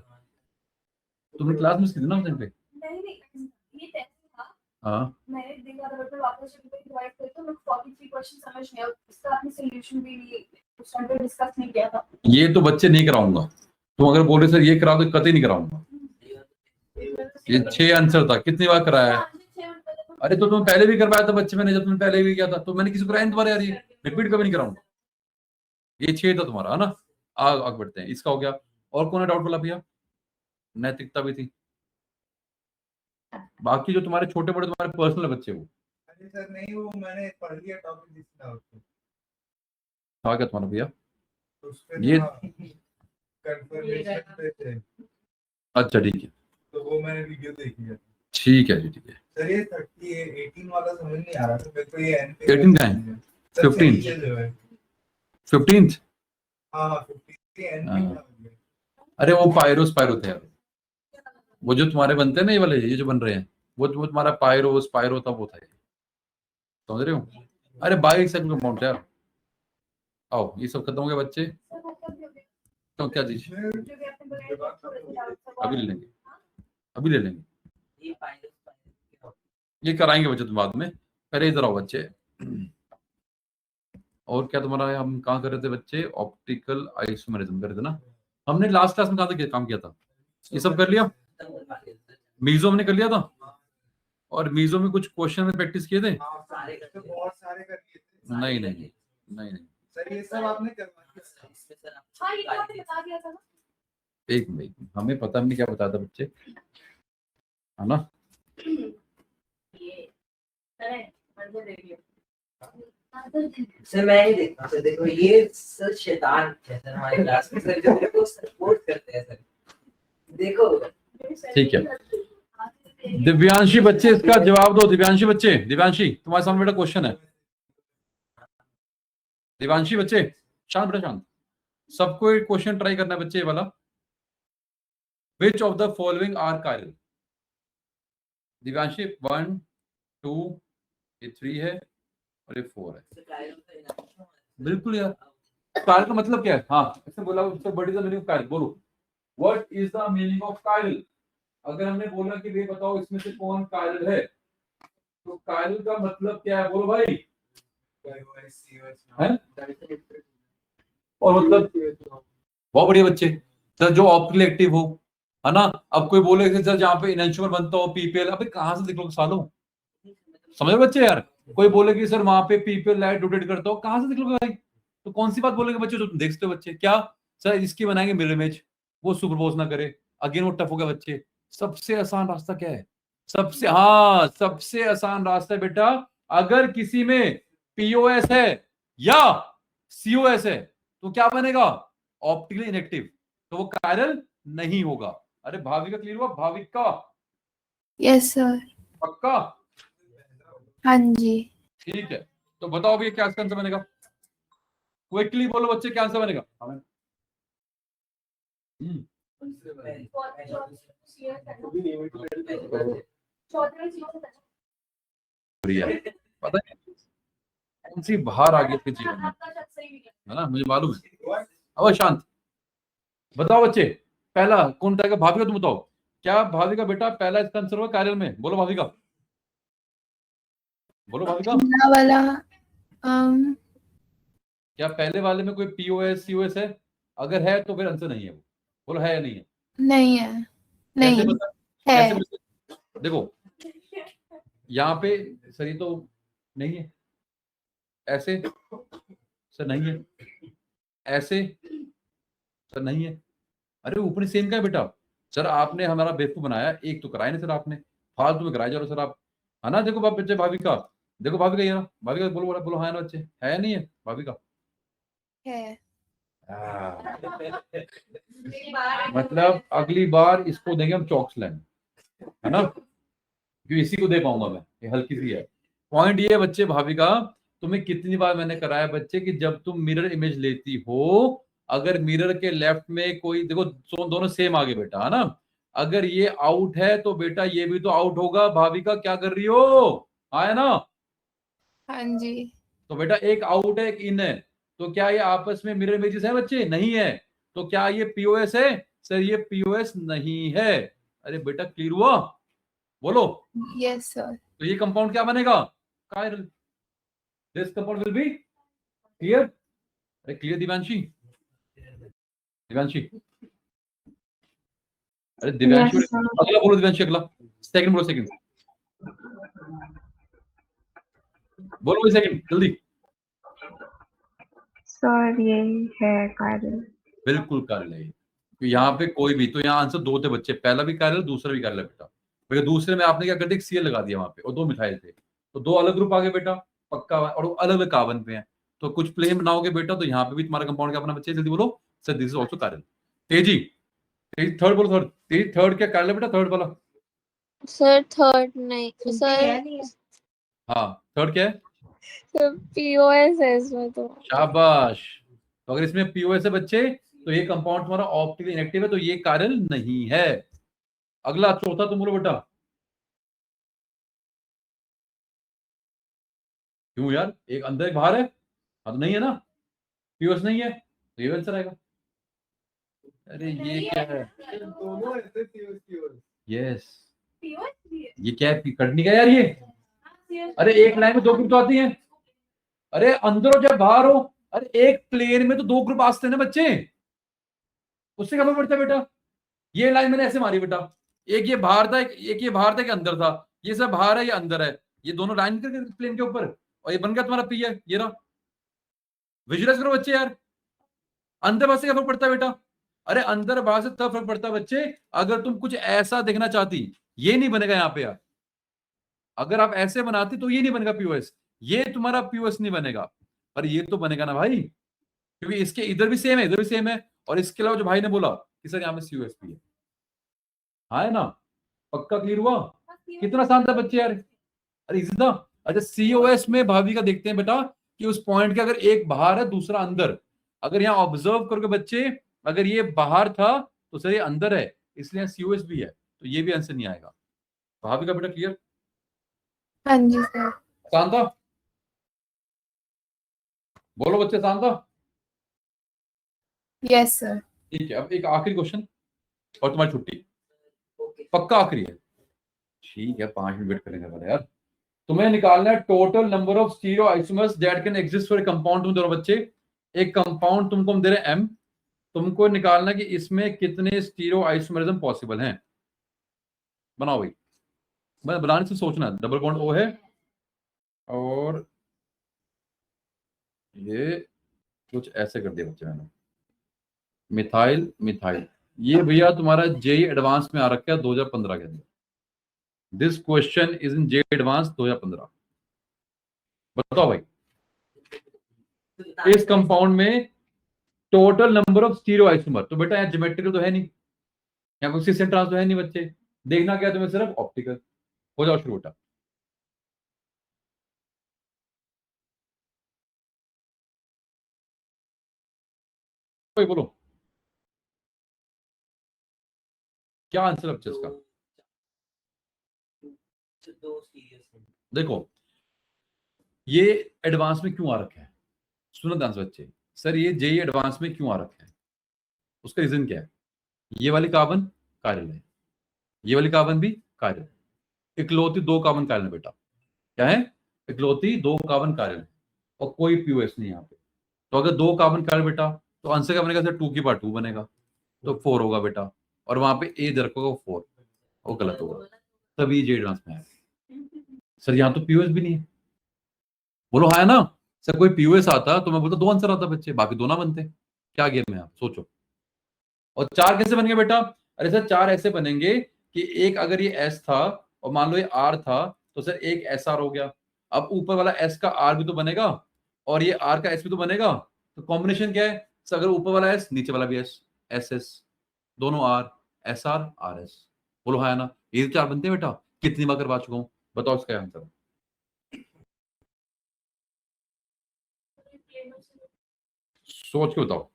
तुमने क्लास मिस की थी ना उस टाइम पे। ये टेस्ट था, हाँ, मैंने देखा था बट वापस जब डिवाइड करते तो मैं 43 क्वेश्चन समझ नहीं आया, उसका आपने सॉल्यूशन भी उस टाइम पे डिस्कस नहीं किया था। ये तो बच्चे नहीं कराऊंगा। तुम अगर बोले सर ये करा तो कतई नहीं कराऊंगा। ये 6 आंसर था, कितनी बार कराया है? अरे तो तुम पहले भी करवाया था बच्चे मैंने, जब तुमने पहले भी किया था तो मैंने किसी को कराया दोबारा यार, ये रिपीट कभी नहीं कराऊंगा। ये 6 था तुम्हारा, है ना? आगे बढ़ते हैं, इसका हो गया। और कौन है डाउट बोला भैया? नैतिकता भी थी। बाकी जो तुम्हारे छोटे बड़े तुम्हारे पर्सनल बच्चे वो अरे सर नहीं, वो मैंने पढ़ लिया टॉपिक जिसका उसको। था क्या तुम्हारा भैया? उस पे ये कंफर्मेशन पे थे, अच्छा ठीक है, तो वो मैंने वीडियो देखी है। ठीक है जी, ठीक है। सर ये 18 वाला समझ नहीं आ रहा था मेरे को, ये 18 का है? 15 15th? हाँ 15 अरे वो पायरो थे यार, वो जो तुम्हारे बनते हैं ना ये वाले, ये जो बन रहे हैं वो तुम्हारा पायरो था, वो था ये, समझ रहे हो? अरे 22 सेकंड कंपाउंड यार। आओ ये सब खत्म हो गया बच्चे, तो क्या चीज अभी ले लेंगे, अभी ले लेंगे, ये कराएंगे बच्चे तुम बाद में। पहले इधर आओ बच्चे। और क्या तुम्हारा है, हम कहाँ कर रहे थे बच्चे? ऑप्टिकल आइसोमेरिज्म कर रहे थे ना हमने लास्ट क्लास में। कहाँ तक काम किया था? ये सब कर लिया। मीजो हमने कर लिया था, और मीजो में कुछ क्वेश्चन में प्रैक्टिस किए थे। बहुत सारे कर लिए थे। नहीं सर ये सब आपने करवा दिया। हाँ, ये तो आपने बता दिया था ना। एक मिनट, हमें पता नहीं क्या बताया था बच्चे, है ना? ये अरे मंजर देखिए, सर मैं ही देखता हूँ सर, देखो ये सर शैतान है सर हमारी क्लास में सर, जो मेरे को सपोर्ट करते हैं सर, देखो। ठीक है दिव्यांशी बच्चे, इसका जवाब दो। दिव्यांशी बच्चे, दिव्यांशी तुम्हारे सामने बेटा क्वेश्चन है। दिव्यांशी बच्चे शांत बेटा, शांत। सबको एक क्वेश्चन ट्राई करना है बच्चे ये वाला। Which of the following are chiral? Divyanshi 1 2 ये 3 है और ये 4 है। बिल्कुल यार, कायरल का मतलब क्या है? हाँ ऐसे बोला, उससे बड़ी द मीनिंग ऑफ कायरल बोलो। What is the meaning of chiral? अगर हमने बोला कि ये बताओ इसमें से कौन कायरल है, तो कायरल का मतलब क्या है? बोलो भाई। है? और मतलब बहुत बढ़िया बच्चे, सर जो ऑप्टिकल एक्टिव हो, है ना? अब कोई बोले कि सर जहाँ पे इनएंशियोमर बनता हो पीपीएल, अबे कहाँ से दिख सालों, समझो बच्चे यार। कोई बोले कि सर वहां पे पीपीएल लाइट रोटेट करता हो, कहाँ से दिख लोगे भाई? तो कौन सी बात बोलेंगे बच्चे जो तुम देखते हो बच्चे? क्या सर इसकी बनाएंगे मिरर इमेज, वो सुपरपोज ना करे, अगेन वो टफ हो गया बच्चे। सबसे आसान रास्ता क्या है? सबसे आसान रास्ता है बेटा, अगर किसी में पीओएस है या सीओएस है तो क्या बनेगा? ऑप्टिकली इनएक्टिव, तो वो कायरल नहीं होगा। अरे भाविका क्लियर हुआ? Bhavika yes sir. पक्का? हाँ जी। ठीक है, तो बताओ भैया क्या आंसर बनेगा? क्विकली बोलो बच्चे, क्या आंसर बनेगा? पता है कौन सी बाहर आ गई इसके जीवन में, है ना? मुझे मालूम है। अब शांत बताओ बच्चे, पहला कौन था? भाविका तुम बताओ, क्या भाविका बेटा पहला इसका आंसर होगा कायरल में? बोलो भाविका, बोलो भाविका। वाला क्या पहले वाले में कोई पीओएस सीओएस है? अगर है तो फिर आंसर नहीं है वो। बोलो है या नहीं है? नहीं है। नहीं कैसे बता? है। कैसे बता? देखो यहाँ पे सर ये तो नहीं है, ऐसे सर नहीं है, ऐसे सर नहीं है। अरे ऊपर सेम का है बेटा। सर आपने हमारा बेवकूफ बनाया, एक तो कराया नहीं सर आपने, फालतू में कराया जा रहे हो सर आप, है ना। देखो बाप बच्चे भाभी का, देखो भाभी का, ये ना भाभी का, बोलो बोलो बोलो, हाँ है ना बच्चे, है नहीं है भाभी का? है। मतलब अगली बार इसको देंगे हम चॉक्सलैंड, है ना, क्योंकि इसी को दे पाऊंगा मैं, ये हल्की सी है। पॉइंट ये बच्चे भाभी का, तुम्हें कितनी बार मैंने कराया बच्चे कि जब तुम मिरर इमेज लेती हो, अगर मिरर के लेफ्ट में कोई, देखो दोनों सेम आगे बेटा, है ना, अगर ये आउट है तो बेटा ये भी तो आउट होगा। भाभी का क्या कर रही हो, हाँ है ना। हाँ जी। तो बेटा एक आउट है एक इन है, तो क्या ये आपस में मिरर इमेजेस है बच्चे? नहीं है। तो क्या ये पीओएस है? सर ये पीओएस नहीं है। अरे बेटा क्लियर हुआ, बोलो। Yes sir. तो ये कंपाउंड क्या बनेगा? Chiral. This compound will be clear. अरे क्लियर दिव्यांशी, दिव्यांशी, अरे दिव्यांशी, Yes, sir. अगला बोलो दिव्यांशी, अगला सेकंड बोलो, सेकंड बोलो, सेकंड जल्दी। सर ये है कायरल। बिल्कुल कायरल है। तो यहाँ पे कोई भी, तो यहाँ आंसर दो थे बच्चे, पहला भी कायरल, दूसरा भी कायरल है बेटा। क्योंकि दूसरे में आपने क्या कर दिया, सीएल लगा दिया वहां पे, और दो मिथाइल थे, तो दो अलग ग्रुप आ गए बेटा पक्का, और अलग अलग कार्बन पे हैं। तो कुछ प्लेन बनाओगे बेटा, तो यहाँ पे भी तुम्हारा कंपाउंड क्या बना बच्चे, जल्दी बोलो। Sir this is also chiral. तेजी, तेजी थर्ड बोलो, थर्ड, तेजी थर्ड क्या कायरल है बेटा, थर्ड वाला? सर थर्ड नहीं सर, हाँ थर्ड क्या है? सर पीओएस है इसमें तो। शाबाश। तो अगर इसमें पीओएस है बच्चे, तो ये कंपाउंड तुम्हारा ऑप्टिकली इनएक्टिव है, तो ये कायरल नहीं है। अगला चौथा तुम बोलो बेटा। क्यों यार, एक अंदर एक बाहर है, हाँ तो नहीं है ना, पीओएस नहीं है, तो ये आंसर आएगा। अरे ये क्या है, दोनों ऐसे पीओएस यस, ये क्या है, कटनी का यार ये। अरे एक लाइन में दो ग्रुप तो आती हैं, अरे अंदर हो चाहे बाहर हो, अरे एक प्लेन में तो दो ग्रुप आते हैं ना बच्चे, उससे क्या फर्क पड़ता है बेटा। ये लाइन मैंने ऐसे मारी बेटा, एक ये बाहर था, एक ये बाहर था, एक अंदर था, ये सब बाहर है, ये अंदर है, ये दोनों लाइन करके प्लेन के ऊपर, और ये बन गया तुम्हारा पी है, ये रहा। विजुअलाइज करो बच्चे यार, अंदर बाहर से क्या फर्क पड़ता है बेटा। अरे अंदर बाहर से तब फर्क पड़ता है बच्चे, अगर तुम कुछ ऐसा देखना चाहती, ये नहीं बनेगा यहाँ पे यार। अगर आप ऐसे बनाती तो ये नहीं बनेगा पीओएस, ये तुम्हारा पीओएस नहीं बनेगा, पर ये तो बनेगा ना भाई, क्योंकि इसके इधर भी सेम है, इधर भी सेम है, और इसके अलावा जो भाई ने बोला कि सर यहाँ पे सीओएस भी है, हाँ है ना, पक्का क्लियर हुआ। कितना आसान था बच्चे यार, अरे इजी था। अच्छा सीओएस में भाभी का देखते हैं बेटा, कि उस पॉइंट के अगर एक बाहर है दूसरा अंदर, अगर यहाँ ऑब्जर्व करोगे बच्चे, अगर ये बाहर था तो सर ये अंदर है, इसलिए सीओएस भी है, तो ये भी आंसर नहीं आएगा। भाभी का बेटा क्लियर, हाँ जी सर। आसान था, बोलो बच्चे आसान था। Yes sir. ठीक है, अब एक आखिरी क्वेश्चन और तुम्हारी छुट्टी, पक्का आखिरी है। ठीक है 5 मिनट वेट करेंगे वाला यार। तुम्हें निकालना है total number of stereo isomers that can exist for a compound. तुम दोनों बच्चे, एक कंपाउंड तुमको हम दे रहे हैं M, तुमको निकालना कि इसमें कितने स्टीरियो आइसोमरिज्म पॉसिबल हैं। बनाओ भाई, मैं बनाने से सोचना, डबल बॉन्ड O है, और ये कुछ ऐसे कर दिया बच्चे मैंने, मिथाइल मिथाइल, ये भैया तुम्हारा जेई एडवांस में आ रखा है 2015 के अंदर। This question is in JEE advance 2015। बताओ भाई, इस कंपाउंड में total number of stereoisomer, तो बेटा यहाँ ज्योमेट्रिकल तो है नहीं, यहाँ कोई सिस ट्रांस तो है नहीं बच्चे, देखना क्या है तुम्हें, सिर्फ ऑप्टिकल। हो जाओ शुरू बेटा। कोई बोलो क्या आंसर है बच्चे इसका। देखो ये एडवांस में क्यों आ रखा है, सुनो ध्यान से बच्चे। सर ये जेई एडवांस में क्यों आ रखा है, उसका रीजन क्या है। ये वाली कार्बन कायरल है, ये वाली कार्बन भी कायरल है, इकलौती 2 कार्बन कायरल है बेटा। क्या है, इकलौती 2 कार्बन कायरल है, और कोई पीओएस नहीं यहाँ पे। तो अगर 2 कार्बन कायरल बेटा, तो आंसर क्या बनेगा सर, 2 की पावर 2 बनेगा, तो 4 होगा बेटा, और वहां पे ए रखोगे 4, वो गलत होगा, तभी जेई एडवांस में आएगा। सर यहाँ तो पीओएस भी नहीं है, बोलो हाँ है ना, सर कोई पीओएस आता तो मैं बोलता 2 आंसर आता बच्चे, बाकी 2 ना बनते। क्या गेम है आप सोचो। और 4 कैसे बन गए बेटा? अरे सर 4 ऐसे बनेंगे कि एक अगर ये एस था और मान लो ये आर था तो सर एक एस आर हो गया। अब ऊपर वाला एस का आर भी तो बनेगा और ये आर का एस भी तो बनेगा, तो कॉम्बिनेशन क्या है सर? अगर ऊपर वाला एस नीचे वाला भी एस, एस एस, दोनों R, S R R S. बोलो हाँ है ना? ये 4 बनते हैं बेटा। कितनी बार करवा चुका हूं, बताओ इसका आंसर। सोच के बताओ।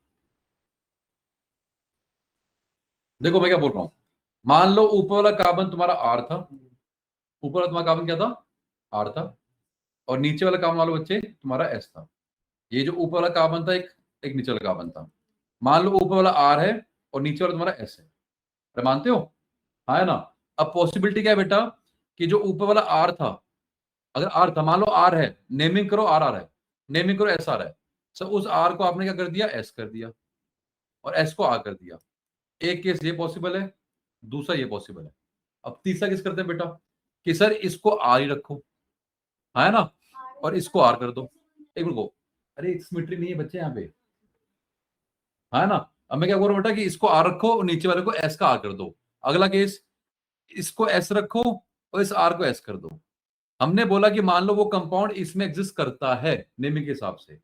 देखो मैं क्या बोल रहा हूं, मान लो ऊपर वाला कार्बन तुम्हारा आर था, ऊपर वाला तुम्हारा कार्बन क्या था? आर था, और नीचे वाला कार्बन वाले बच्चे तुम्हारा एस था। ये जो ऊपर वाला कार्बन था एक नीचे वाला कार्बन था। मान लो ऊपर वाला आर है और नीचे वाला तुम्हारा एस है। अरे मानते हो? हाँ है ना? अब पॉसिबिलिटी क्या है बेटा कि जो ऊपर वाला आर था, अगर आर था, मान लो आर है, नेमिंग करो आर आर है, नेमिंग करो एस आर है, सर उस आर को आपने क्या कर दिया? एस कर दिया, और एस को आर कर दिया। एक केस ये पॉसिबल है, दूसरा ये पॉसिबल है। अब तीसरा किस करते हैं बेटा कि सर इसको आर ही रखो, है ना, और इसको आर कर दो। एक मिनट को, अरे सिमेट्री नहीं है बच्चे यहाँ पे, है ना? अब मैं क्या बोल रहा हूँ बेटा कि इसको आर रखो और नीचे वाले को एस का आर कर दो। अगला केस, इसको एस रखो और इस आर को एस कर दो। हमने बोला कि मान लो वो कंपाउंड इसमें एग्जिस्ट करता है नेमिंग के हिसाब से।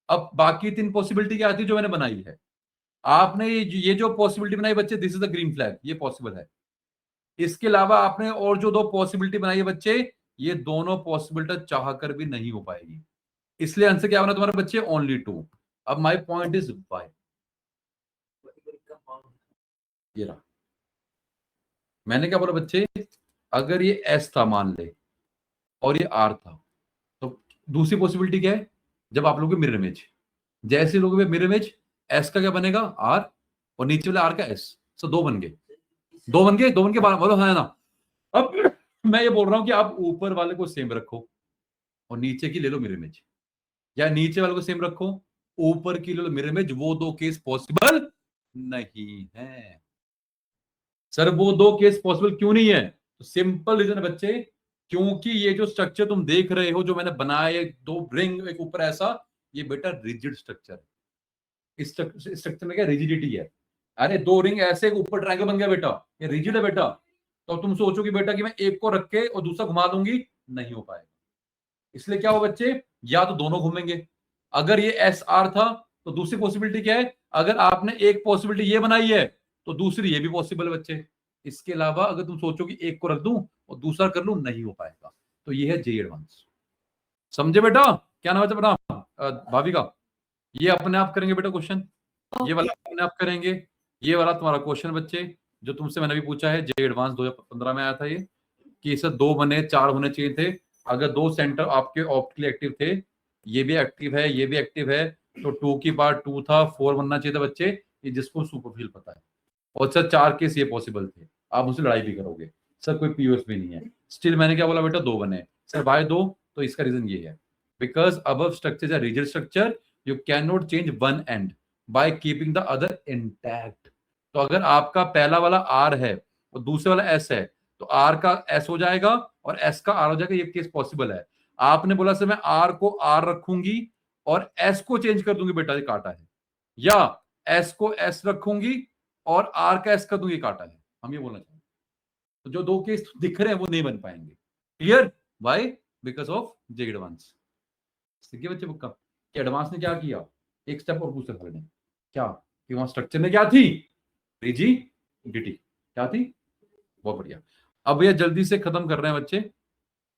अब बाकी 3 पॉसिबिलिटी क्या आती है जो मैंने बनाई है? आपने ये जो पॉसिबिलिटी बनाई बच्चे, this is the green flag, ये पॉसिबल है। इसके अलावा आपने और जो 2 पॉसिबिलिटी बनाई है बच्चे, ये दोनों पॉसिबिलिटी चाह कर भी नहीं हो पाएगी। इसलिए आंसर क्या होना तुम्हारे बच्चे? ओनली 2। अब माय पॉइंट इज वाई। ये रहा, मैंने क्या बोला बच्चे, अगर ये एस था मान ले और ये आर था, तो दूसरी पॉसिबिलिटी क्या है? जब आप लोगों के मिरर इमेज, जैसे लोगों के मिरर इमेज, एस का क्या बनेगा? आर, और नीचे वाले आर का एस। सो 2 बन गए, 2 बन गए, 2 बन के बोलो हाँ है ना? अब मैं ये बोल रहा हूं कि आप ऊपर वाले को सेम रखो और नीचे की ले लो मिरर इमेज, या नीचे वाले को सेम रखो, ऊपर की ले लो मिरर इमेज। वो 2 केस पॉसिबल नहीं है। सर वो 2 केस पॉसिबल क्यों नहीं है? तो सिंपल रीजन है बच्चे, क्योंकि ये जो स्ट्रक्चर तुम देख रहे हो जो मैंने बनाया, 2 रिंग एक ऊपर ऐसा, ये बेटा रिजिड स्ट्रक्चर है। इस स्ट्रक्चर में क्या रिजिडिटी है? अरे 2 रिंग ऐसे ऊपर ट्रायंगल बन गया बेटा, ये रिजिड है बेटा। तो तुम सोचोगे बेटा कि मैं एक को रख के और दूसरा घुमा दूंगी, नहीं हो पाएगा। इसलिए क्या हो बच्चे, या तो दोनों घूमेंगे। अगर ये एस आर था तो दूसरी पॉसिबिलिटी क्या है? अगर आपने एक पॉसिबिलिटी ये बनाई है तो दूसरी ये भी पॉसिबल है बच्चे। इसके अलावा अगर तुम सोचो कि एक को रख दूं और दूसरा कर लूं, नहीं हो पाएगा। तो ये है जे एडवांस। समझे बेटा? क्या नाम है बेटा? भाभी का। ये अपने आप करेंगे बेटा क्वेश्चन, ये वाला अपने आप करेंगे। ये वाला तुम्हारा क्वेश्चन बच्चे जो तुमसे मैंने भी पूछा है, जे एडवांस 2015 में आया था ये, कि इसे 2 बने 4 होने चाहिए थे। अगर 2 सेंटर आपके ऑप्टिकली एक्टिव थे, ये भी एक्टिव है, ये भी एक्टिव है, तो 2 की पार्ट 2 था, 4 बनना चाहिए था बच्चे, ये जिसको सुपरफिल पता है। और सर 4 केस ये पॉसिबल थे, आप मुझसे लड़ाई भी करोगे सर कोई पीओएस भी नहीं है। स्टिल मैंने क्या बोला बेटा? 2 बने सर, बाय 2। तो इसका रीजन ये है, because above structure is a rigid structure, you can not change one and by keeping the other intact. तो अगर आपका पहला वाला आर है और दूसरे वाला एस है, तो आर का एस हो जाएगा और एस का आर हो जाएगा। ये केस पॉसिबल है। आपने बोला सर मैं आर को आर रखूंगी और एस को चेंज कर दूंगी, बेटा ये काटा है, या एस को एस रखूंगी और आर का एस कर दूंगी, काटा है। हम ये बोलना चाहेंगे। तो जो 2 केस दिख रहे हैं वो नहीं बन पाएंगे। Clear? Why? Because of J advance. सीखिए बच्चे बुक का कि एडवांस ने क्या किया, एक स्टेप और दूसरे वाले ने क्या कि वहां स्ट्रक्चर में क्या थी? रिजिडिटी क्या थी? बहुत बढ़िया। अब ये जल्दी से खत्म कर रहे हैं बच्चे।